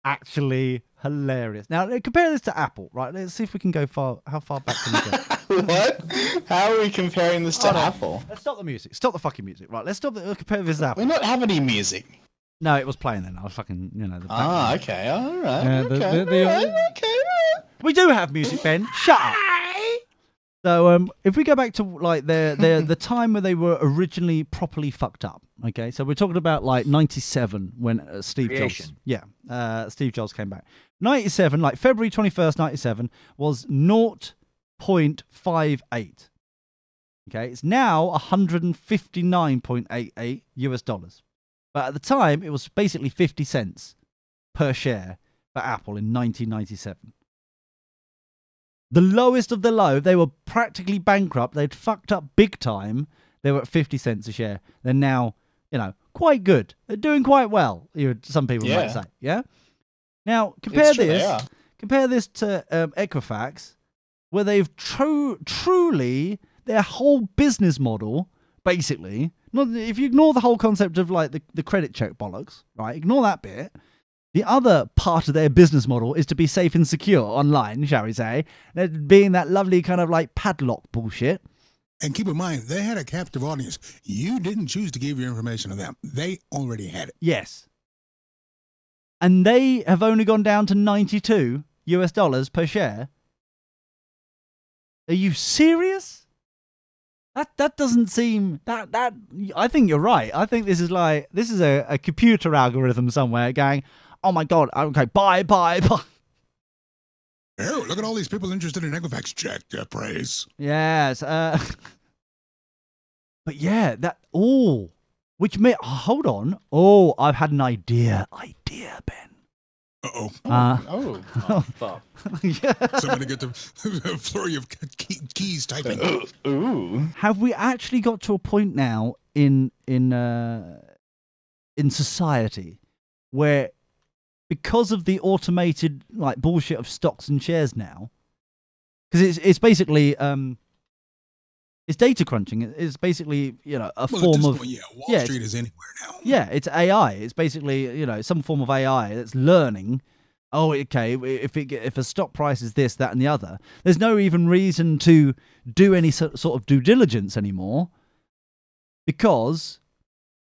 actually hilarious. Now compare this to Apple, right? Let's see if we can go far. How far back can we go? What? How are we comparing this to Apple? Let's stop the music. Stop the fucking music. Right, let's compare this to Apple. We don't have any music. No, it was playing then. I was fucking, okay, all right. Yeah, okay. We do have music, Ben. Shut up. So, if we go back to like the time where they were originally properly fucked up, okay. So we're talking about like 97 when Steve Jobs came back. 97, like February 21st, 97 was 0.58. Okay, it's now $159.88 US. But at the time, it was basically 50 cents per share for Apple in 1997. The lowest of the low, they were practically bankrupt. They'd fucked up big time. They were at 50 cents a share. They're now, quite good. They're doing quite well, some people might say. Yeah? Now, compare this to Equifax, where they've truly, their whole business model, basically, if you ignore the whole concept of like the credit check bollocks, right? Ignore that bit. The other part of their business model is to be safe and secure online, shall we say, being that lovely kind of like padlock bullshit. And keep in mind, they had a captive audience. You didn't choose to give your information to them. They already had it. Yes. And they have only gone down to $92 US per share. Are you serious? That doesn't seem that I think you're right. I think this is a computer algorithm somewhere going, oh my god, okay, bye. Oh, look at all these people interested in Equifax. Check their praise. Yes. But yeah, hold on. Oh, I've had an idea. Ben. Fuck. Yeah. Somebody get the flurry of keys typing. Have we actually got to a point now in society where, because of the automated like bullshit of stocks and shares now, because it's basically it's data crunching. It's basically form of Wall Street is anywhere now. Yeah, it's AI. It's basically some form of AI that's learning. Oh, okay. If a stock price is this, that, and the other, there's no even reason to do any sort of due diligence anymore. Because,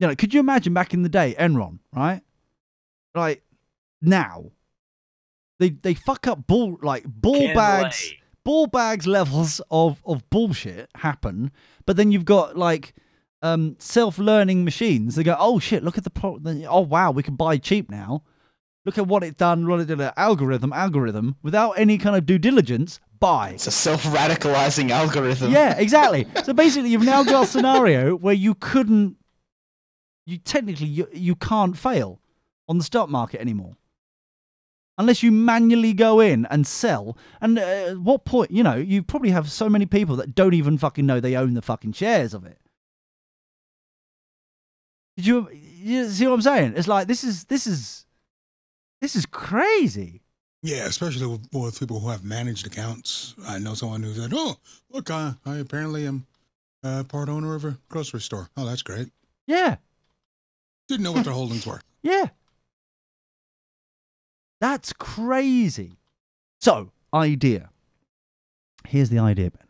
could you imagine back in the day, Enron, right? Like now, they fuck up ball bags levels of bullshit happen, but then you've got like self-learning machines. They go, oh shit, look at oh wow, we can buy cheap now. Look at what it done, algorithm, without any kind of due diligence, buy. It's a self-radicalizing algorithm. Yeah, exactly. So basically, you've now got a scenario where you can't fail on the stock market anymore. Unless you manually go in and sell. And at what point, you probably have so many people that don't even fucking know they own the fucking shares of it. You see what I'm saying? It's like, this is crazy. Yeah, especially with people who have managed accounts. I know someone who said, "Oh, look, I apparently am part owner of a grocery store. Oh, that's great." Yeah. Didn't know what their holdings were. Yeah. That's crazy. So, idea. Here's the idea, Ben.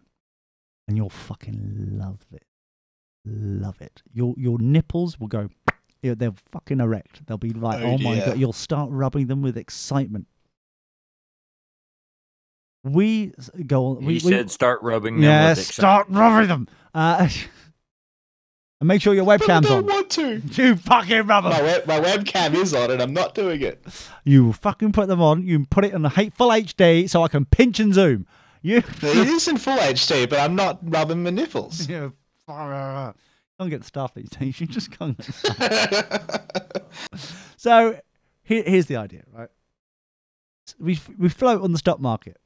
And you'll fucking love it. Love it. Your nipples will go, they'll fucking erect. They'll be like, oh my God. You'll start rubbing them with excitement. We go on. He said start rubbing them with excitement. Start rubbing them. And make sure your webcam's on. I don't want to. You fucking rub them. My webcam is on and I'm not doing it. You fucking put them on. You put it in the full HD so I can pinch and zoom. It is in full HD, but I'm not rubbing my nipples. Yeah. Can't get the stuff these days. You just can't get the stuff. So here's the idea, right? We float on the stock market.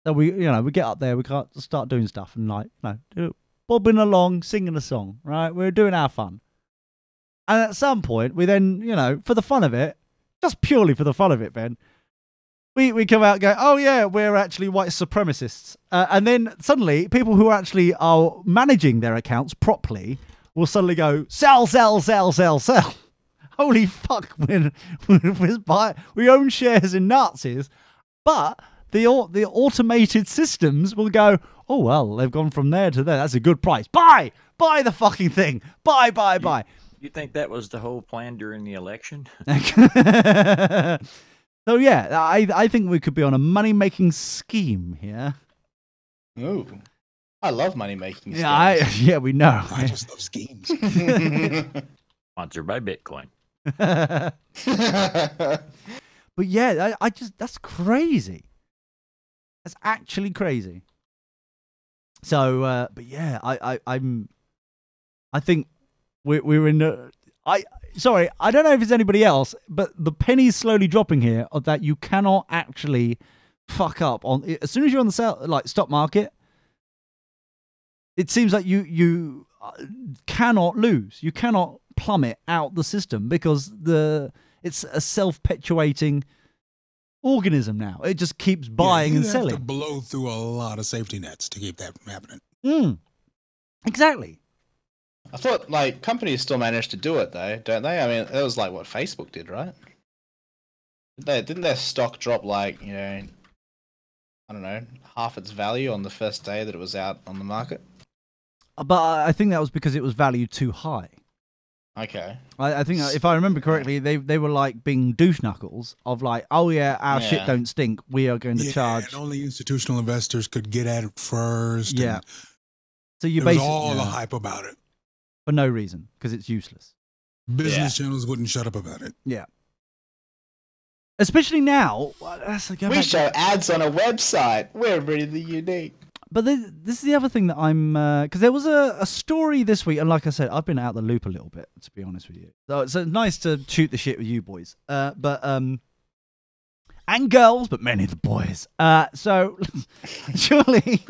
So we get up there, we can't start doing stuff and bobbing along, singing a song, right? We're doing our fun. And at some point, we then, for the fun of it, just purely for the fun of it, Ben, we come out and go, oh yeah, we're actually white supremacists. And then suddenly, people who actually are managing their accounts properly will suddenly go, sell. Holy fuck, we own shares in Nazis, but the automated systems will go, oh, well, they've gone from there to there. That's a good price. Buy the fucking thing. Buy. You think that was the whole plan during the election? So, yeah, I think we could be on a money-making scheme here. Ooh. I love money-making schemes. Yeah, we know. I just love schemes. Sponsored by Bitcoin. But, yeah, that's crazy. That's actually crazy. So, but yeah, I think we're in the. Sorry, I don't know if it's anybody else, but the penny's slowly dropping here of that you cannot actually fuck up on. As soon as you're on the stock market, it seems like you cannot lose. You cannot plummet out the system because it's a self-perpetuating organism now. It just keeps buying and selling. You have to blow through a lot of safety nets to keep that from happening. Exactly. I thought companies still manage to do it though, don't they? I mean, that was what Facebook did, right? Didn't their stock drop I don't know, half its value on the first day that it was out on the market? But I think that was because it was valued too high. Okay. I think if I remember correctly, they were being douche knuckles of oh yeah, our shit don't stink. We are going to charge. And only institutional investors could get at it first. Yeah. So you basically all the hype about it for no reason because it's useless. Business channels wouldn't shut up about it. Yeah. Especially now. We show ads on a website. We're really unique. But this is the other thing that I'm... Because there was a story this week, and like I said, I've been out the loop a little bit, to be honest with you. So it's nice to shoot the shit with you boys. And girls, but mainly the boys. So, surely...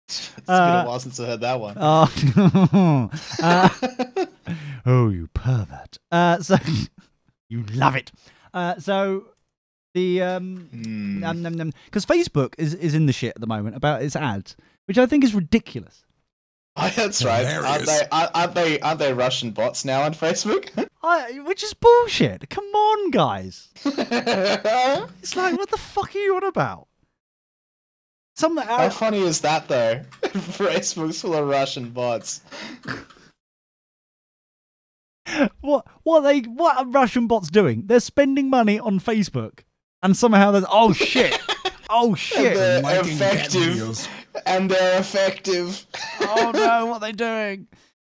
It's been a while since I heard that one. Oh, you pervert. So, you love it. So... because Facebook is in the shit at the moment about its ads, which I think is ridiculous. Oh, that's right. Aren't they Russian bots now on Facebook? Which is bullshit. Come on, guys. It's what the fuck are you on about? How funny is that though? Facebook's full of Russian bots. What are Russian bots doing? They're spending money on Facebook. And somehow there's oh shit. Oh shit. And they're effective. Oh no, what are they doing?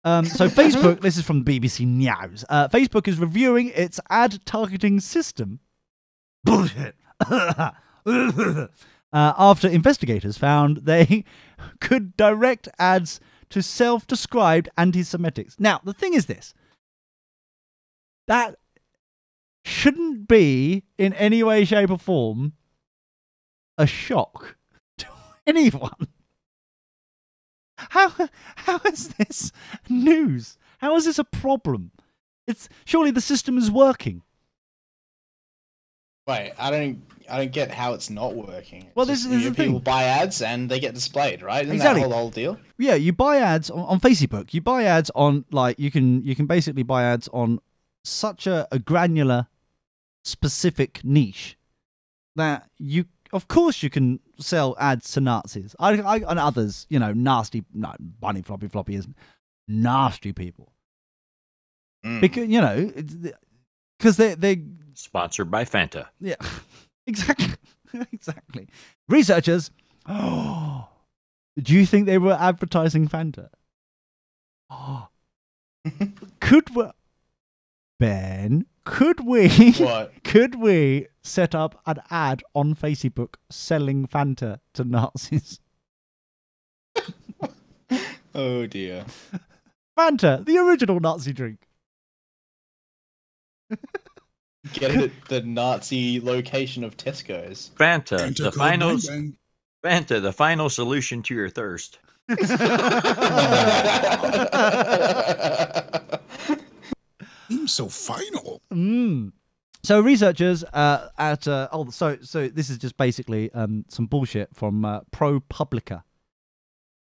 So Facebook, this is from BBC News. Facebook is reviewing its ad targeting system. Bullshit. After investigators found they could direct ads to self-described anti-Semitics. Now, the thing is this. That shouldn't be, in any way, shape, or form, a shock to anyone. How is this news? How is this a problem? Surely the system is working. Wait, I don't get how it's not working. Well, this is the thing. People buy ads and they get displayed, right? Isn't exactly. that the whole deal? Yeah, you buy ads on Facebook. You buy ads on, like, you can basically buy ads on such a granular, specific niche that of course you can sell ads to Nazis and others, nasty. No, Bunny Floppy is nasty people. Because they're sponsored by Fanta. Yeah, exactly. Researchers. Do you think they were advertising Fanta? Ben, could we set up an ad on Facebook selling Fanta to Nazis? Oh dear. Fanta, the original Nazi drink. Get it at the Nazi location of Tesco's. Fanta, the final solution to your thirst. Seems so final. So researchers so this is just basically some bullshit from ProPublica.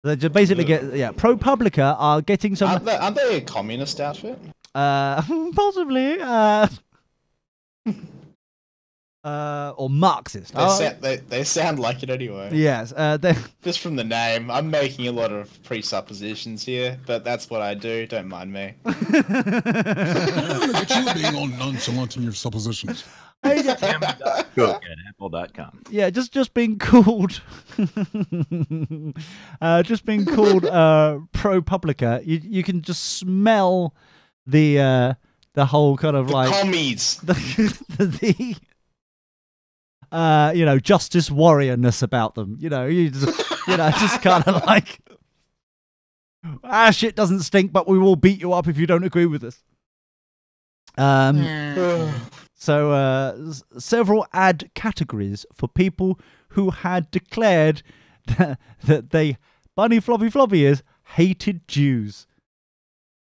They just basically ProPublica are getting some. Aren't they a communist outfit? Possibly. Or Marxist. They sound like it anyway. Yes. Just from the name, I'm making a lot of presuppositions here, but that's what I do. Don't mind me. Look at you being all nonchalant in your suppositions. Cook at apple.com. Yeah, just being called ProPublica, you can just smell the whole kind of like commies. The justice warriorness about them. You just kind of like, shit doesn't stink, but we will beat you up if you don't agree with us. So several ad categories for people who had declared that Bunny Floppy is hated Jews.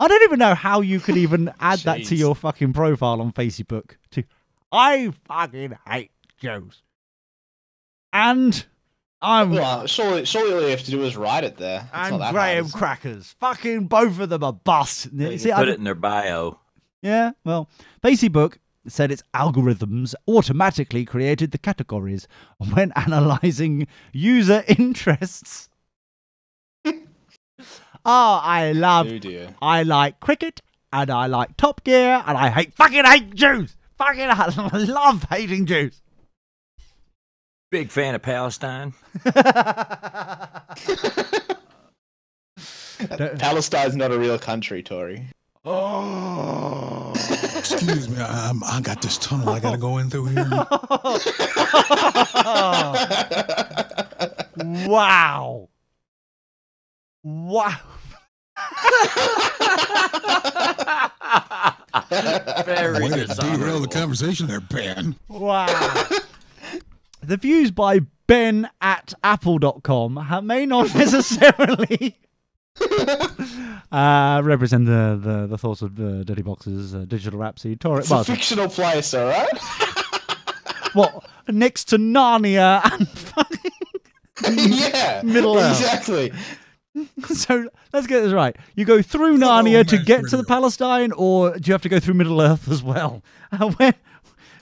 I don't even know how you could even add that to your fucking profile on Facebook. I fucking hate Jews. And surely all you have to do is write it there. And graham crackers. Fucking both of them are bust. See, put it in their bio. Yeah, well, Facebook said its algorithms automatically created the categories when analyzing user interests. I like cricket, and I like Top Gear, and I fucking hate Jews. I love hating Jews. Big fan of Palestine. Palestine's not a real country, Tori. Oh, excuse me. I got this tunnel I gotta go in through here. Wow. Very way to derail the conversation there, Ben. Wow. The views by Ben at apple.com may not necessarily represent the thoughts of Dirty Box's digital Rhapsody. It's a fictional place, all right? What? Next to Narnia and fucking Middle Earth. Exactly. So let's get this right. You go through Narnia to get to the Palestine, or do you have to go through Middle Earth as well?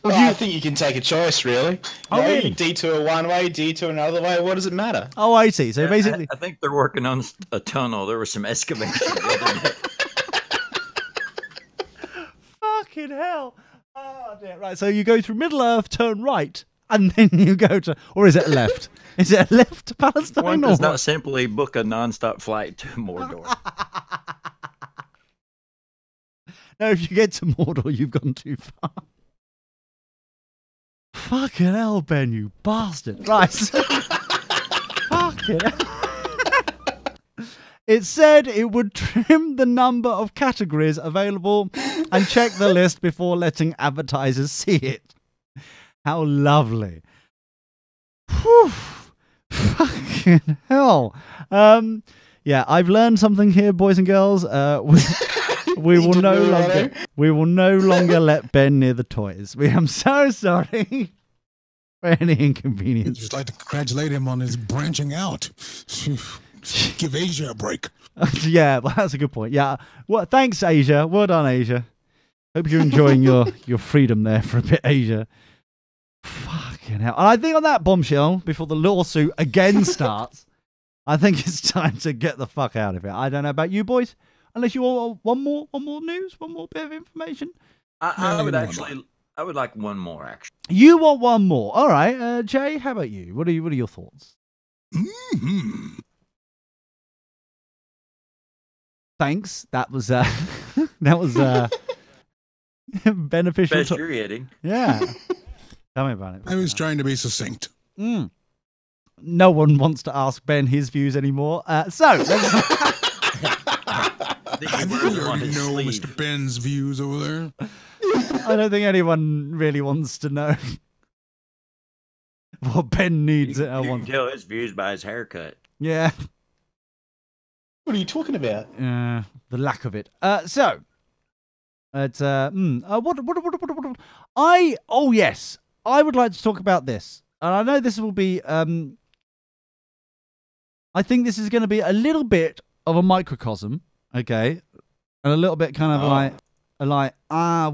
I think you can take a choice, really. Really? Detour one way, detour another way. What does it matter? Oh, I see. So basically, I think they're working on a tunnel. There was some excavation the other day. Fucking hell! Oh dear. Right. So you go through Middle Earth, turn right, and then you go to, or is it left? Is it left to Palestine? One does not simply book a non-stop flight to Mordor. No, if you get to Mordor, you've gone too far. Fucking hell, Ben, you bastard. Right. Fucking hell. It said it would trim the number of categories available and check the list before letting advertisers see it. How lovely. Whew. Fucking hell. Yeah, I've learned something here, boys and girls. We will no longer let Ben near the toys. We am so sorry for any inconvenience. I'd just like to congratulate him on his branching out. Give Asia a break. Yeah, well, that's a good point. Yeah, well, thanks, Asia. Well done, Asia. Hope you're enjoying your freedom there for a bit, Asia. Fucking hell. And I think on that bombshell, before the lawsuit again starts, I think it's time to get the fuck out of here. I don't know about you boys, unless you all want one more news, one more bit of information. I would like one more, actually. You want one more? All right, Jay. How about you? What are your thoughts? Mm-hmm. Thanks. That was beneficial. Best you're getting. Yeah. Tell me about it. I was trying to be succinct. No one wants to ask Ben his views anymore. I think we already know Mr. Ben's views over there. I don't think anyone really wants to know what Ben needs. You can tell his views by his haircut. Yeah. What are you talking about? The lack of it. So, it's yes, I would like to talk about this, and I know this will be. I think this is going to be a little bit of a microcosm, okay, and a little bit kind of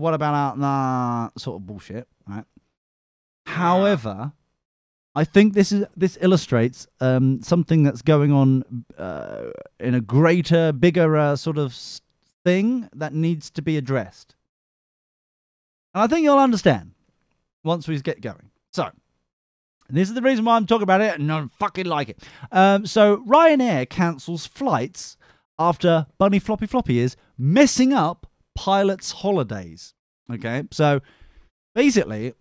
what about that sort of bullshit, right? However, I think this illustrates something that's going on in a greater, bigger sort of thing that needs to be addressed. And I think you'll understand once we get going. So, this is the reason why I'm talking about it, and I fucking like it. So, Ryanair cancels flights after Bunny Floppy Floppy is messing up pilots' holidays. Okay, so basically,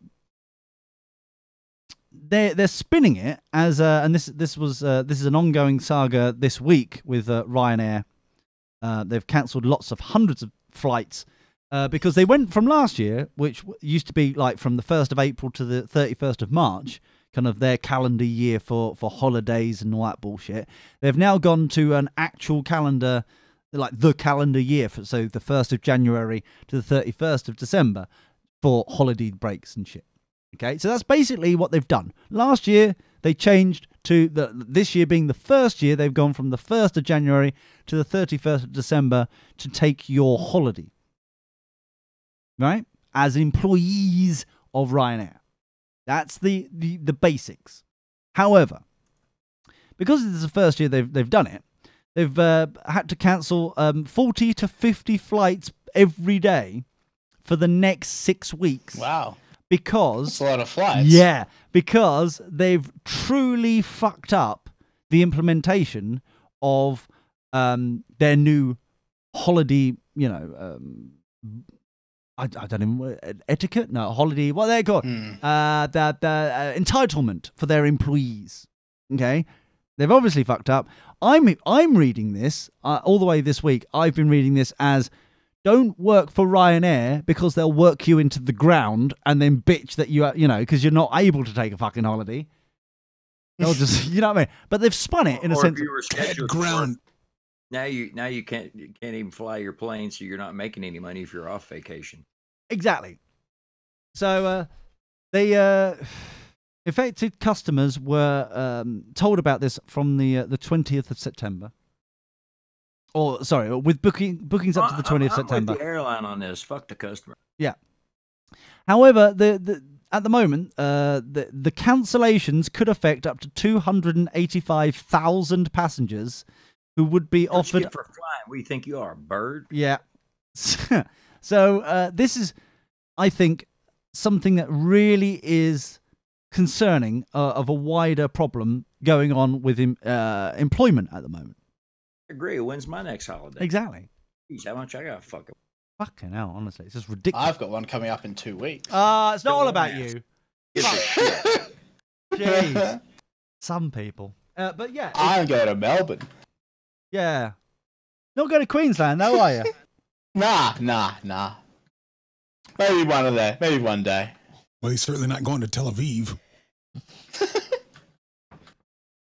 they're spinning it as and this is an ongoing saga this week with Ryanair. They've cancelled hundreds of flights because they went from last year, which used to be like from the 1st of April to the 31st of March, kind of their calendar year for holidays and all that bullshit. They've now gone to an actual calendar, like the calendar year, so the 1st of January to the 31st of December for holiday breaks and shit. Okay, so that's basically what they've done. Last year, they changed to this year being the first year, they've gone from the 1st of January to the 31st of December to take your holiday. Right? As employees of Ryanair. That's the basics. However, because this is the first year they've done it, they've had to cancel 40 to 50 flights every day for the next 6 weeks. Wow. Because that's a lot of flights. Yeah, because they've truly fucked up the implementation of their new holiday, I don't even etiquette. No, holiday. What they call the entitlement for their employees. Okay, they've obviously fucked up. I'm reading this all the way this week. I've been reading this as, don't work for Ryanair because they'll work you into the ground and then bitch that because you're not able to take a fucking holiday. They'll just, you know what I mean? But they've spun it in a sense. Ground. Now you can't even fly your plane, so you're not making any money if you're off vacation. Exactly. So they affected customers were told about this from the 20th of September. Or sorry, with bookings up to the 20th of September. I'm with the airline on this. Fuck the customer. Yeah. However, at the moment, the cancellations could affect up to 285,000 passengers who would be offered. For flying, we think you are a bird. Yeah. So this is, I think, something that really is concerning of a wider problem going on with employment at the moment. I agree. When's my next holiday? Exactly. Jeez, how much I got fucking. Fucking hell, honestly, it's just ridiculous. I've got one coming up in 2 weeks. It's not all about you. Jeez. Some people. But yeah. I'm going to Melbourne. Yeah. Not going to Queensland, though, are you? Nah. Maybe one day. Well, he's certainly not going to Tel Aviv.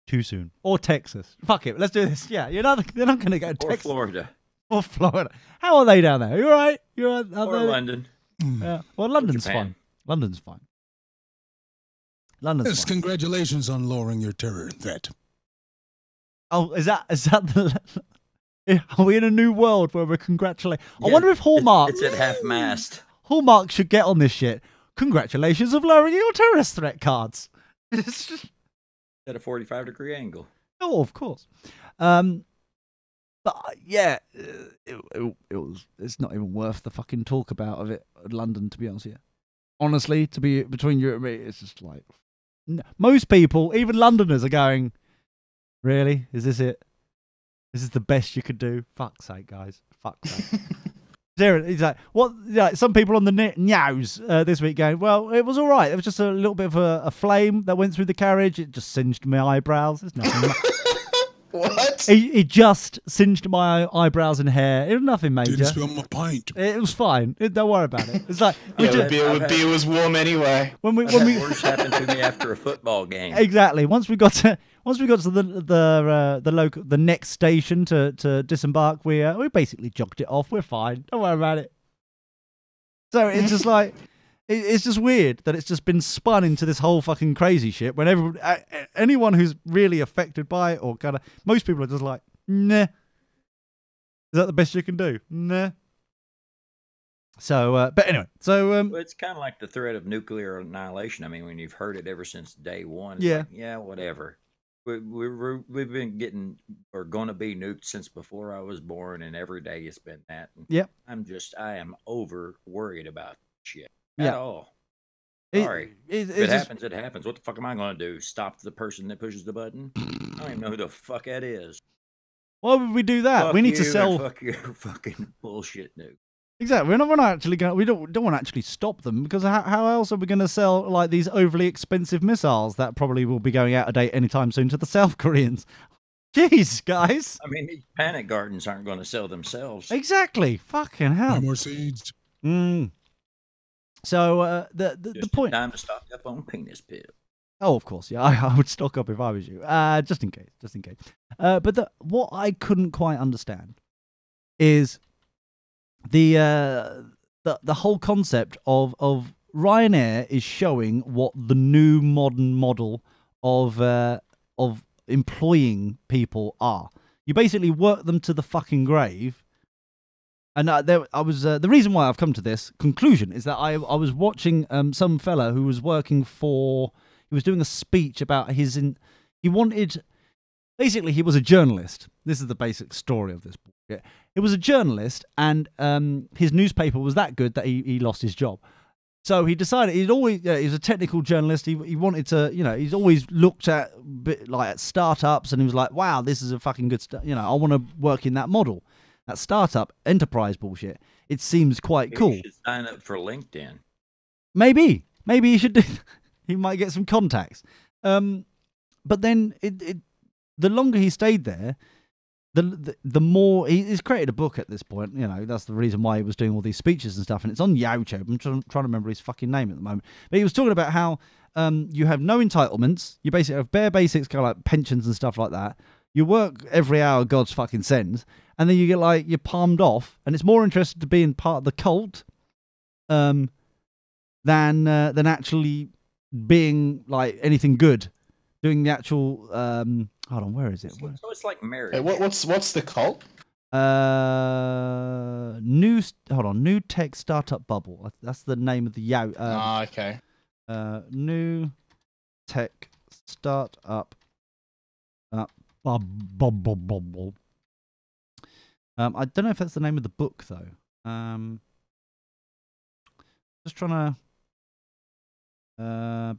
Too soon. Or Texas. Fuck it. Let's do this. Yeah, they're not going to go to Texas. Or Florida. How are they down there? You all right? Or London. Yeah. Well, London's fine. London's fine. Yes, congratulations on lowering your terror threat. Oh, is that the... Are we in a new world where we're congratulating? Yeah, I wonder if Hallmark... It's at half-mast. Hallmark should get on this shit. Congratulations of lowering your terrorist threat cards. It's just... At a 45-degree angle. Oh, of course. But yeah, it's not even worth the fucking talk about of it. London, to be honest with you. Honestly, to be between you and me, it's just like... Most people, even Londoners, are going, really? Is this it? This is the best you could do? Fuck's sake, guys. Fuck's sake. He's like, what? Like, some people on the news this week going, well, it was all right. It was just a little bit of a flame that went through the carriage. It just singed my eyebrows. There's nothing. What? It just singed my eyebrows and hair. It was nothing major. Didn't spill my pint. It was fine. Don't worry about it. It's like beer was warm anyway. When worse happened to me after a football game. Exactly. Once we got to the next station to disembark, we basically jogged it off. We're fine. Don't worry about it. So it's just like it's just weird that it's just been spun into this whole fucking crazy shit. When anyone who's really affected by it, or kind of most people are just like, nah. Is that the best you can do? Nah. So, but anyway, well, it's kind of like the threat of nuclear annihilation. I mean, when you've heard it ever since day one, it's like, yeah, whatever. We've been getting or going to be nuked since before I was born, and every day it's been that. And I am over worried about shit at all. Sorry, if it happens, it happens. What the fuck am I going to do? Stop the person that pushes the button? I don't even know who the fuck that is. Why would we do that? Fuck we need to sell. Fuck your fucking bullshit nuke. Exactly. We're not actually going. We don't want to actually stop them, because how else are we going to sell like these overly expensive missiles that probably will be going out of date anytime soon to the South Koreans? Jeez, guys. I mean, these panic gardens aren't going to sell themselves. Exactly. Fucking hell. No more seeds. So the point. Time to stock up on penis pills. Oh, of course, yeah. I would stock up if I was you, just in case. But what I couldn't quite understand is the whole concept of Ryanair is showing what the new modern model of employing people are. You basically work them to the fucking grave. And the reason why I've come to this conclusion is that I was watching some fella who was working for. He was doing a speech about he was a journalist. This is the basic story of this book. He was a journalist, and his newspaper was that good that he lost his job. So he decided he was a technical journalist. He wanted to, he's always looked at at startups, and he was like, wow, this is a fucking good I want to work in that model. That startup enterprise bullshit. It seems quite cool. You should sign up for LinkedIn. Maybe he should do. He might get some contacts. But then the longer he stayed there, the more he's created a book at this point. That's the reason why he was doing all these speeches and stuff. And it's on YouTube. I'm trying to remember his fucking name at the moment. But he was talking about how you have no entitlements. You basically have bare basics, kind of like pensions and stuff like that. You work every hour God's fucking sends, and then you get you're palmed off, and it's more interested to be in part of the cult than actually being like anything good, doing the actual hold on, where is it? So it's like marriage. Hey, what's the cult? New tech startup bubble. That's the name of the okay. New tech startup bubble. I don't know if that's the name of the book though. Just trying to.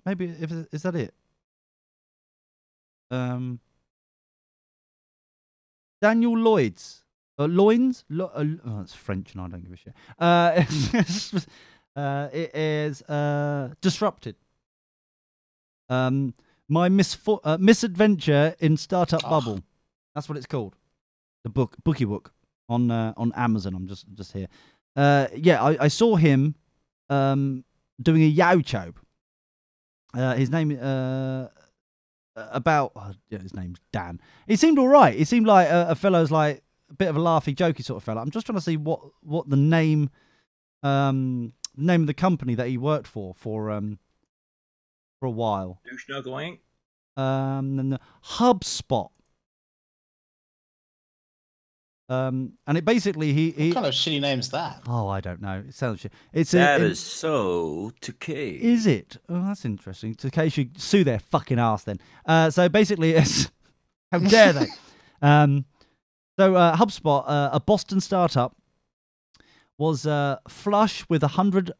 Maybe is that it? Daniel Lloyd's. Loins? Oh, it's French and I don't give a shit. It is Disrupted. My misadventure in Startup Bubble. That's what it's called. The bookie book on Amazon. I'm just here. I saw him doing a YouTube. His name his name's Dan. He seemed all right. He seemed like a fellow's like a bit of a laughy, jokey sort of fella. I'm just trying to see what the name of the company that he worked for a while. Douche Snuggle Inc. And the HubSpot. And it basically what kind of shitty name's that? Oh, I don't know. It sounds shit. That is so Takei. Is it? Oh, that's interesting. Takei should sue their fucking ass then. So basically, it's how dare they? So HubSpot, a Boston startup, was flush with $100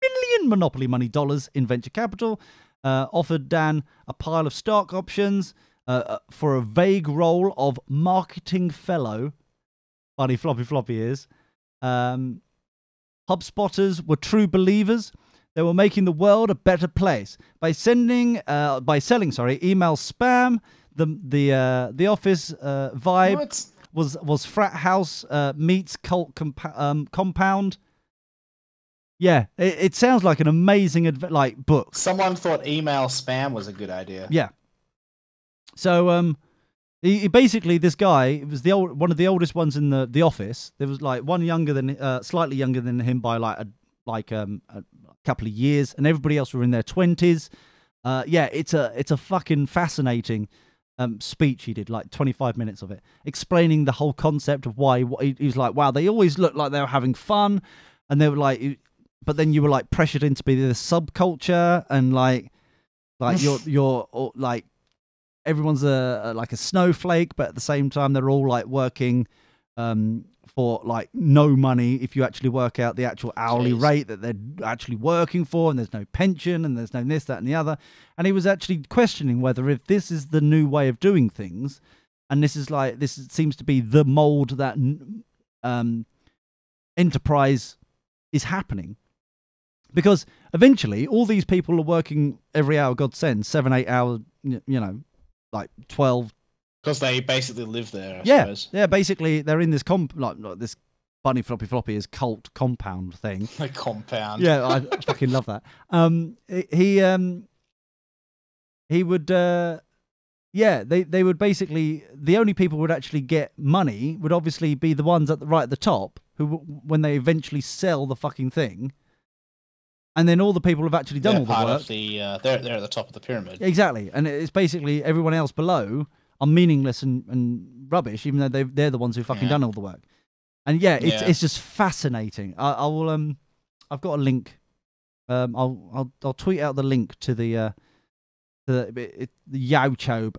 million Monopoly money dollars in venture capital. Offered Dan a pile of stock options. For a vague role of marketing fellow. Funny floppy is. HubSpotters were true believers. They were making the world a better place by selling email spam. The office vibe was frat house meets cult compound. Yeah, it sounds like an amazing book. Someone thought email spam was a good idea. Yeah. So he basically, this guy was one of the oldest ones in the office. There was like one slightly younger than him by a couple of years, and everybody else were in their 20s. It's a fucking fascinating speech he did, like 25 minutes of it, explaining the whole concept of why. He was like, wow, they always looked like they were having fun, and they were like, but then you were like pressured into be this subculture, and like you're like. Everyone's like a snowflake, but at the same time, they're all like working for like no money if you actually work out the actual hourly rate that they're actually working for, and there's no pension, and there's no this, that, and the other. And he was actually questioning whether if this is the new way of doing things, and this seems to be the mold that enterprise is happening. Because eventually, all these people are working every hour God sends, 7-8 hours, like 12, because they basically live there. I suppose. Yeah. Basically, they're in this this bunny floppy is cult compound thing. A compound. Yeah, I fucking love that. He would. They would basically, the only people who would actually get money would obviously be the ones at the top who, when they eventually sell the fucking thing. And then all the people who've actually done all the work. They're at the top of the pyramid. Exactly. And it's basically everyone else below are meaningless and rubbish, even though they're the ones who fucking done all the work. And it's just fascinating. I will I've got a link. I'll tweet out the link to the YouTube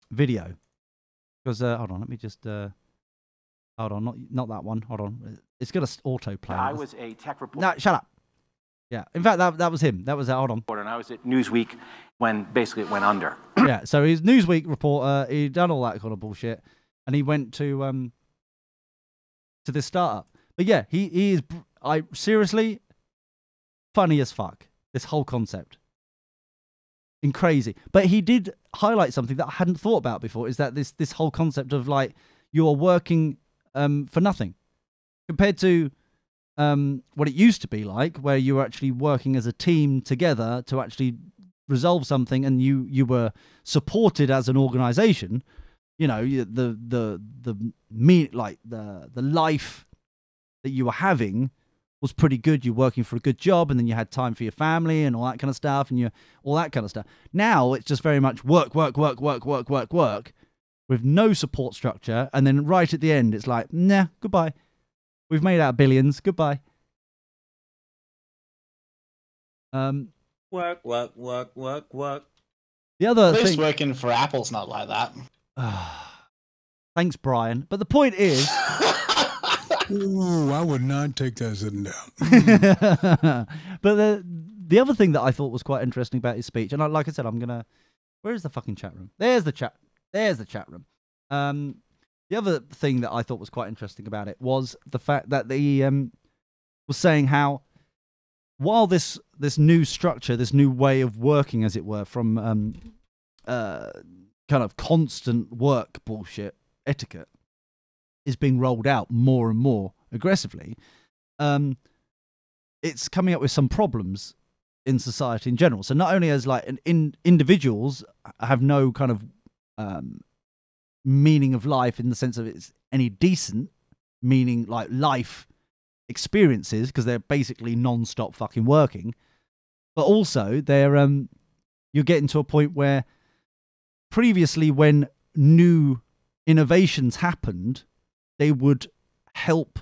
video. Because hold on, let me just hold on, not that one. Hold on. It's got to auto play. I was a tech reporter. No, shut up. Yeah, in fact, that was him. That was hold on. And I was at Newsweek when basically it went under. Yeah, so he's Newsweek reporter. He'd done all that kind of bullshit, and he went to this startup. But yeah, he is. Seriously, funny as fuck. This whole concept, and crazy. But he did highlight something that I hadn't thought about before. Is that this whole concept of like you're working for nothing compared to. What it used to be like, where you were actually working as a team together to actually resolve something, and you were supported as an organization. The life that you were having was pretty good. You're working for a good job, and then you had time for your family and all that kind of stuff, and all that kind of stuff. Now it's just very much work, with no support structure, and then right at the end, it's like, nah, goodbye. We've made out billions. Goodbye. Work. The other At least thing, working for Apple's not like that. Thanks, Brian. But the point is, ooh, I would not take that sitting down. but the other thing that I thought was quite interesting about his speech, and like I said, I'm gonna. Where is the fucking chat room? There's the chat room. The other thing that I thought was quite interesting about it was the fact that they was saying how while this new structure, this new way of working, as it were, from kind of constant work bullshit etiquette is being rolled out more and more aggressively, it's coming up with some problems in society in general. So not only as like individuals have no kind of meaning of life in the sense of it's any decent meaning, like life experiences, because they're basically non-stop fucking working, but also they're you're getting to a point where previously when new innovations happened, they would help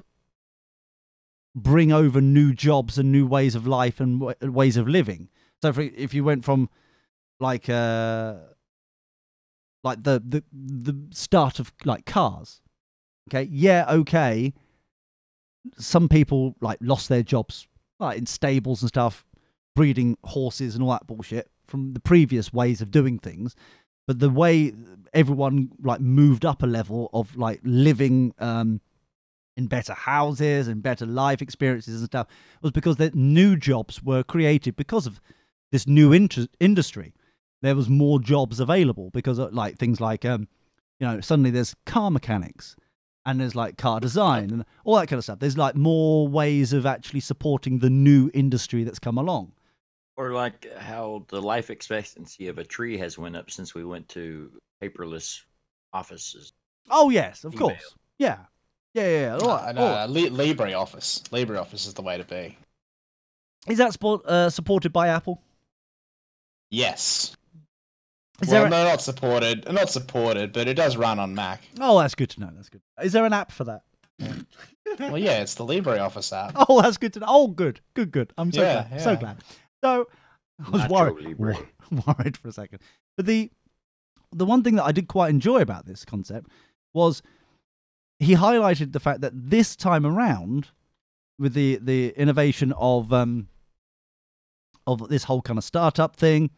bring over new jobs and new ways of life and ways of living. So if you went from like the start of like cars, okay, some people like lost their jobs like in stables and stuff, breeding horses and all that bullshit from the previous ways of doing things. But the way everyone like moved up a level of like living in better houses and better life experiences and stuff was because that new jobs were created because of this new industry. There was more jobs available because of like things like suddenly there's car mechanics and there's like car design and all that kind of stuff. There's like more ways of actually supporting the new industry that's come along. Or like how the life expectancy of a tree has went up since we went to paperless offices. Oh yes, of course. Yeah. LibreOffice. LibreOffice is the way to be. Is that supported by Apple? Yes. Not supported, but it does run on Mac. Oh, that's good to know. That's good. Is there an app for that? Well, yeah, it's the LibreOffice app. Oh, that's good to know. Oh, good. I'm so glad. Yeah. So glad. So I was worried for a second. But the one thing that I did quite enjoy about this concept was he highlighted the fact that this time around, with the innovation of this whole kind of startup thing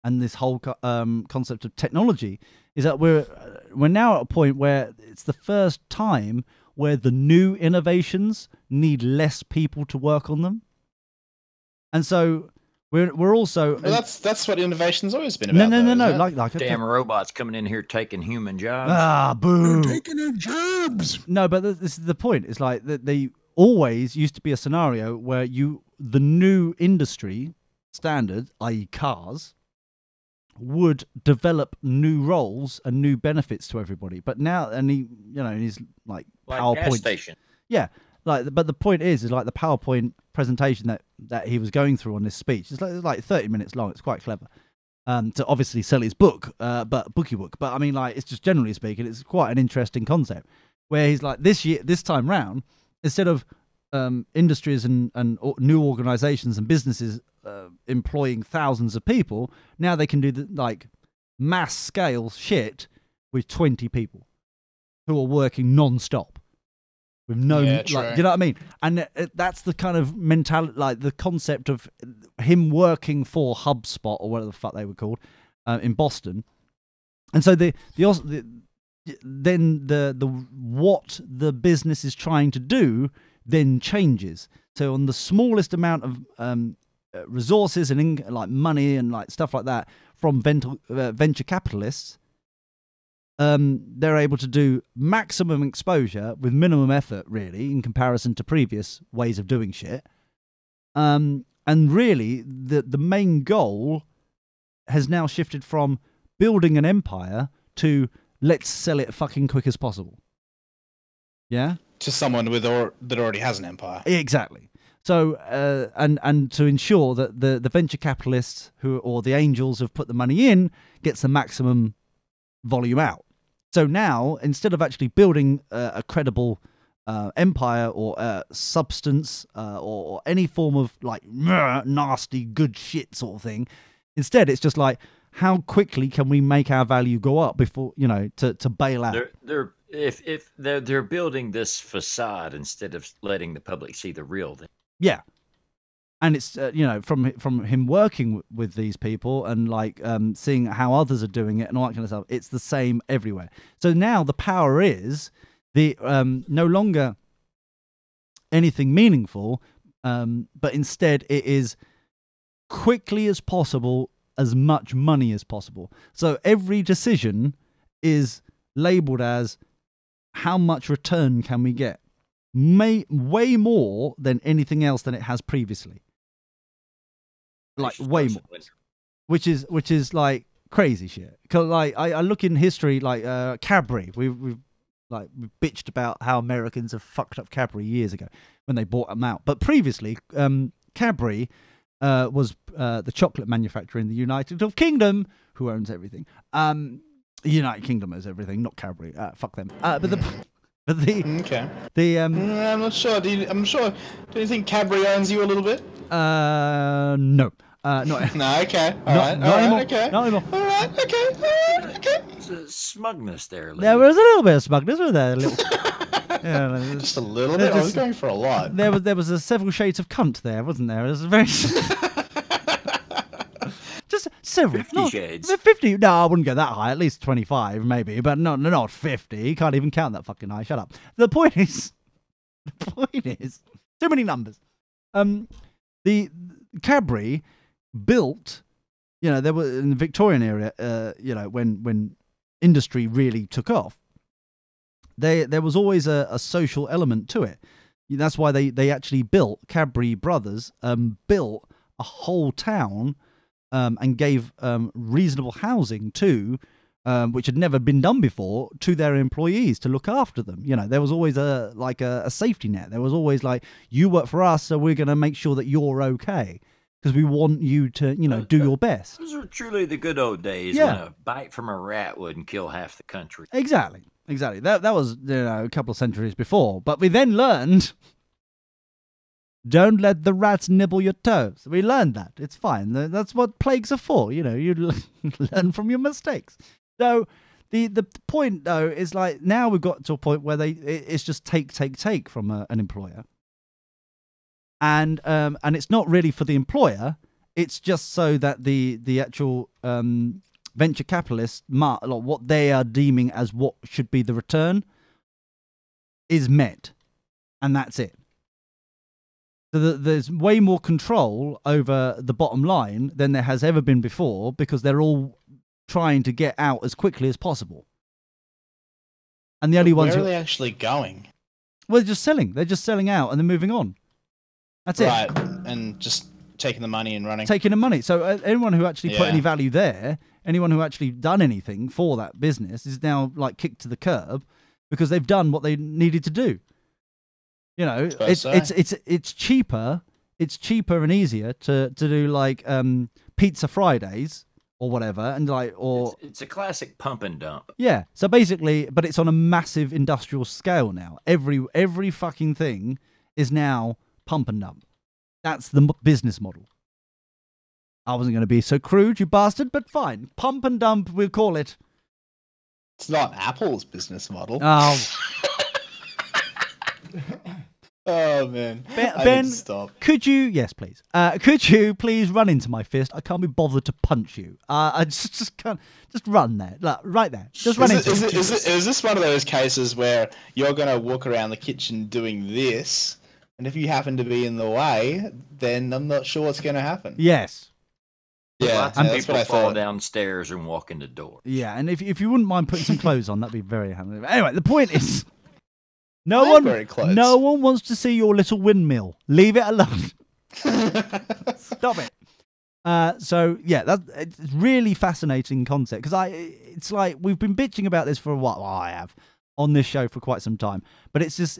and this whole concept of technology, is that we're now at a point where it's the first time where the new innovations need less people to work on them, and so we're also that's what innovation's always been about. No, like damn robots coming in here taking human jobs. Ah, boo! They're taking our jobs. No, but this is the point. It's like that they always used to be a scenario where the new industry standard, i.e., cars, would develop new roles and new benefits to everybody. But now, and he's like PowerPoint gas station. Yeah, but the point is like the PowerPoint presentation that he was going through on this speech. It's like 30 minutes long. It's quite clever. To obviously sell his book, bookie book. But I mean, like, it's just generally speaking, it's quite an interesting concept. Where he's like, this time round, instead of industries and new organizations and businesses employing thousands of people, now they can do like mass scale shit with 20 people who are working non-stop with no you know what I mean. And that's the kind of mentality, like the concept of him working for HubSpot or whatever the fuck they were called in Boston. And so then what the business is trying to do then changes. So on the smallest amount of resources and like money and like stuff like that from venture capitalists, they're able to do maximum exposure with minimum effort, really, in comparison to previous ways of doing shit. And really, the main goal has now shifted from building an empire to let's sell it fucking quick as possible. Yeah? To someone that already has an empire. Exactly. So, and to ensure that the venture capitalists or the angels who've put the money in gets the maximum volume out. So now, instead of actually building a credible empire or substance or any form of like nasty good shit sort of thing, instead it's just like, how quickly can we make our value go up before, to bail out? They're building this facade instead of letting the public see the real thing. Yeah. And it's from him working with these people and like seeing how others are doing it and all that kind of stuff. It's the same everywhere. So now the power is the no longer anything meaningful, but instead it is quickly as possible, as much money as possible. So every decision is labeled as how much return can we get? Way more than anything else than it has previously. Like way more, which is like crazy shit. Cause like I look in history, like Cadbury, we've bitched about how Americans have fucked up Cadbury years ago when they bought them out. But previously, Cadbury was the chocolate manufacturer in the United Kingdom, who owns everything. United Kingdom owns everything, not Cadbury. Fuck them. I'm not sure. Do you think Cadbury owns you a little bit? No. Not no, okay. Not anymore. Okay. Not anymore. All right, okay. It's a smugness there. There was a little bit of smugness, wasn't there? Just a little bit. I was going for a lot. There was a several shades of cunt there, wasn't there? It was very just several. 50 shades. 50. No, I wouldn't go that high. At least 25, maybe, but not 50. You can't even count that fucking high. Shut up. The point is, too many numbers. The Cadbury built, there were in the Victorian era, when industry really took off, there was always a social element to it. That's why they actually built, Cadbury Brothers built a whole town and gave reasonable housing to, which had never been done before, to their employees to look after them. There was always a safety net. There was always like, you work for us, so we're going to make sure that you're okay. Because we want you to, do your best. Those were truly the good old days when a bite from a rat wouldn't kill half the country. Exactly. That was a couple of centuries before. But we then learned, don't let the rats nibble your toes. We learned that. It's fine. That's what plagues are for. You learn from your mistakes. So the point, though, is like now we've got to a point where it's just take from an employer. And it's not really for the employer. It's just so that the actual venture capitalists, what they are deeming as what should be the return, is met, and that's it. So there's way more control over the bottom line than there has ever been before, because they're all trying to get out as quickly as possible. And the only ones where are they actually going? Well, they're just selling. They're just selling out and then moving on. That's it. Right, and just taking the money and running. Taking the money. So anyone who actually put any value there, anyone who actually done anything for that business is now like kicked to the curb because they've done what they needed to do. It's cheaper. It's cheaper and easier to do like Pizza Fridays or whatever, and it's a classic pump and dump. Yeah. So basically, but it's on a massive industrial scale now. Every fucking thing is now pump and dump. That's the business model. I wasn't going to be so crude, you bastard, but fine. Pump and dump, we'll call it. It's not Apple's business model. Oh. Oh, man. Ben, stop. Could you, yes, please. Could you please run into my fist? I can't be bothered to punch you. I just can't. Just run there. Like, right there. Just run into it. Is this one of those cases where you're going to walk around the kitchen doing this, and if you happen to be in the way, then I'm not sure what's going to happen? Yes. Yeah, lots of people fall downstairs and walk in the door. Yeah, and if you wouldn't mind putting some clothes on, that'd be very handy. Anyway, the point is, no one wants to see your little windmill. Leave it alone. Stop it. So yeah, it's really fascinating concept because it's like we've been bitching about this for a while. Well, I have on this show for quite some time, but it's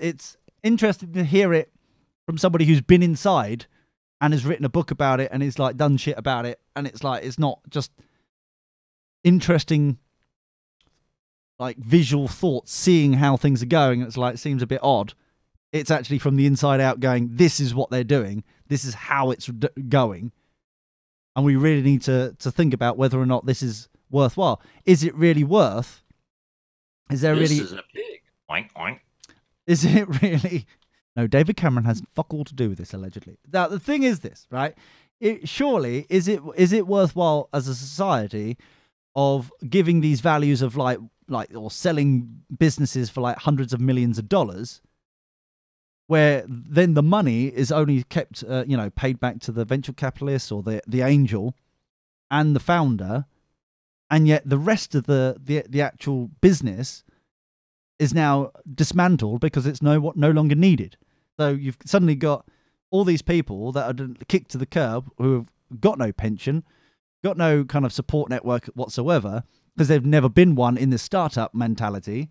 interesting to hear it from somebody who's been inside and has written a book about it and is like done shit about it, and it's like it's not just interesting like visual thoughts, seeing how things are going. It's like it seems a bit odd. It's actually from the inside out going, this is what they're doing, this is how it's going, and we really need to think about whether or not this is worthwhile. Is it really worth? Is there this really? This is a pig. Oink oink. Is it really? No, David Cameron has fuck all to do with this, allegedly. Now, the thing is this, right? Surely, is it worthwhile as a society of giving these values of like or selling businesses for like hundreds of millions of dollars, where then the money is only kept, paid back to the venture capitalist or the angel and the founder, and yet the rest of the actual business is now dismantled because it's no longer needed. So you've suddenly got all these people that are kicked to the curb who have got no pension, got no kind of support network whatsoever, because they've never been one in the startup mentality,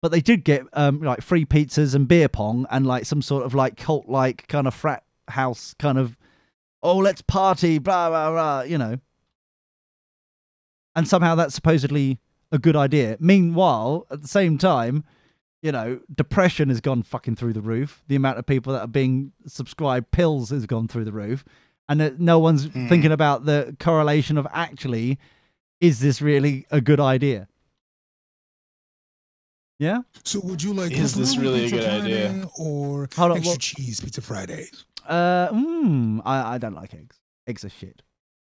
but they did get like free pizzas and beer pong and like some sort of like cult-like kind of frat house kind of, oh, let's party, blah, blah, blah, you know. And somehow that's supposedly a good idea. Meanwhile, at the same time, you know, depression has gone fucking through the roof. The amount of people that are being subscribed pills has gone through the roof. And no one's thinking about the correlation of actually, is this really a good idea? Yeah? So would you like is this really a good Friday idea? Or Hold on, extra what? cheese pizza Fridays? I don't like eggs. Eggs are shit.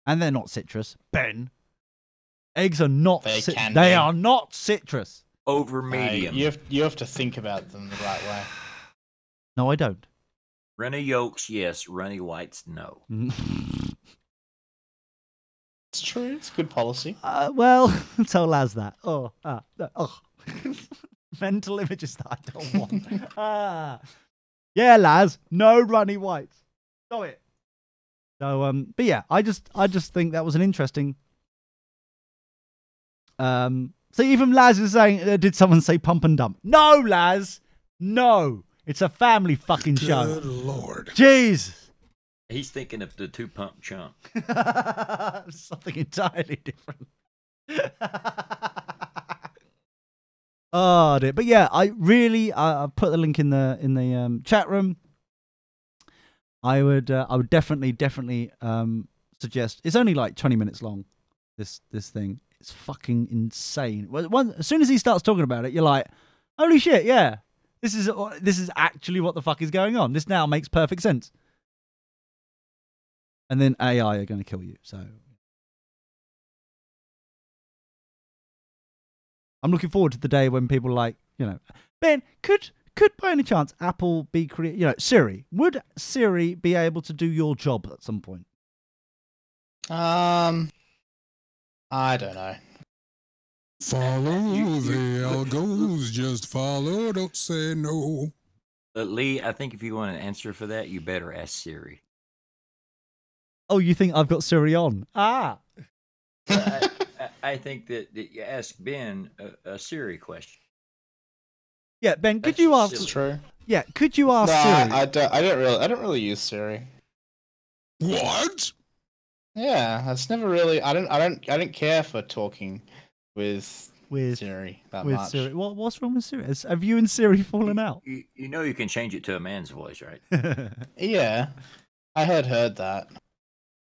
And they're not citrus. Ben. Eggs are not they are not citrus. Over medium. You have to think about them the right way. No, I don't. Runny yolks, yes. Runny whites, no. It's true. It's good policy. Well, tell Laz that. Mental images that I don't want. Yeah, Laz. No runny whites. Stop it. So, but yeah, I just think that was an interesting. So even Laz is saying, did someone say pump and dump? No, Laz. No. It's a family fucking show. Good Lord. Jeez. He's thinking of the 2-pump chunk. Something entirely different. Oh dear. But yeah, I really I put the link in the chat room. I would definitely suggest. It's only like 20 minutes long. This thing. It's fucking insane. As soon as he starts talking about it, you're like, holy shit, yeah. This is actually what the fuck is going on. This now makes perfect sense. And then AI are going to kill you. So I'm looking forward to the day when people like, you know, Ben, could by any chance Apple be Siri? Would Siri be able to do your job at some point? I don't know. Follow the algos, just follow, don't say no. Lee, I think if you want an answer for that, you better ask Siri. Oh, you think I've got Siri on? Ah. I think that you ask Ben a Siri question. Yeah, Ben, could you ask? It's true. Yeah, could you ask Siri? I don't really use Siri. What? Yeah, that's never really. I don't care for talking with Siri that much. Siri. What's wrong with Siri? Have you and Siri fallen out? You know you can change it to a man's voice, right? Yeah, I had heard that.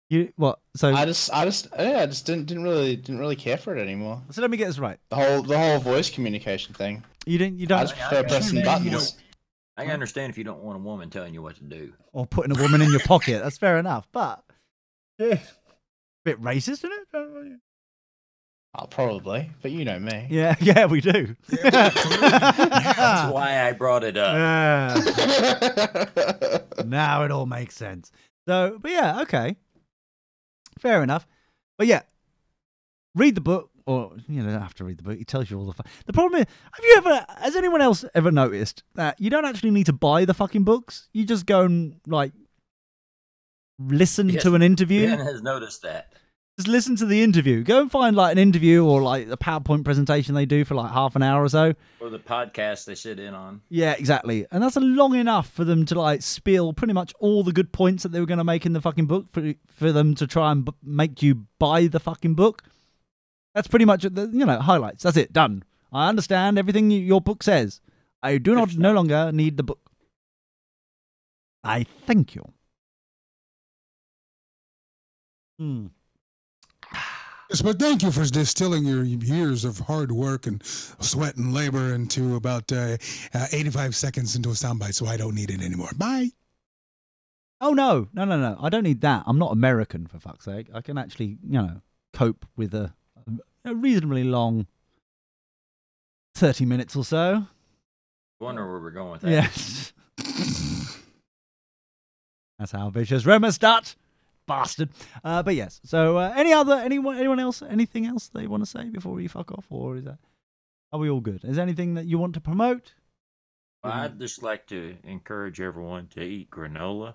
You what? So I just didn't really care for it anymore. So let me get this right. The whole voice communication thing. You don't. I just prefer pressing buttons. I can understand if you don't want a woman telling you what to do. Or putting a woman in your pocket. That's fair enough. But yeah, bit racist, isn't it? Oh, probably, but you know me. Yeah, we do. That's why I brought it up. Now it all makes sense. So, but yeah, okay. Fair enough. But yeah, read the book, or you don't have to read the book. It tells you all the problem is, has anyone else ever noticed that you don't actually need to buy the fucking books? You just go and like listen to an interview. Ben has noticed that. Just listen to the interview. Go and find like an interview or like a PowerPoint presentation they do for like half an hour or so. Or the podcast they sit in on. Yeah, exactly. And that's long enough for them to like spill pretty much all the good points that they were going to make in the fucking book for them to try and make you buy the fucking book. That's pretty much the highlights. That's it. Done. I understand everything your book says. I do no longer need the book. I thank you. Yes, but thank you for distilling your years of hard work and sweat and labor into about 85 seconds into a soundbite, so I don't need it anymore. Bye. Oh, no. I don't need that. I'm not American, for fuck's sake. I can actually, cope with a reasonably long 30 minutes or so. I wonder where we're going with that. Yes. That's how vicious rumors start. Bastard. But yes. So anyone else, anything else they want to say before we fuck off? Or are we all good? Is there anything that you want to promote? Well, I'd just like to encourage everyone to eat granola.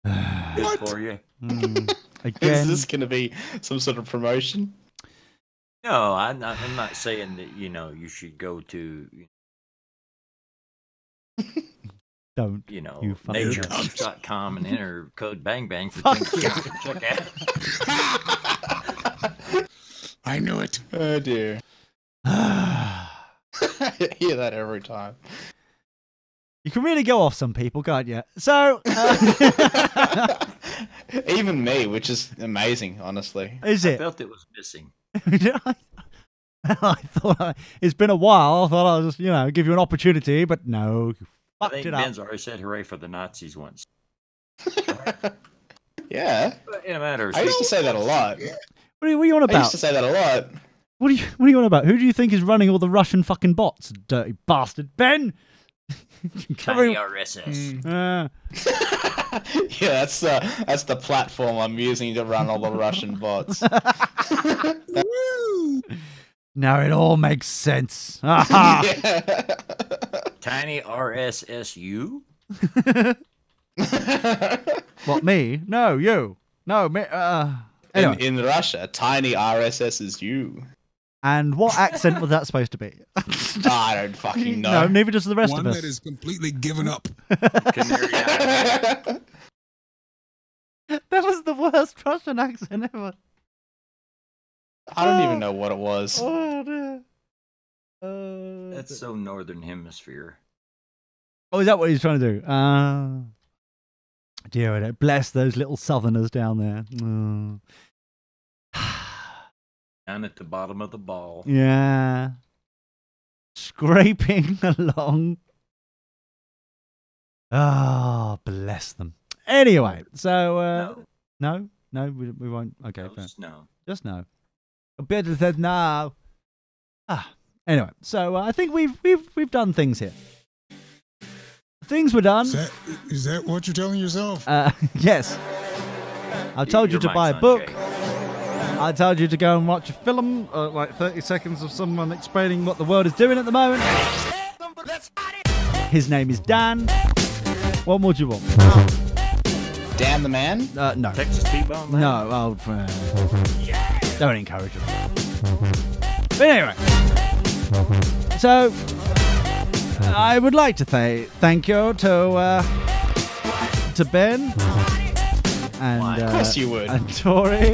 Good for you. Again. Is this going to be some sort of promotion? No, I'm not saying that, you should go to, Don't. nature.com and enter code BANGBANG for Fuck 10% check out. I knew it. Oh, dear. I hear that every time. You can really go off some people, can't you? So, even me, which is amazing, honestly. Is I it? felt it was missing. I thought it's been a while. I thought I'll just, give you an opportunity, but no, you I fucked think it up. Ben's already said hooray for the Nazis once. Yeah. But in a matter of I used to say that a lot. What are you on I about? used to say that a lot. What are you on about? Who do you think is running all the Russian fucking bots? Dirty bastard, Ben. Tiny RSS. Yeah, that's the platform I'm using to run all the Russian bots. Now it all makes sense. Aha. Yeah. Tiny RSSU? What, me? No, you. No, me. Anyway. In Russia, tiny RSS is you. And what accent was that supposed to be? I don't fucking know. No, neither does the rest One of us. that is completely given up. Canary Island. That was the worst Russian accent ever. I don't even know what it was. Oh, dear. That's so Northern Hemisphere. Oh, is that what he's trying to do? Dear, bless those little Southerners down there. Oh. Down at the bottom of the ball. Yeah. Scraping along. Oh, bless them. Anyway, so no, we won't. Okay, fair. Just no. A bit said no. Anyway, so I think we've done things here. Things were done. Is that what you're telling yourself? Yes. I told you to buy a book. I told you to go and watch a film, like 30 seconds of someone explaining what the world is doing at the moment. His name is Dan. What more do you want? Dan the man? No. Texas T-Bone? No, old friend. Don't encourage him. But anyway. So, I would like to say thank you to Ben. And, of course you would. And Tori.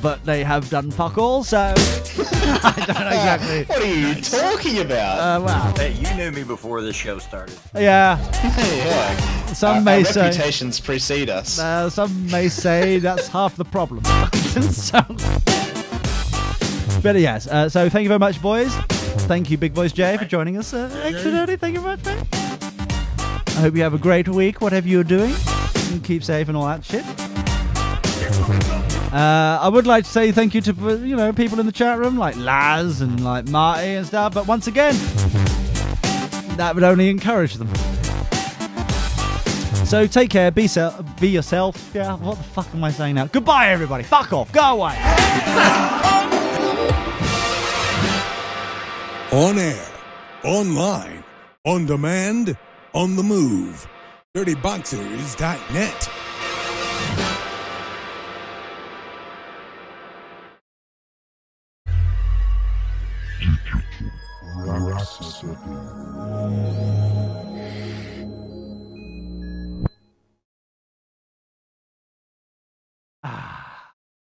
But they have done fuck all, so I don't know exactly. What are you talking about? Well, Hey, you knew me before this show started. yeah. Yeah. Some Our may say reputations precede us. some may say that's half the problem. So, but yes, so thank you very much, boys. Thank you, Big Voice Jay, for joining us extra early. Thank you very much, mate. I hope you have a great week, whatever you're doing, and keep safe and all that shit. I would like to say thank you to people in the chat room like Laz and like Marty and stuff, but once again, that would only encourage them. So take care, be yourself. Yeah, what the fuck am I saying now? Goodbye, everybody. Fuck off. Go away. On air, online, on demand, on the move. DirtyBoxers.net.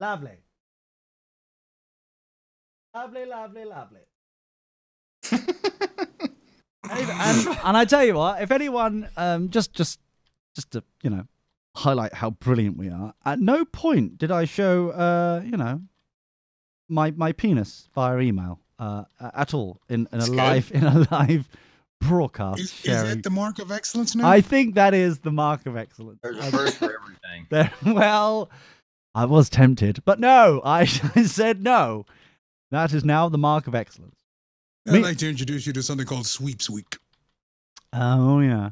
Lovely. Lovely. And I tell you what, if anyone just to highlight how brilliant we are. At no point did I show, you know, my penis via email at all in a live broadcast. Is that the mark of excellence now? I think that is the mark of excellence. There's a first for everything. Well, I was tempted, but no, I said no. That is now the mark of excellence. I'd like to introduce you to something called Sweeps Week. Oh, yeah.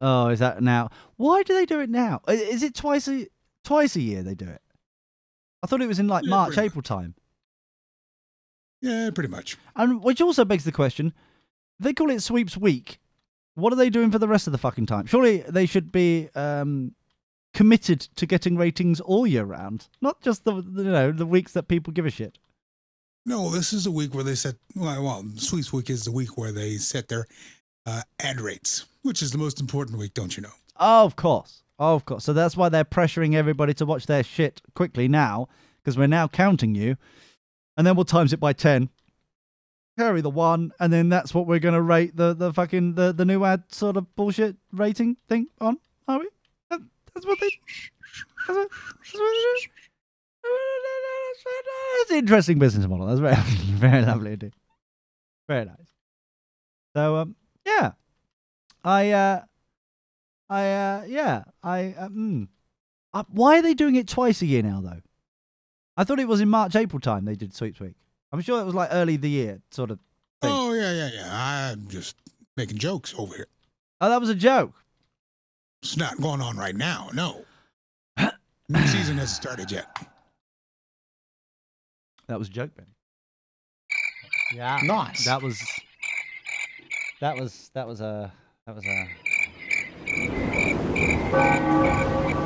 Oh, is that now? Why do they do it now? Is it twice a year they do it? I thought it was in like March, April time. Yeah, pretty much. And which also begs the question, if they call it Sweeps Week, what are they doing for the rest of the fucking time? Surely they should be committed to getting ratings all year round, not just the weeks that people give a shit. No, this is the week where they set, well, Sweeps Week is the week where they set their ad rates, which is the most important week, don't you know? Oh, of course. So that's why they're pressuring everybody to watch their shit quickly now, because we're now counting you, and then we'll times it by 10, carry the 1, and then that's what we're going to rate the fucking the new ad sort of bullshit rating thing on, are we? That's what they... That's what it is. It's an interesting business model. That's very, very lovely indeed. Very nice. So, yeah. Why are they doing it twice a year now, though? I thought it was in March, April time they did Sweeps Week. I'm sure it was like early the year sort of thing. Oh, yeah. I'm just making jokes over here. Oh, that was a joke. It's not going on right now, no. New season hasn't started yet. That was a joke, Ben. Yeah. Nice. That was a...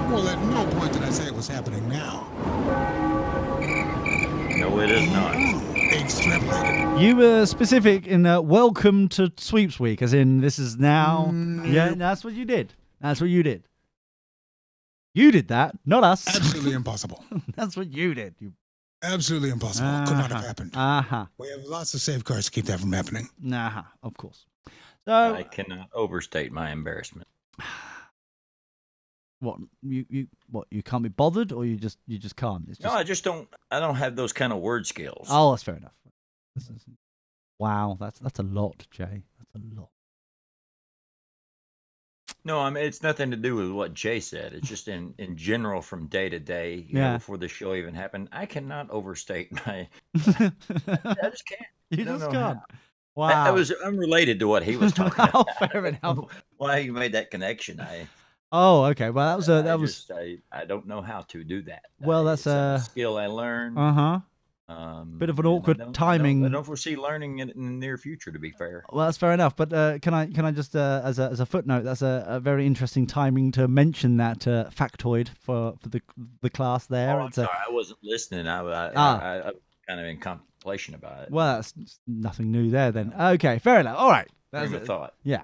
Well, at no point did I say it was happening now. No, it is not. Extrapolated. You were specific in welcome to Sweeps Week, as in this is now... Yeah, that's what you did. That's what you did. You did that, not us. Absolutely impossible. That's what you did. Absolutely impossible. Could not have happened. We have lots of safeguards to keep that from happening. Of course. So I cannot overstate my embarrassment. What you can't be bothered, or you just can't? It's just... No, I just don't. I don't have those kind of word skills. Oh, that's fair enough. Wow, that's a lot, Jay. That's a lot. No, I mean, it's nothing to do with what Jay said. It's just in general from day to day, you know, before the show even happened. I cannot overstate my... I just can't. You just can't. How. Wow. That was unrelated to what he was talking about. Fair enough. Why you made that connection. Oh, okay. Well, I don't know how to do that. Well, that's a skill I learned. Bit of an awkward timing. I don't foresee learning it in the near future, to be fair. Well, that's fair enough. But can I just, as a footnote, that's a very interesting timing to mention that factoid for the class there. Oh, I'm sorry, I wasn't listening. I was kind of in contemplation about it. Well, that's nothing new there then. Okay, fair enough. All right. That's a thought. Yeah.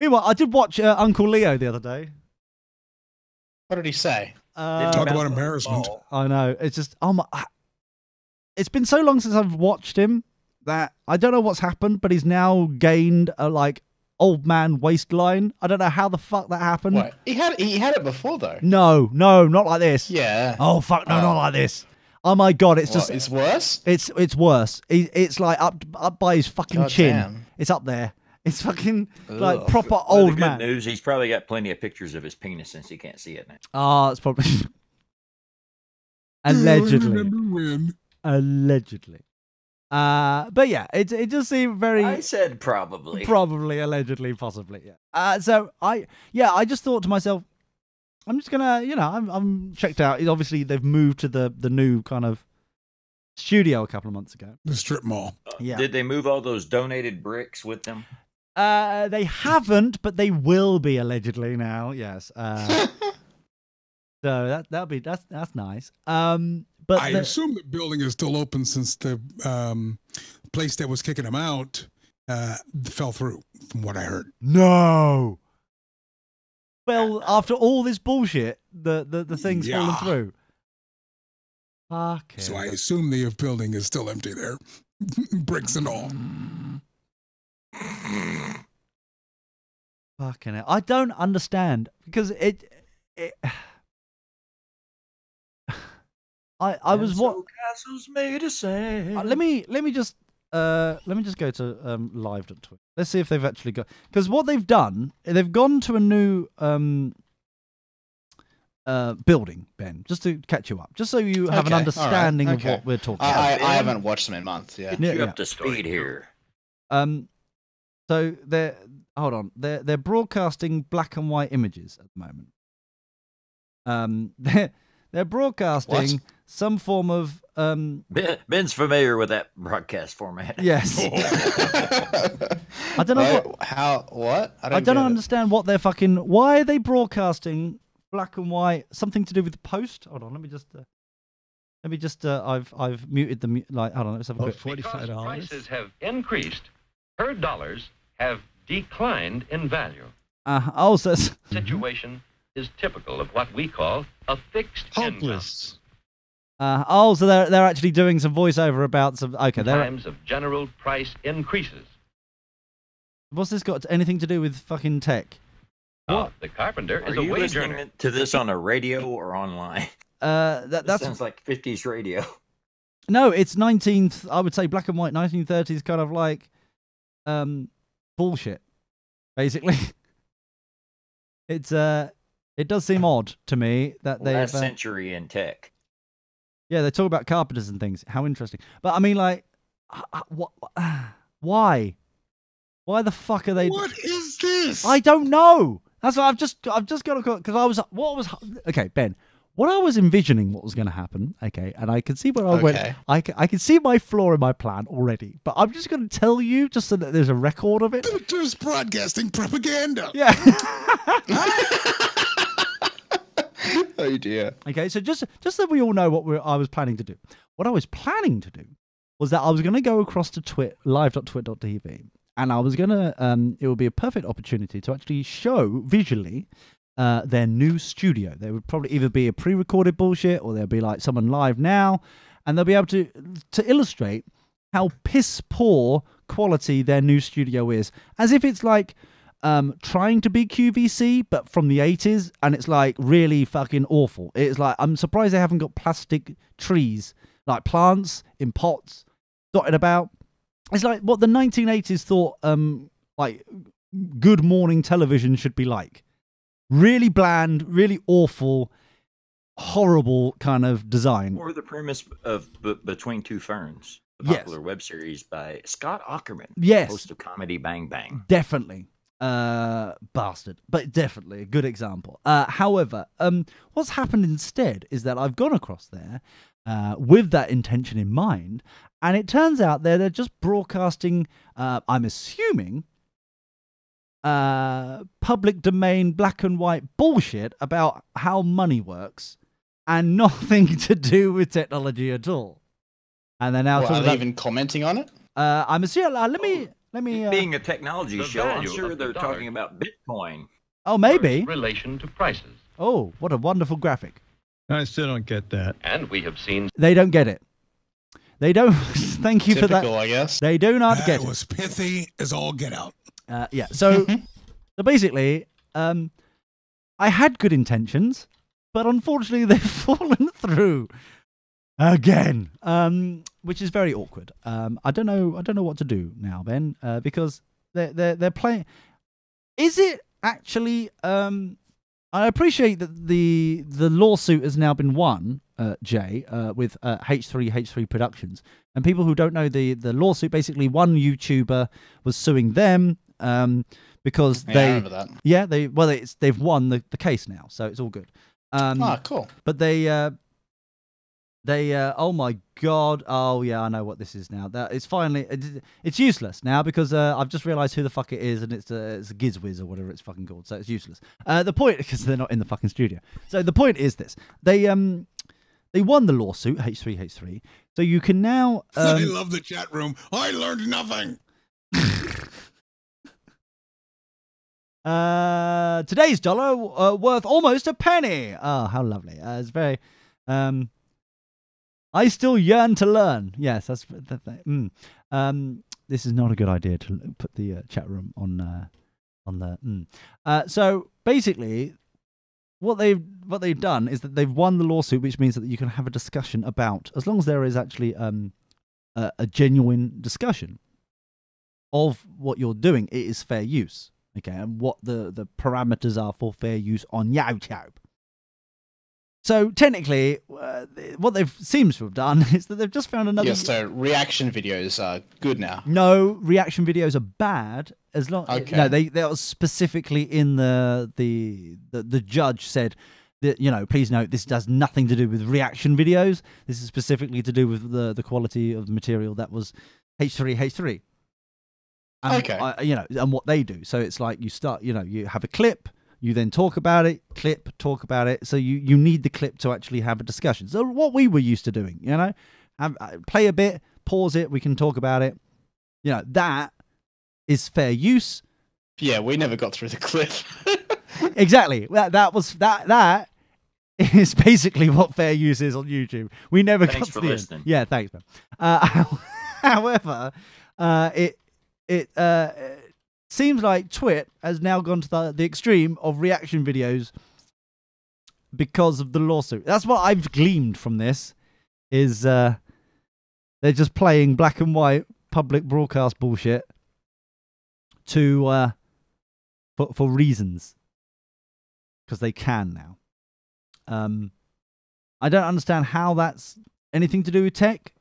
Meanwhile, I did watch Uncle Leo the other day. What did he say? Talk about embarrassment. I know. It's just, it's been so long since I've watched him that I don't know what's happened, but he's now gained a old man waistline. I don't know how the fuck that happened. What? He had it before though. No, not like this. Yeah. Oh fuck, no, not like this. Oh my god, it's just. It's worse. It's worse. It's like up by his fucking chin. Damn. It's up there. It's fucking like proper old man. Good news, he's probably got plenty of pictures of his penis since he can't see it now. Oh, it's probably allegedly. But yeah, it just seemed very. I said probably, allegedly, possibly. Yeah. So I just thought to myself, I'm just gonna, I'm checked out. Obviously, they've moved to the new kind of studio a couple of months ago. The strip mall. Yeah. Did they move all those donated bricks with them? They haven't, but they will be allegedly now. Yes. So that's nice. But I assume the building is still open since the place that was kicking them out fell through, from what I heard. No. Well, after all this bullshit, the thing's fallen through. Fuck it. So I assume the building is still empty there, bricks and all. Fucking hell. I don't understand because I was what castles made of sand. let me just go to live.twitter. Let's see if they've actually got, because what they've done, they've gone to a new building, Ben, just to catch you up, just so you have an understanding of what we're talking about. I haven't watched them in months. Yeah, Get you up to speed here. So they're broadcasting black and white images at the moment. They're broadcasting some form of Ben's familiar with that broadcast format. Yes. I don't know what. I don't understand what they're fucking. Why are they broadcasting black and white? Something to do with the post? Hold on, let me just. I've muted the hold on. Let's have a quick. Because prices have increased, her dollars have declined in value. So Situation is typical of what we call a fixed income. So they're actually doing some voiceover about some. Okay, Times of general price increases. What's this got anything to do with fucking tech? What? The carpenter is a wage earner. Listening to this on a radio or online? That sounds like 50s radio. No, it's 19th. I would say black and white 1930s kind of like bullshit, basically. It does seem odd to me that they last century in tech. Yeah, they talk about carpenters and things. How interesting. But I mean, like, why? Why the fuck are they? What is this? I don't know. That's what I've just got to, because okay, Ben. What I was envisioning what was going to happen, okay, and I can see where I went. I can see my flaw in my plan already, but I'm just going to tell you just so that there's a record of it. Just broadcasting propaganda. Yeah. Oh dear. Okay, so just so we all know what I was planning to do. What I was planning to do was that I was going to go across to live.twit.tv, and I was going to, it would be a perfect opportunity to actually show visually their new studio. There would probably either be a pre-recorded bullshit, or there'll be like someone live now, and they'll be able to illustrate how piss poor quality their new studio is, as if it's like trying to be QVC but from the 80s, and it's like really fucking awful. It's like, I'm surprised they haven't got plastic trees, like plants in pots dotted about. It's like what the 1980s thought like good morning television should be like. Really bland, really awful, horrible kind of design. Or the premise of Between Two Ferns, the popular web series by Scott Aukerman, host of Comedy Bang Bang. Definitely. Bastard, but definitely a good example. However, what's happened instead is that I've gone across there with that intention in mind, and it turns out they're just broadcasting, I'm assuming, public domain black and white bullshit about how money works and nothing to do with technology at all. And they're now talking about even commenting on it. I'm assuming. Let me. Being a technology show, I'm sure they're talking about Bitcoin. Oh, maybe. Relation to prices. Oh, what a wonderful graphic. I still don't get that. And we have seen. They don't get it. They don't. Thank you for that. I guess. They do not get it. It was pithy as all get out. Yeah. So basically, I had good intentions, but unfortunately they've fallen through again, which is very awkward. I don't know what to do now, Ben, because they're playing. Is it actually? I appreciate that the lawsuit has now been won, Jay, with H3 Productions, and people who don't know the lawsuit, basically one YouTuber was suing them because they've won the case now, so it's all good. Cool. But they oh my god, oh yeah, I know what this is now. That it's finally it's useless now because I've just realised who the fuck it is, and it's a Gizwiz or whatever it's fucking called, so it's useless. The point, because they're not in the fucking studio. So the point is this: they won the lawsuit, H3, so you can now. I love the chat room. I learned nothing. Today's dollar worth almost a penny. Oh, how lovely! It's very. I still yearn to learn. Yes, that's. This is not a good idea to put the chat room on the. So basically, what they've done is that they've won the lawsuit, which means that you can have a discussion about, as long as there is actually a genuine discussion of what you're doing, it is fair use. Okay, and what the parameters are for fair use on YouTube. So technically, what they've seems to have done is that they've just found another. Yeah, so reaction videos are good now. No, reaction videos are bad as long. Okay. No, they were specifically in the judge said that, please note this does nothing to do with reaction videos. This is specifically to do with the quality of material that was H3H3. And, okay. And what they do. So it's like you start, you have a clip. You then talk about it, talk about it. So you need the clip to actually have a discussion. So what we were used to doing, play a bit, pause it, we can talk about it. That is fair use. Yeah, we never got through the clip. Exactly. That is basically what fair use is on YouTube. We never got to the listening. end. Yeah, thanks, man. However, it seems like Twit has now gone to the extreme of reaction videos because of the lawsuit. That's what I've gleaned from this, is they're just playing black and white public broadcast bullshit to for reasons, because they can now. I don't understand how that's anything to do with tech.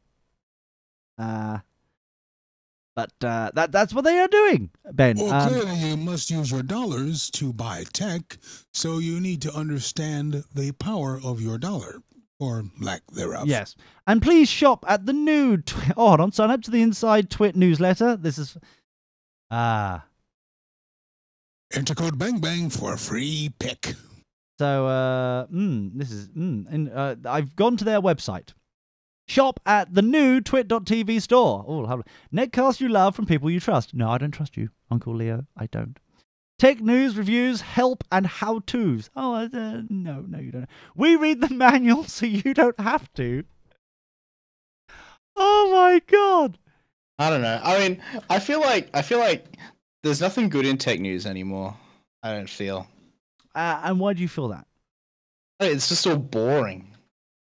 But that's what they are doing, Ben. Well, clearly you must use your dollars to buy tech, so you need to understand the power of your dollar, or lack thereof. Yes. And please shop at the new... hold on. Sign up to the Inside Twit newsletter. This is... Enter code BANGBANG for a free pick. So, this is... I've gone to their website. Shop at the new twit.tv store. Oh, netcast you love from people you trust. No, I don't trust you, Uncle Leo. I don't. Tech news, reviews, help, and how-tos. Oh, no, you don't. We read the manual so you don't have to. Oh my God. I don't know. I mean, I feel like there's nothing good in tech news anymore. I don't feel. And why do you feel that? It's just all boring.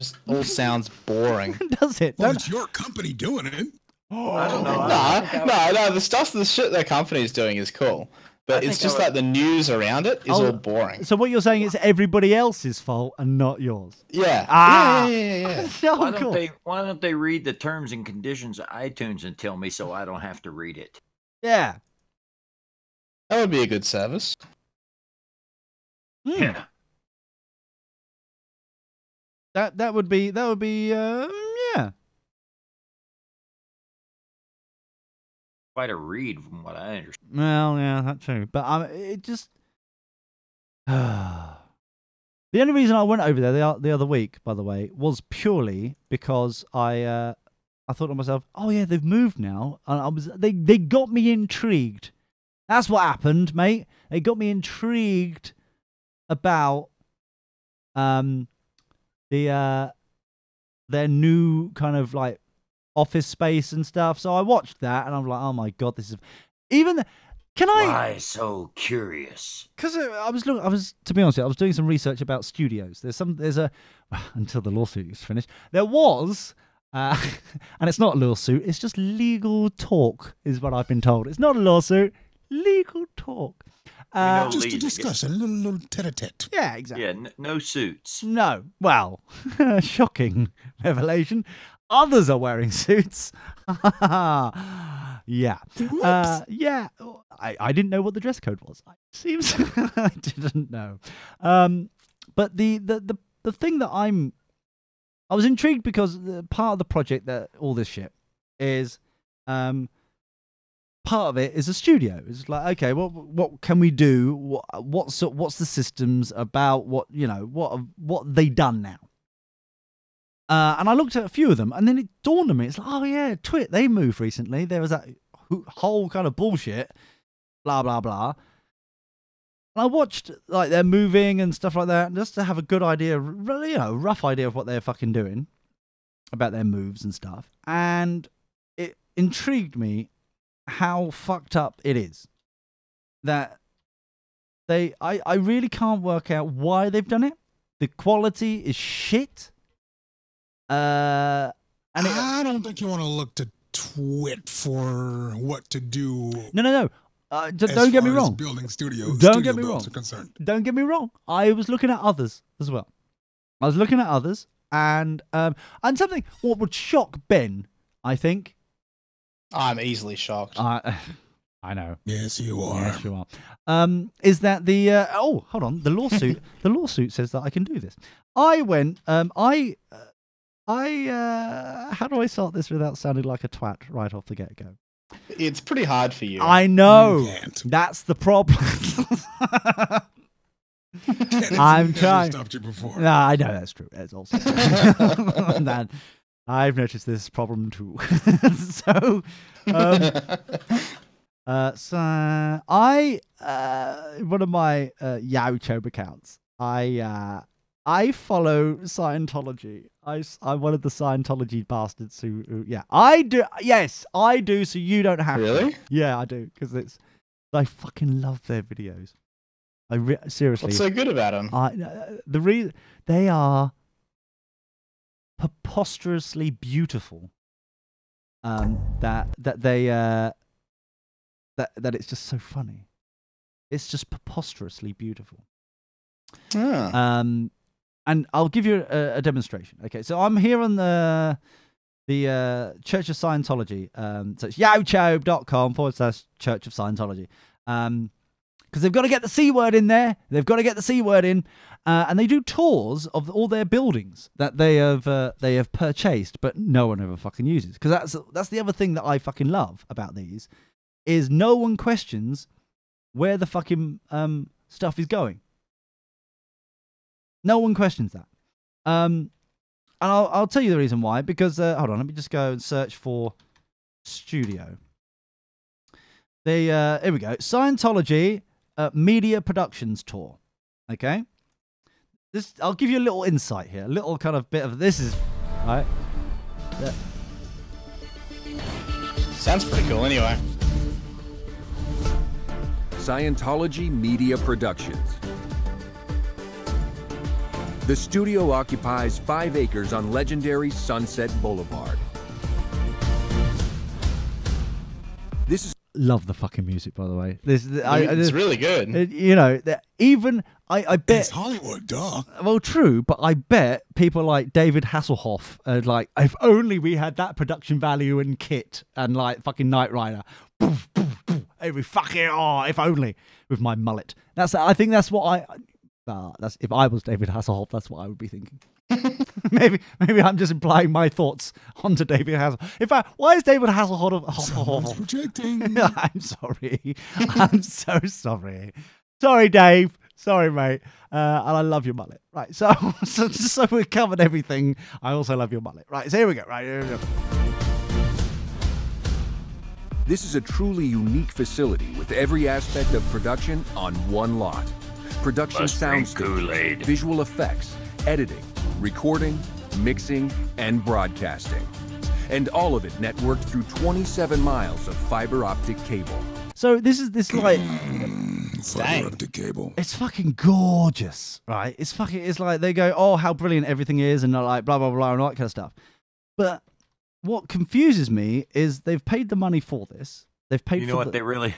Just all sounds boring. Does it? Well, it's your company doing it. I don't know. No. The shit their company is doing is cool, but it's just like the news around it is all boring. So what you're saying is everybody else's fault and not yours. Yeah. Yeah. Why don't they read the terms and conditions of iTunes and tell me so I don't have to read it? Yeah. That would be a good service. Yeah. That would be yeah. Quite a read from what I understand. Well, yeah, that's true. But it just the only reason I went over there the other week, by the way, was purely because I thought to myself, oh yeah, they've moved now, and they got me intrigued. That's what happened, mate. They got me intrigued about their new kind of like office space and stuff. So I watched that and I'm like, oh my God, this is Why so curious? Because I was to be honest, I was doing some research about studios. Until the lawsuit is finished, there was and it's not a lawsuit, it's just legal talk is what I've been told. It's not a lawsuit, legal talk. Just to discuss a little tete-a-tete. Yeah, exactly. Yeah, no suits. No. Well, shocking revelation. Others are wearing suits. Yeah. Yeah. I didn't know what the dress code was. It seems I didn't know. But the thing that I was intrigued because part of the project that all this shit is part of it is a studio. It's like, okay, what can we do? What's the systems about? What they done now? And I looked at a few of them, and then it dawned on me. It's like, oh yeah, Twit, they moved recently. There was that whole kind of bullshit, blah blah blah. And I watched like they're moving and stuff like that, just to have a good idea, rough idea of what they're fucking doing about their moves and stuff. And it intrigued me how fucked up it is that I really can't work out why they've done it. The quality is shit. And I don't think you want to look to Twit for what to do. No. Don't get me wrong. Building studios. Don't get me wrong. Don't get me wrong. I was looking at others as well. I was looking at others, and something what would shock Ben, I think. I'm easily shocked. I know. Yes, you are. Yes, you are. Is that the hold on, the lawsuit? The lawsuit says that I can do this. I went. How do I start this without sounding like a twat right off the get-go? It's pretty hard for you. I know. You can't. That's the problem. I'm trying. Stopped you before. No, I know that's true. It's also that I've noticed this problem too. So I one of my YouTube accounts. I follow Scientology. I'm one of the Scientology bastards who yeah. I do. Yes, I do. So you don't have Really? to. Yeah, I do because I fucking love their videos. Seriously. What's so good about them? The reason they are preposterously beautiful. That it's just so funny. It's just preposterously beautiful. And I'll give you a demonstration. Okay, so I'm here on the Church of Scientology. So it's youtube.com/Church of Scientology. Because they've got to get the C word in there. They've got to get the C word in. And they do tours of all their buildings that they have purchased, but no one ever fucking uses. Because that's the other thing that I fucking love about these, is no one questions where the fucking stuff is going. No one questions that. And I'll tell you the reason why. Because, hold on, let me just go and search for studio. Here we go. Scientology Media Productions Tour. Okay? I'll give you a little insight here. A little kind of bit of this is... Right? Yeah. Sounds pretty cool anyway. Scientology Media Productions. The studio occupies 5 acres on legendary Sunset Boulevard. This is Love the fucking music, by the way. It's really good. You know, even I bet It's Hollywood, duh. Well, true, but I bet people like David Hasselhoff are like, if only we had that production value and kit and like fucking Knight Rider. Poof, poof, poof, every fucking if only with my mullet. I think that's what that's if I was David Hasselhoff, that's what I would be thinking. maybe I'm just implying my thoughts onto David Hasselhoff. In fact, why is David Hasselhoff projecting? I'm sorry. I'm so sorry. Sorry, Dave. Sorry, mate. And I love your mullet. Right. So just so we've covered everything, I also love your mullet. Right. So here we go. Right. Here we go. This is a truly unique facility with every aspect of production on one lot. Production sound stages, visual effects, editing, recording, mixing, and broadcasting. And all of it networked through 27 miles of fiber optic cable. So this like Fiber optic cable. It's fucking gorgeous, right? It's like they go, oh, how brilliant everything is, and they're like blah blah blah and all that kind of stuff. But what confuses me is they've paid the money for this. They've paid. You know what they really?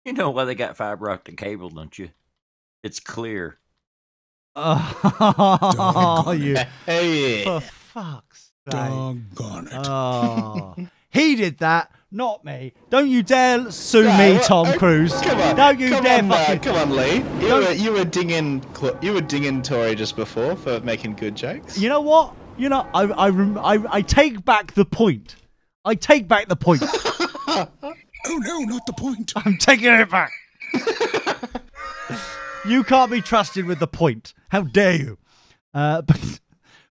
You know why they got fiber optic cable, don't you? It's clear. Oh, you! Hey. For fuck's sake! Doggone it! Oh, he did that, not me. Don't you dare sue me, Tom Cruise. Come on! Don't you dare fucking. Come on, Lee. You were dinging Tori just before for making good jokes. You know what? You know, I take back the point. I take back the point. Oh no, not the point. I'm taking it back. You can't be trusted with the point. How dare you? But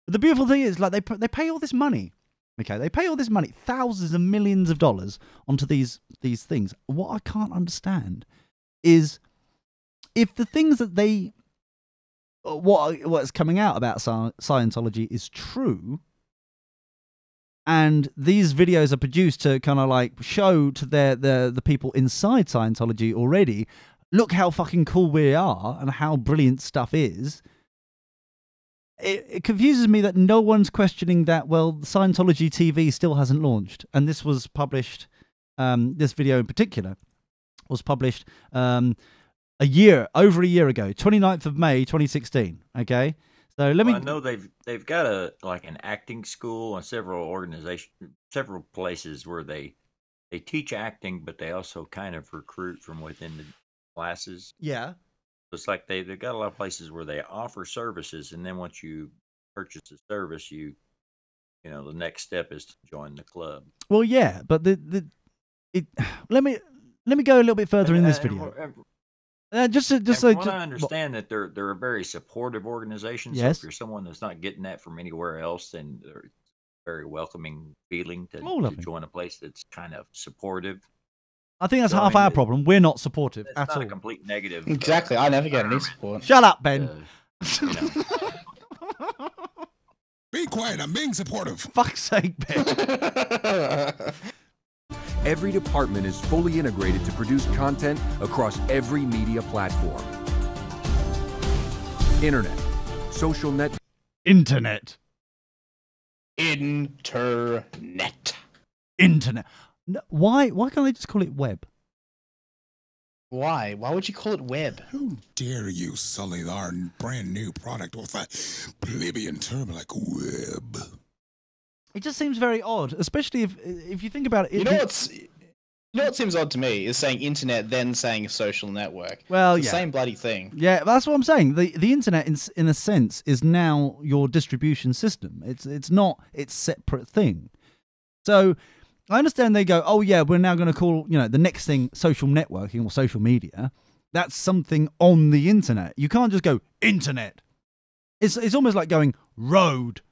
the beautiful thing is, like, they pay all this money. Okay, they pay all this money, thousands and millions of dollars onto these things. What I can't understand is if the things that what's coming out about Scientology is true, and these videos are produced to kind of like show to the people inside Scientology already look how fucking cool we are and how brilliant stuff is. It confuses me that no one's questioning that, well, Scientology TV still hasn't launched. And this was published, this video in particular, was published over a year ago, 29th of May, 2016. Okay? So let me... I know they've got an acting school and several places where they teach acting, but they also kind of recruit from within the classes. Yeah. It's like they've got a lot of places where they offer services, and then once you purchase the service, the next step is to join the club. Well, yeah, but let me go a little bit further in this video. Just so I understand that they're a very supportive organization. Yes. So if you're someone that's not getting that from anywhere else, then they're a very welcoming feeling to join a place that's kind of supportive. I think that's half our problem. We're not supportive it's at not all. A complete negative. Exactly. I never get any support. Shut up, Ben. Be quiet. I'm being supportive. Fuck's sake, Ben. Every department is fully integrated to produce content across every media platform. Internet, social net. Internet. No, why can't they just call it web? Why? Why would you call it web? How dare you sully our brand new product with a plebeian term like web? It just seems very odd, especially if you think about it. You know what seems odd to me is saying internet, then saying social network. Well, it's the same bloody thing. Yeah, that's what I'm saying. The internet, in a sense, is now your distribution system. It's not its separate thing. So I understand they go, oh yeah, we're now going to call the next thing social networking or social media. That's something on the internet. You can't just go internet. It's almost like going road,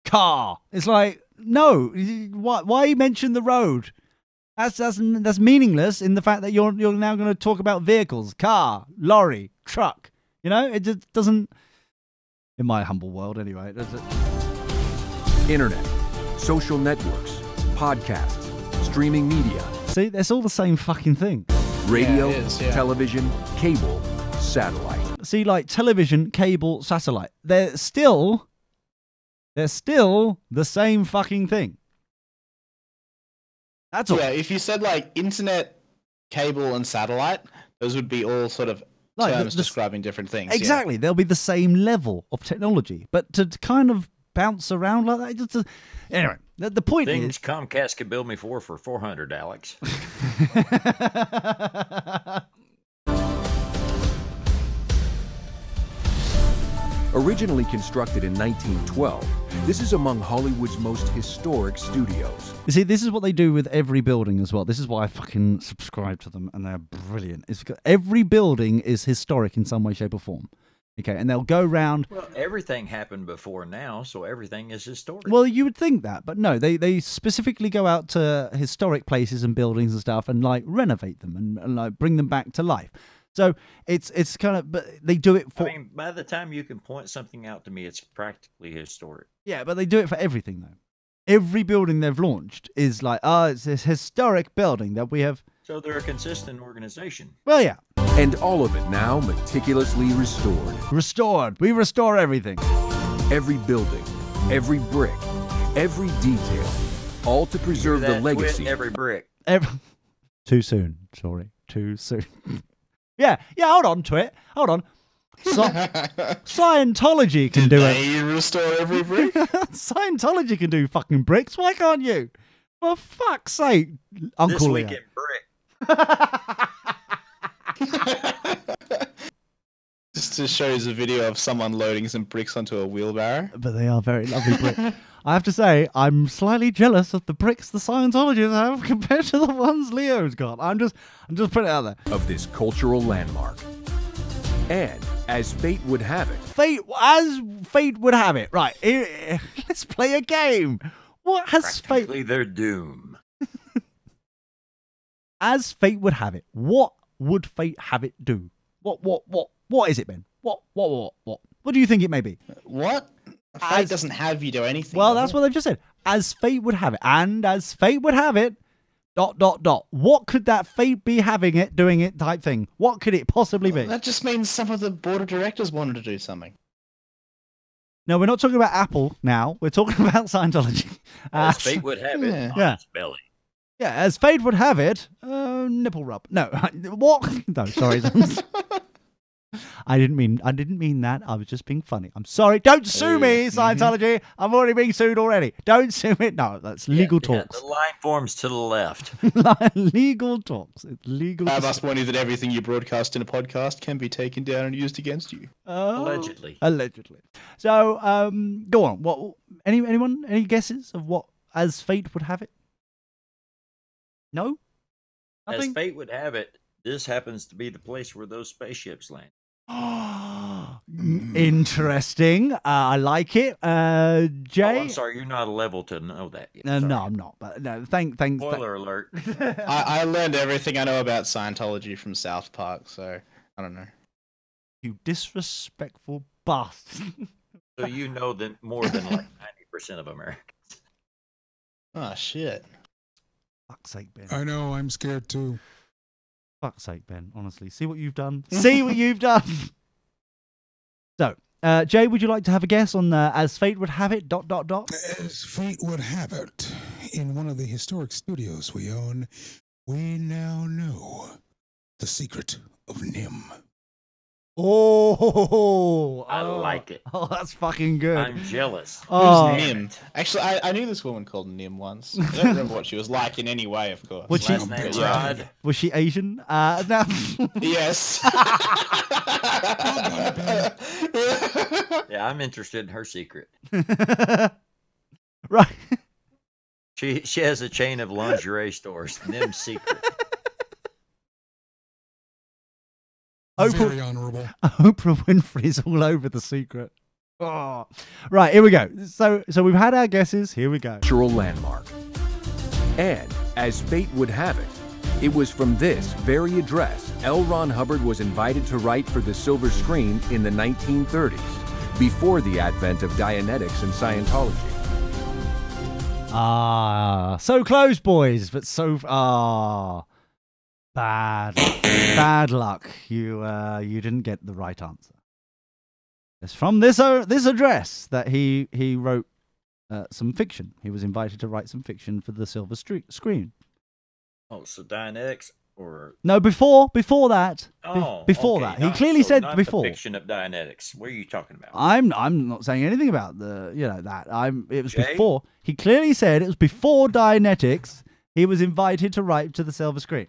car. It's like, no, why mention the road? That's meaningless in the fact that you're now going to talk about vehicles, car, lorry, truck. It just doesn't. In my humble world, anyway. Internet, social networks, podcasts, streaming media. See, that's all the same fucking thing. Radio, television, cable, satellite. See, like television, cable, satellite. They're still the same fucking thing. That's all. Yeah, if you said like internet, cable, and satellite, those would be all sort of terms describing different things. Exactly. Yeah. They'll be the same level of technology. But to kind of bounce around like that, anyway, the point is... Comcast could build me for $400, Alex. Originally constructed in 1912, this is among Hollywood's most historic studios. You see, this is what they do with every building as well. This is why I fucking subscribe to them, and they're brilliant. It's because every building is historic in some way, shape, or form. Okay, and they'll go round... Well, everything happened before now, so everything is historic. Well, you would think that, but no, they specifically go out to historic places and buildings and stuff and, like, renovate them and like, bring them back to life. So it's kind of, but they do it for... I mean, by the time you can point something out to me, it's practically historic. Yeah, but they do it for everything, though. Every building they've launched is like, it's this historic building that we have... So they're a consistent organization. Well, yeah. And all of it now meticulously restored. Restored. We restore everything. Every building, every brick, every detail, all to preserve the legacy. Every brick. Too soon. Sorry. Too soon. Yeah, hold on, Twit. Hold on. Scientology can do it. They restore every brick? Scientology can do fucking bricks. Why can't you? For fuck's sake, Uncle This Leo. week in brick. Just to show you a video of someone loading some bricks onto a wheelbarrow. But they are very lovely bricks. I have to say, I'm slightly jealous of the bricks the Scientologists have compared to the ones Leo's got. I'm just putting it out there. Of this cultural landmark. And, as fate would have it... As fate would have it. Right, let's play a game. What has Practically their doom. As fate would have it, what would fate have it do? What is it, Ben? What do you think it may be? What? Fate doesn't have you do anything. Well, that's what they've just said. As fate would have it. And as fate would have it, What could that fate be having it, doing it type thing? What could it possibly be? That just means some of the board of directors wanted to do something. No, we're not talking about Apple now. We're talking about Scientology. As fate would have it, on its belly. Yeah, as fate would have it, nipple rub. No, what? No, sorry. I didn't mean that. I was just being funny. I'm sorry. Don't sue me, Scientology. I'm already being sued already. Don't sue me. No, that's legal talks. Yeah, the line forms to the left. Legal talks. It's legal. I must warn you that everything you broadcast in a podcast can be taken down and used against you. Allegedly. So, go on. What? Anyone? Any guesses of what as fate would have it? No. Nothing? As fate would have it, this happens to be the place where those spaceships land. Interesting. I like it. Jay? Oh, I'm sorry, you're not a level to know that yet. No, I'm not. But no, thanks. Spoiler alert. I learned everything I know about Scientology from South Park, so I don't know. You disrespectful bastard. So you know that more than like 90% of Americans. Oh, shit. Fuck's sake, Ben. I know, I'm scared too. Fuck's sake, Ben. Honestly, see what you've done. See what you've done. So, Jay, would you like to have a guess on as fate would have it? ... As fate would have it, in one of the historic studios we own, we now know the secret of Nim. Oh, I like it. Oh, that's fucking good. I'm jealous. Oh, Who's Nim? Actually, I knew this woman called Nim once. I don't remember what she was like in any way, of course. Was she- Last name Rod. Was she Asian? No. Yes. Yeah, I'm interested in her secret. Right. She has a chain of lingerie stores. Nim's secret. Very honorable. Oprah Winfrey's all over the secret. Oh. Right, here we go. So we've had our guesses. Here we go. Cultural landmark. And, as fate would have it, it was from this very address L. Ron Hubbard was invited to write for the silver screen in the 1930s, before the advent of Dianetics and Scientology. So close, boys, but bad luck. You didn't get the right answer. It's from this address that he wrote some fiction. He was invited to write some fiction for the silver screen. Oh, so Dianetics or no, before that. Before okay. that, he clearly said not before. The fiction of Dianetics. What are you talking about? I'm not saying anything about that. It was Jay? before. He clearly said it was before Dianetics. He was invited to write to the silver screen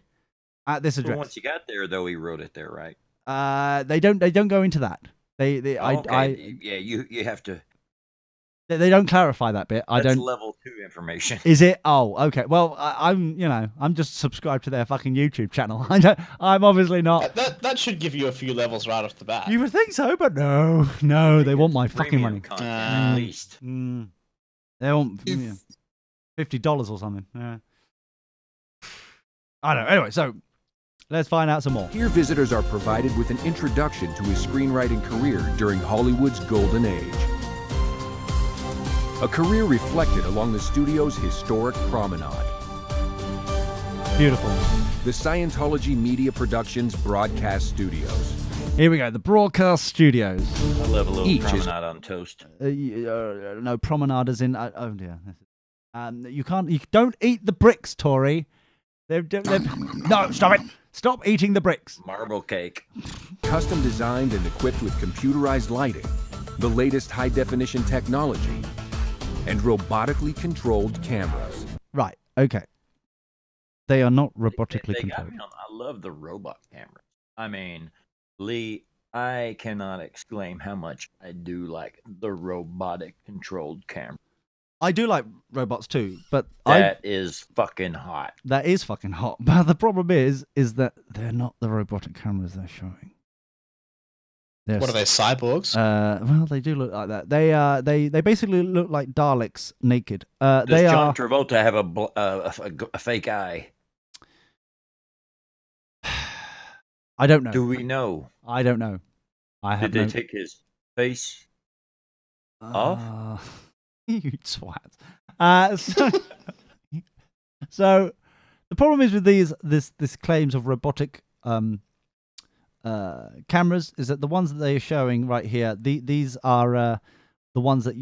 at this address. Well, once you got there, though, he wrote it there, right? They don't go into that. You have to. They don't clarify that bit. That's level 2 information. Is it? Oh, okay. Well, I'm just subscribed to their fucking YouTube channel. I'm obviously not. That should give you a few levels right off the bat. You would think so, but no, they want my fucking money. Content, at least. They want $50 or something. Yeah. I don't know. Anyway, so let's find out some more. Here, visitors are provided with an introduction to his screenwriting career during Hollywood's golden age. A career reflected along the studio's historic promenade. Beautiful. The Scientology Media Productions Broadcast Studios. Here we go, the broadcast studios. I love a little promenade on toast. No, promenade as in... oh, dear. You don't eat the bricks, Tori. No, stop it. Stop eating the bricks. Marble cake. Custom designed and equipped with computerized lighting, the latest high-definition technology, and robotically controlled cameras. Right, okay. They are not robotically controlled. I love the robot camera. I mean, Lee, I cannot exclaim how much I do like the robotic controlled camera. I do like robots too, but that is fucking hot. That is fucking hot. But the problem is that they're not the robotic cameras they're showing. What are they, cyborgs? Well, they do look like that. They basically look like Daleks naked. Does John Travolta have a fake eye? I don't know. Do we know? I don't know. Did they take his face off? You twat. So The problem is with this claims of robotic cameras is that the ones that they're showing right here, these are the ones that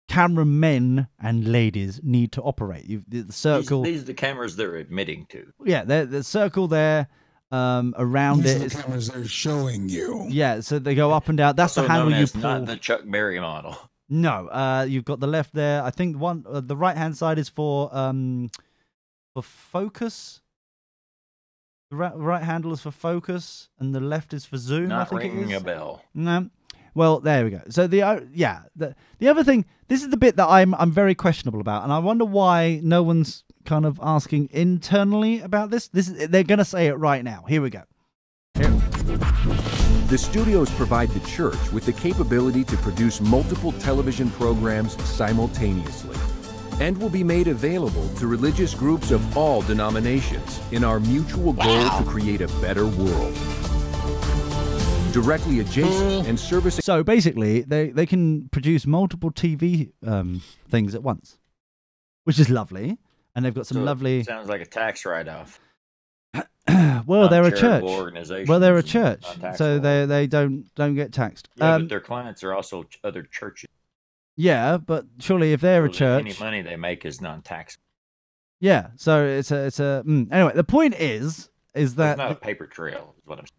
cameramen and ladies need to operate. The circle. These are the cameras they're admitting to. Yeah, the circle there. Around These it are is the cameras they're showing you. Yeah, so they go up and down. That's Also the handle known you as pull. not the Chuck Berry model. No, you've got the left there. I think the right hand side is for focus. The right handle is for focus, and the left is for zoom. Not I think ringing it is. a bell. No. Well, there we go. So the other thing. This is the bit that I'm very questionable about, and I wonder why no one's kind of asking internally about this. They're going to say it right now. Here we go. The studios provide the church with the capability to produce multiple television programs simultaneously, and will be made available to religious groups of all denominations in our mutual goal to create a better world. Directly adjacent and servicing. So basically, they can produce multiple TV things at once, which is lovely, and they've got some lovely. Sounds like a tax write-off. Well, they're a church. Well, they're a church, so they don't get taxed. Yeah, but their clients are also other churches. Yeah, but surely if they're a church, any money they make is non-taxable. Yeah, so it's a anyway. The point is that it's not a paper trail. Is what I'm saying.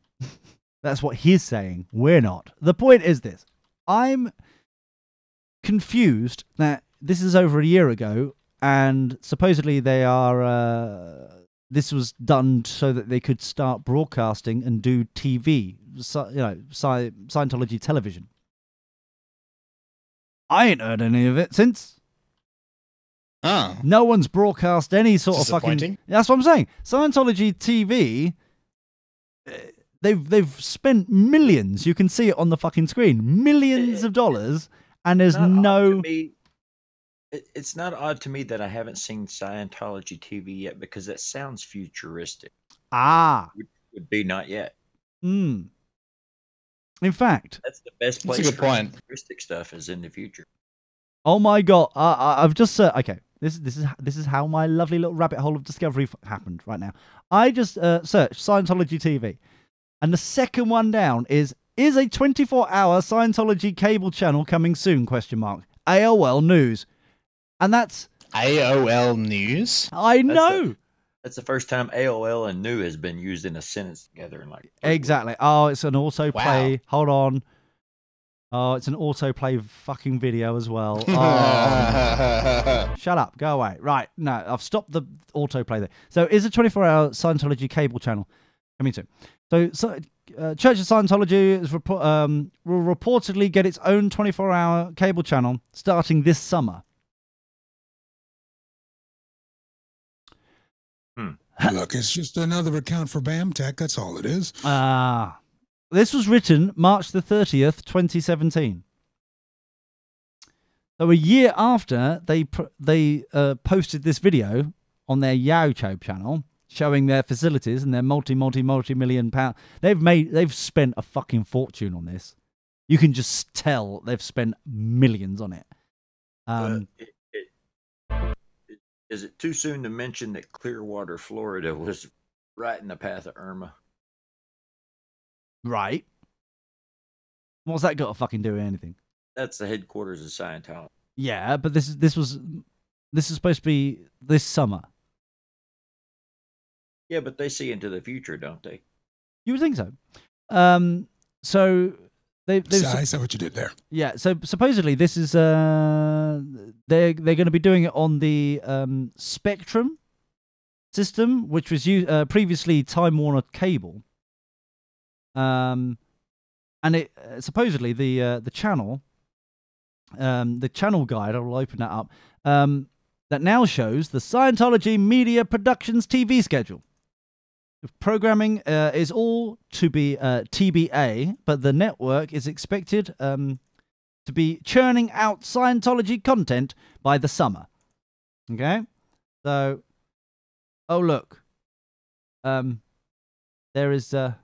That's what he's saying. We're not. The point is this: I'm confused that this is over a year ago, and supposedly they are. This was done so that they could start broadcasting and do TV, Scientology television. I ain't heard any of it since. Oh. No one's broadcast any sort of fucking. That's what I'm saying. Scientology TV. They've spent millions. You can see it on the fucking screen. Millions of dollars, and there's no. It's not odd to me that I haven't seen Scientology TV yet because that sounds futuristic. Would be not yet. In fact, that's the best place. That's a good point. Futuristic stuff is in the future. Oh my god! I've just okay. This is how my lovely little rabbit hole of discovery happened right now. I just searched Scientology TV, and the second one down is a 24-hour Scientology cable channel coming soon? ? AOL News. And that's AOL News. I know. That's the first time AOL and new has been used in a sentence together. Exactly. Oh, it's an autoplay. Wow. Hold on. Oh, it's an autoplay fucking video as well. Oh. Shut up. Go away. Right. No, I've stopped the autoplay there. So is a 24-hour Scientology cable channel coming soon. So Church of Scientology is will reportedly get its own 24-hour cable channel starting this summer. Look, it's just another account for BAMTech. That's all it is. This was written March the 30th, 2017. So a year after they posted this video on their YouTube channel showing their facilities and their multi-million pound. They've spent a fucking fortune on this. You can just tell they've spent millions on it. Is it too soon to mention that Clearwater, Florida was right in the path of Irma? Right. What's that got to fucking do with anything? That's the headquarters of Scientology. Yeah, but this is supposed to be this summer. Yeah, but they see into the future, don't they? You would think so. So I saw what you did there. Yeah. So supposedly this is they're going to be doing it on the Spectrum system, which was previously Time Warner Cable. And it supposedly the channel guide. I will open that up. That now shows the Scientology Media Productions TV schedule. Programming is all to be TBA, but the network is expected to be churning out Scientology content by the summer. Okay, so look, there is the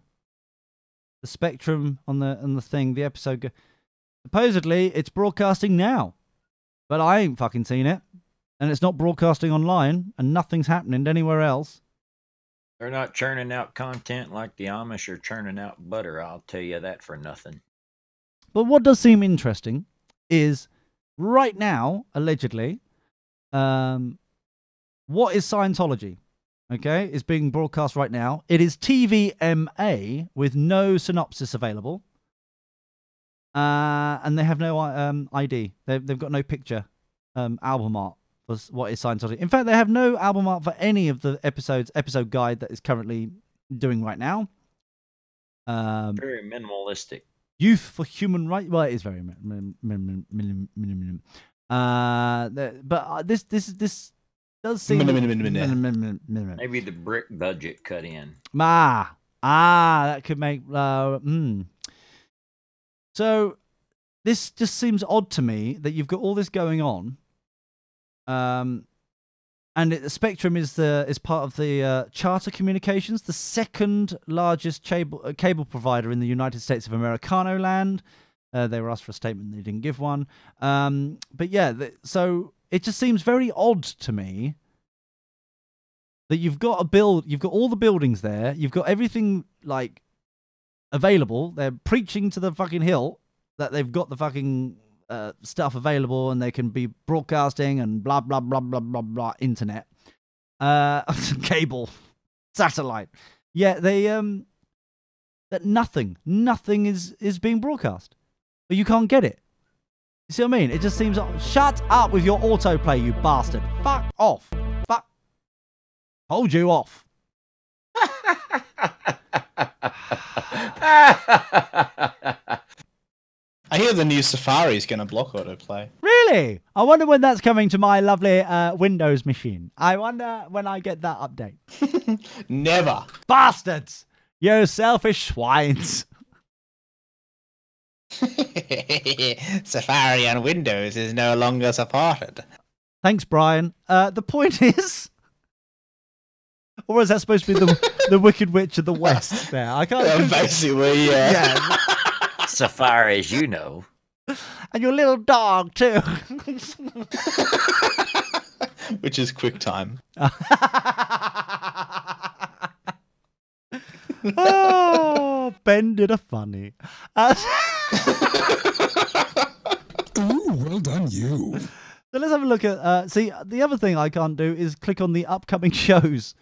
Spectrum on the thing. The episode supposedly it's broadcasting now, but I ain't fucking seen it. and it's not broadcasting online, and nothing's happening anywhere else. They're not churning out content like the Amish are churning out butter. I'll tell you that for nothing. But what does seem interesting is right now, allegedly, what is Scientology? Okay, it's being broadcast right now. It is TVMA with no synopsis available. And they have no ID. They've got no picture, album art for what is Scientology. In fact, they have no album art for any of the episode guide that is currently doing right now. Very minimalistic. Youth for Human Rights. Well, it is very minimum. But this does seem maybe the brick budget cut in. That could make. So this just seems odd to me that you've got all this going on, and Spectrum is part of the Charter Communications, the second largest cable provider in the United States of Americano land. They were asked for a statement, they didn't give one. But yeah, so it just seems very odd to me that you've got all the buildings there, you've got everything like available. They're preaching to the fucking hill that they've got the fucking stuff available and they can be broadcasting and blah blah blah blah blah blah internet, cable, satellite. Yeah, they that nothing is being broadcast, but you can't get it. You see what I mean? It just seems. Shut up with your autoplay, you bastard! Fuck off! Fuck. Hold you off. I hear the new Safari is going to block autoplay. Really? I wonder when that's coming to my lovely Windows machine. I wonder when I get that update. Never. Bastards! You selfish swines. Safari on Windows is no longer supported. Thanks, Brian. The point is... Or is that supposed to be the Wicked Witch of the West? There, I can't. Basically, yeah. So far as you know. And your little dog too. Which is QuickTime. Oh, Ben did a funny. Ooh, well done, you. So let's have a look at. See, the other thing I can't do is click on the upcoming shows.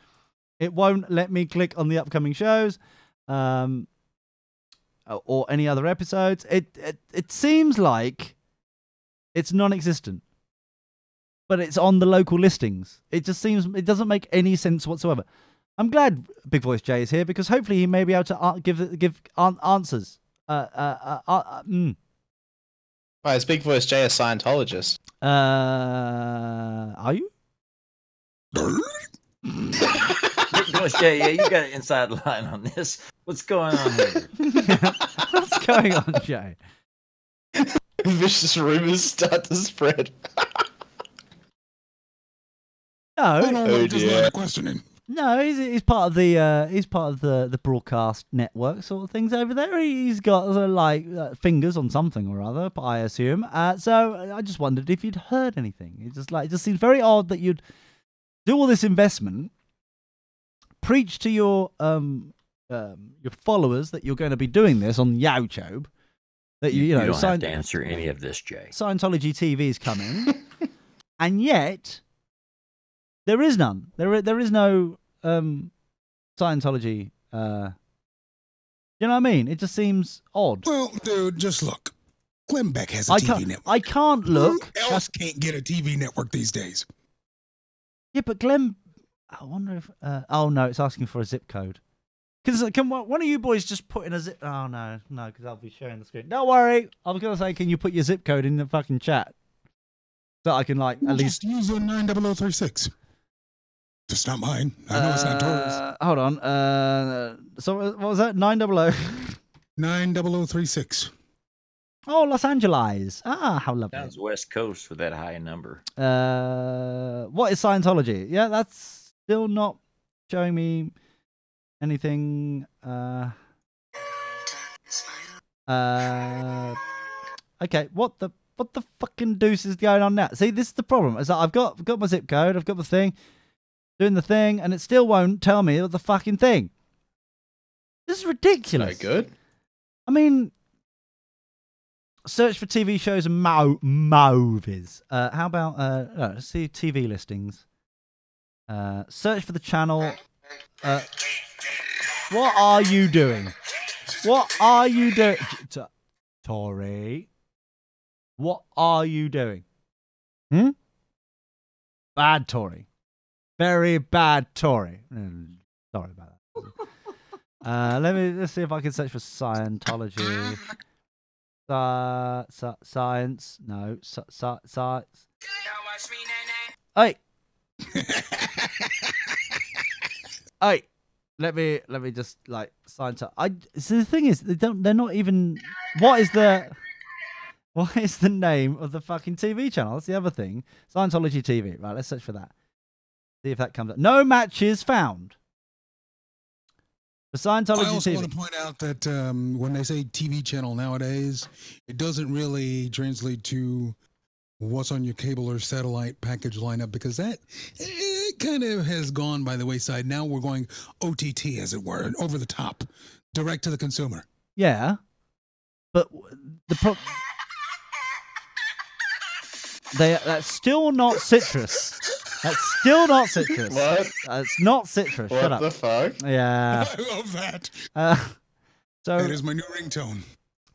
It won't let me click on the upcoming shows, or any other episodes. It seems like it's non-existent, but it's on the local listings. It just seems it doesn't make any sense whatsoever. I'm glad Big Voice Jay is here because hopefully he may be able to give answers. Why is Big Voice Jay a Scientologist? Are you? Jay, yeah, you got an inside line on this. What's going on here? What's going on, Jay? Vicious rumors start to spread. No, questioning. No, he's part of the broadcast network sort of things over there. He's got fingers on something or other, I assume. So I just wondered if you'd heard anything. It just seems very odd that you'd do all this investment, preach to your followers that you're going to be doing this on YouTube. That you know, don't have to answer any of this, Jay. Scientology TV is coming, and yet there is none. There is no Scientology. You know what I mean? It just seems odd. Well, dude, just look. Glenn Beck has a TV network. I can't look. Who else can't get a TV network these days? Yeah, but Glenn. I wonder if. Oh no, it's asking for a zip code. Can one of you boys just put in a zip? Oh no, because I'll be sharing the screen. Don't worry. I was gonna say, can you put your zip code in the fucking chat so I can at least use a 90036. Just not mine. I know it's not Taurus. Hold on. So what was that? 900. 90036. Oh, Los Angeles. Ah, how lovely. Sounds West Coast for that high number. What is Scientology? Yeah, that's still not showing me anything. Okay, what the What the fucking deuce is going on now? See, this is the problem. Is that I've got my zip code, I've got the thing, doing the thing, and it still won't tell me the fucking thing. This is ridiculous. No good. I mean, search for TV shows and movies. How about let's see TV listings. Search for the channel. What are you doing? What are you doing, Tori? What are you doing? Bad Tory. Very bad Tory. Sorry about that. Let's see if I can search for Scientology. Science. No. Science. Hey. Hey. Let me just like Scientology. So the thing is, they're not even. What is the name of the fucking TV channel? That's the other thing. Scientology TV. Right, let's search for that. See if that comes up. No matches found. For Scientology TV. I also want to point out that when they say TV channel nowadays, it doesn't really translate to what's on your cable or satellite package lineup, because that it kind of has gone by the wayside. Now we're going OTT, as it were, over the top, direct to the consumer. Yeah, but that's still not citrus. That's still not citrus. What? It's not citrus. What Shut up. the fuck? Yeah. I love that. So that is my new ringtone.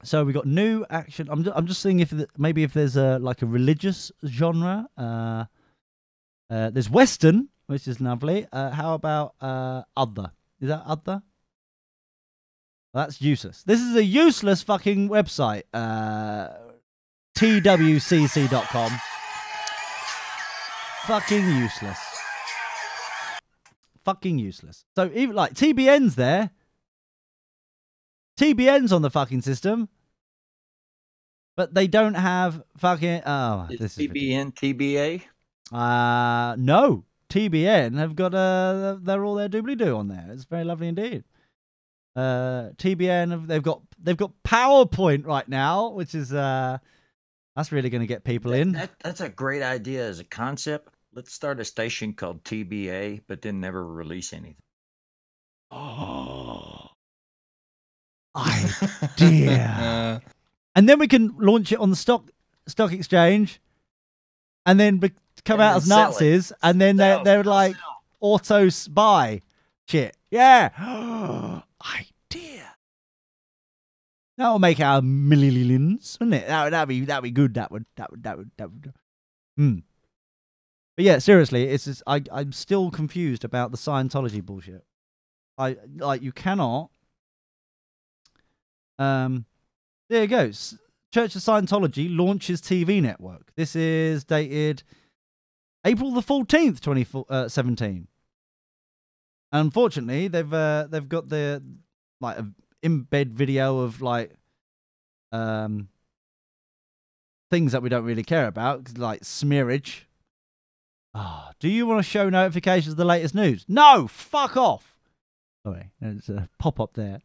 So we got new action. I'm just seeing if maybe if there's like a religious genre. There's Western, which is lovely. How about other? Is that other? That's useless. This is a useless fucking website. TWCC.com. Fucking useless. Fucking useless. So even like TBN's there. TBN's on the fucking system. But they don't have fucking Is TBN TBA? No. TBN have got they're all their doobly-doo on there. It's very lovely indeed. TBN they've got PowerPoint right now, which is that's really going to get people in. That's a great idea as a concept. Let's start a station called TBA, but then never release anything. Oh, idea! And then we can launch it on the stock exchange, and then come out as Nazis, and then they're like auto buy shit. Yeah, idea. That will make our millions, wouldn't it? That'd be good. That would. But yeah, seriously, it's just, I'm still confused about the Scientology bullshit. You cannot. There you go. Church of Scientology launches TV network. This is dated April the 14th, 2017. Unfortunately, they've got the like embed video of like things that we don't really care about, like smearage. Do you want to show notifications of the latest news? No, fuck off. Sorry, there's a pop-up there.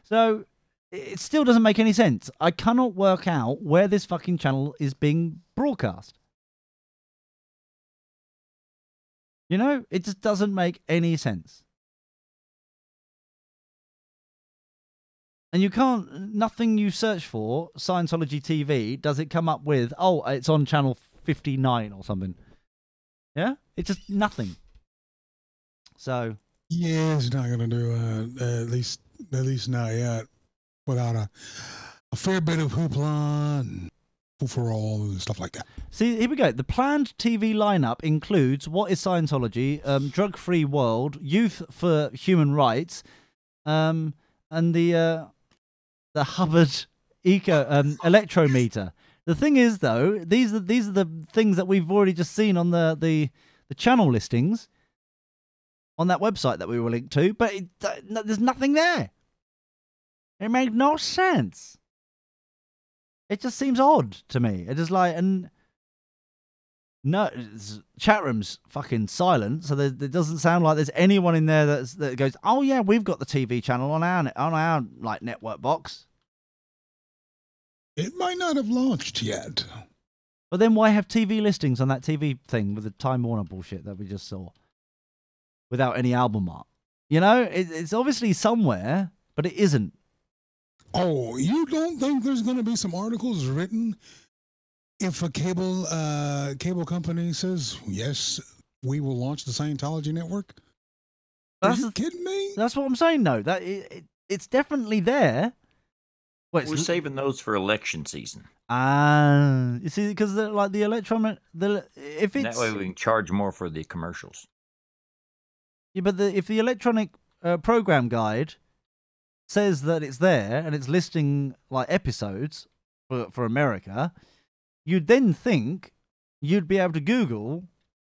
So it still doesn't make any sense. I cannot work out where this fucking channel is being broadcast. You know, it just doesn't make any sense. And you can't, nothing you search for, Scientology TV, does it come up with, oh, it's on channel 59 or something. Yeah? It's just nothing. So. Yeah, it's not going to do, at least not yet, without a fair bit of hoopla and for all and stuff like that. See, here we go. The planned TV lineup includes What is Scientology, Drug-Free World, Youth for Human Rights, and the Hubbard electrometer. The thing is, though, these are the things that we've already just seen on the channel listings on that website that we were linked to, but there's nothing there. It made no sense. It just seems odd to me. It is like, and no, chat room's fucking silent, so it doesn't sound like there's anyone in there that goes, oh yeah, we've got the TV channel on our like network box. It might not have launched yet. But then why have TV listings on that TV thing with the Time Warner bullshit that we just saw? Without any album art. You know, it's obviously somewhere, but it isn't. Oh, you don't think there's going to be some articles written if a cable company says, yes, we will launch the Scientology network? Are you kidding me? That's what I'm saying, though. That it's definitely there. We're saving those for election season. You see, because like the electronic, if it's that way we can charge more for the commercials. Yeah, but if the electronic program guide says that it's there and it's listing like episodes for America, you'd then think you'd be able to Google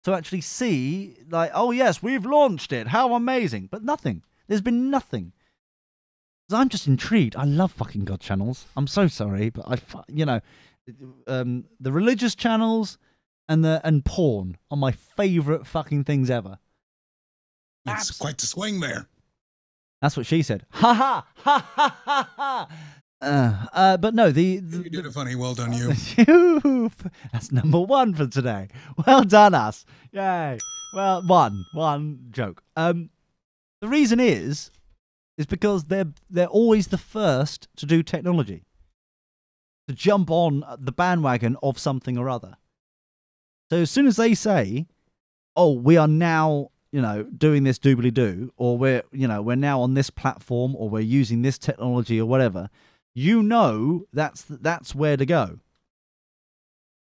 to actually see, like, oh yes, we've launched it. How amazing! But nothing. There's been nothing. I'm just intrigued. I love fucking God channels. I'm so sorry, but the religious channels and porn are my favorite fucking things ever. It's quite the swing there. That's what she said. Ha ha ha ha ha ha. But no, you did it funny. Well done, you. That's number 1 for today. Well done, us. Yay. Well, one joke. The reason is because they're always the first to do technology, to jump on the bandwagon of something or other. So as soon as they say, "Oh, we are now, doing this doobly-doo," or we're now on this platform, or we're using this technology or whatever, that's where to go.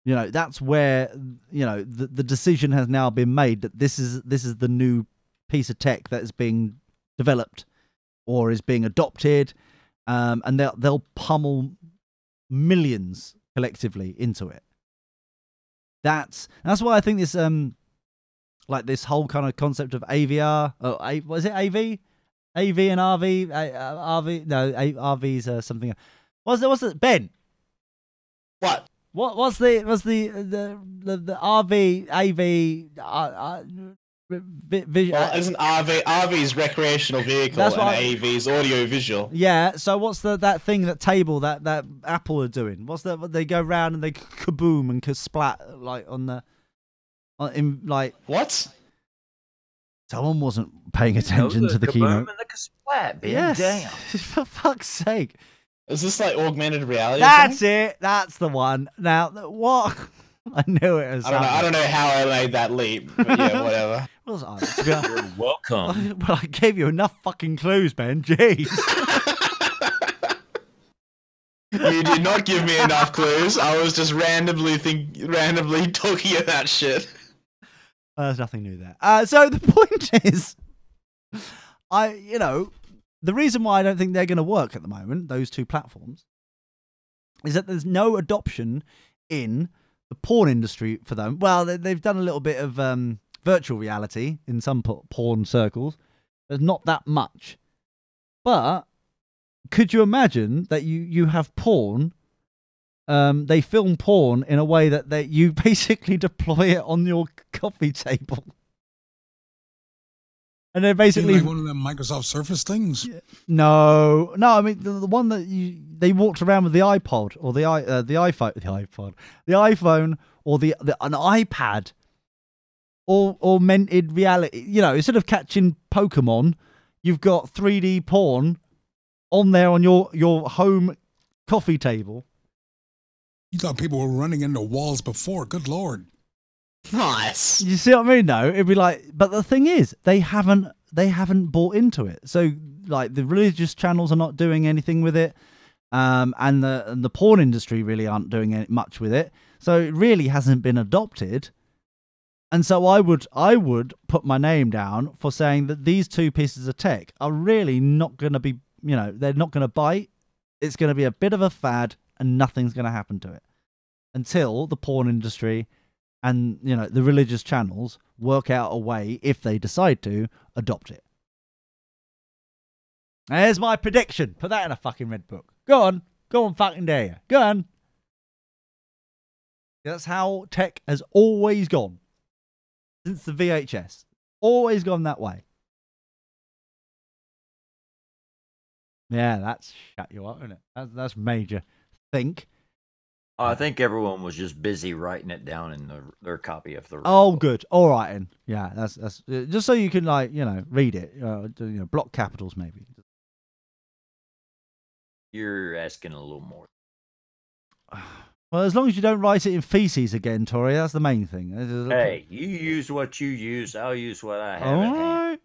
That's where the decision has now been made that this is the new piece of tech that is being developed or is being adopted, and they'll pummel millions collectively into it. That's why I think this like this whole kind of concept of AVR. Oh, was it AV? AV and RV? RV? No, RV's something. What's it? Ben. What? What's the RV AV? Well, isn't RV's recreational vehicle and AV's audio visual? Yeah. So what's that thing, that table that Apple are doing? What's that? They go around and they kaboom and splat like what? Someone wasn't paying attention to the keynote. And the splat, Ben. Yes. Damn. For fuck's sake. Is this like augmented reality? That's it. That's the one. Now, what? I knew it was. I don't know how I made that leap, but yeah, whatever. You're welcome. Well, I gave you enough fucking clues, Ben. Jeez. You did not give me enough clues. I was just randomly talking about shit. There's nothing new there. So the point is, the reason why I don't think they're going to work at the moment, those two platforms, is that there's no adoption in the porn industry for them. Well, they've done a little bit of virtual reality in some porn circles. There's not that much. But could you imagine that you have porn, they film porn in a way that you basically deploy it on your coffee table? And they're basically like one of them Microsoft Surface things. No. I mean the one that they walked around with the iPod or the iPhone or an iPad, or augmented reality. Instead of catching Pokemon, you've got 3D porn on there on your home coffee table. You thought people were running into walls before? Good Lord. Nice. You see what I mean? No, it'd be like, but the thing is, they haven't bought into it. So, like, the religious channels are not doing anything with it, and the porn industry really aren't doing much with it. So it really hasn't been adopted. And so I would put my name down for saying that these two pieces of tech are really not going to be, they're not going to bite. It's going to be a bit of a fad, and nothing's going to happen to it until the porn industry and the religious channels work out a way, if they decide to, adopt it. There's my prediction. Put that in a fucking red book. Go on, fucking dare you. Go on. That's how tech has always gone since the VHS. Always gone that way. Yeah, that's shut you up, isn't it? That's major. Think. I think everyone was just busy writing it down in their copy of the. Oh, good. All right, then. Yeah, that's just so you can read it. Block capitals maybe. You're asking a little more. Well, as long as you don't write it in feces again, Tori, that's the main thing. Hey, you use what you use. I'll use what I have All at hand.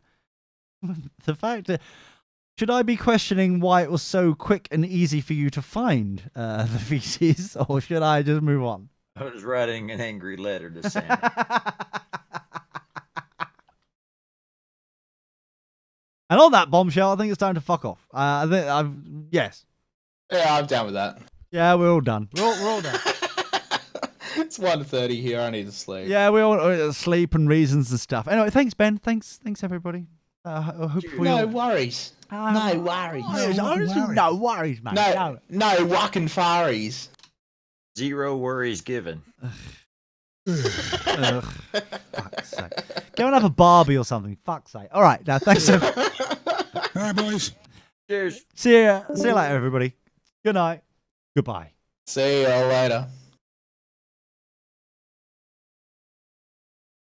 right. The fact that should I be questioning why it was so quick and easy for you to find the feces, or should I just move on? I was writing an angry letter to Santa. And on that bombshell, I think it's time to fuck off. Yes. Yeah, I'm down with that. Yeah, we're all done. We're all done. It's 1:30 here. I need to sleep. Yeah, we all sleep and reasons and stuff. Anyway, thanks, Ben. Thanks, everybody. I hope no worries. No worries. No worries, mate. No whacking faries. 0 worries given. Fuck's sake. Go and have a Barbie or something. Fuck's sake. All right, now thanks. All right, boys. Cheers. See you later, everybody. Good night. Goodbye. See you all later.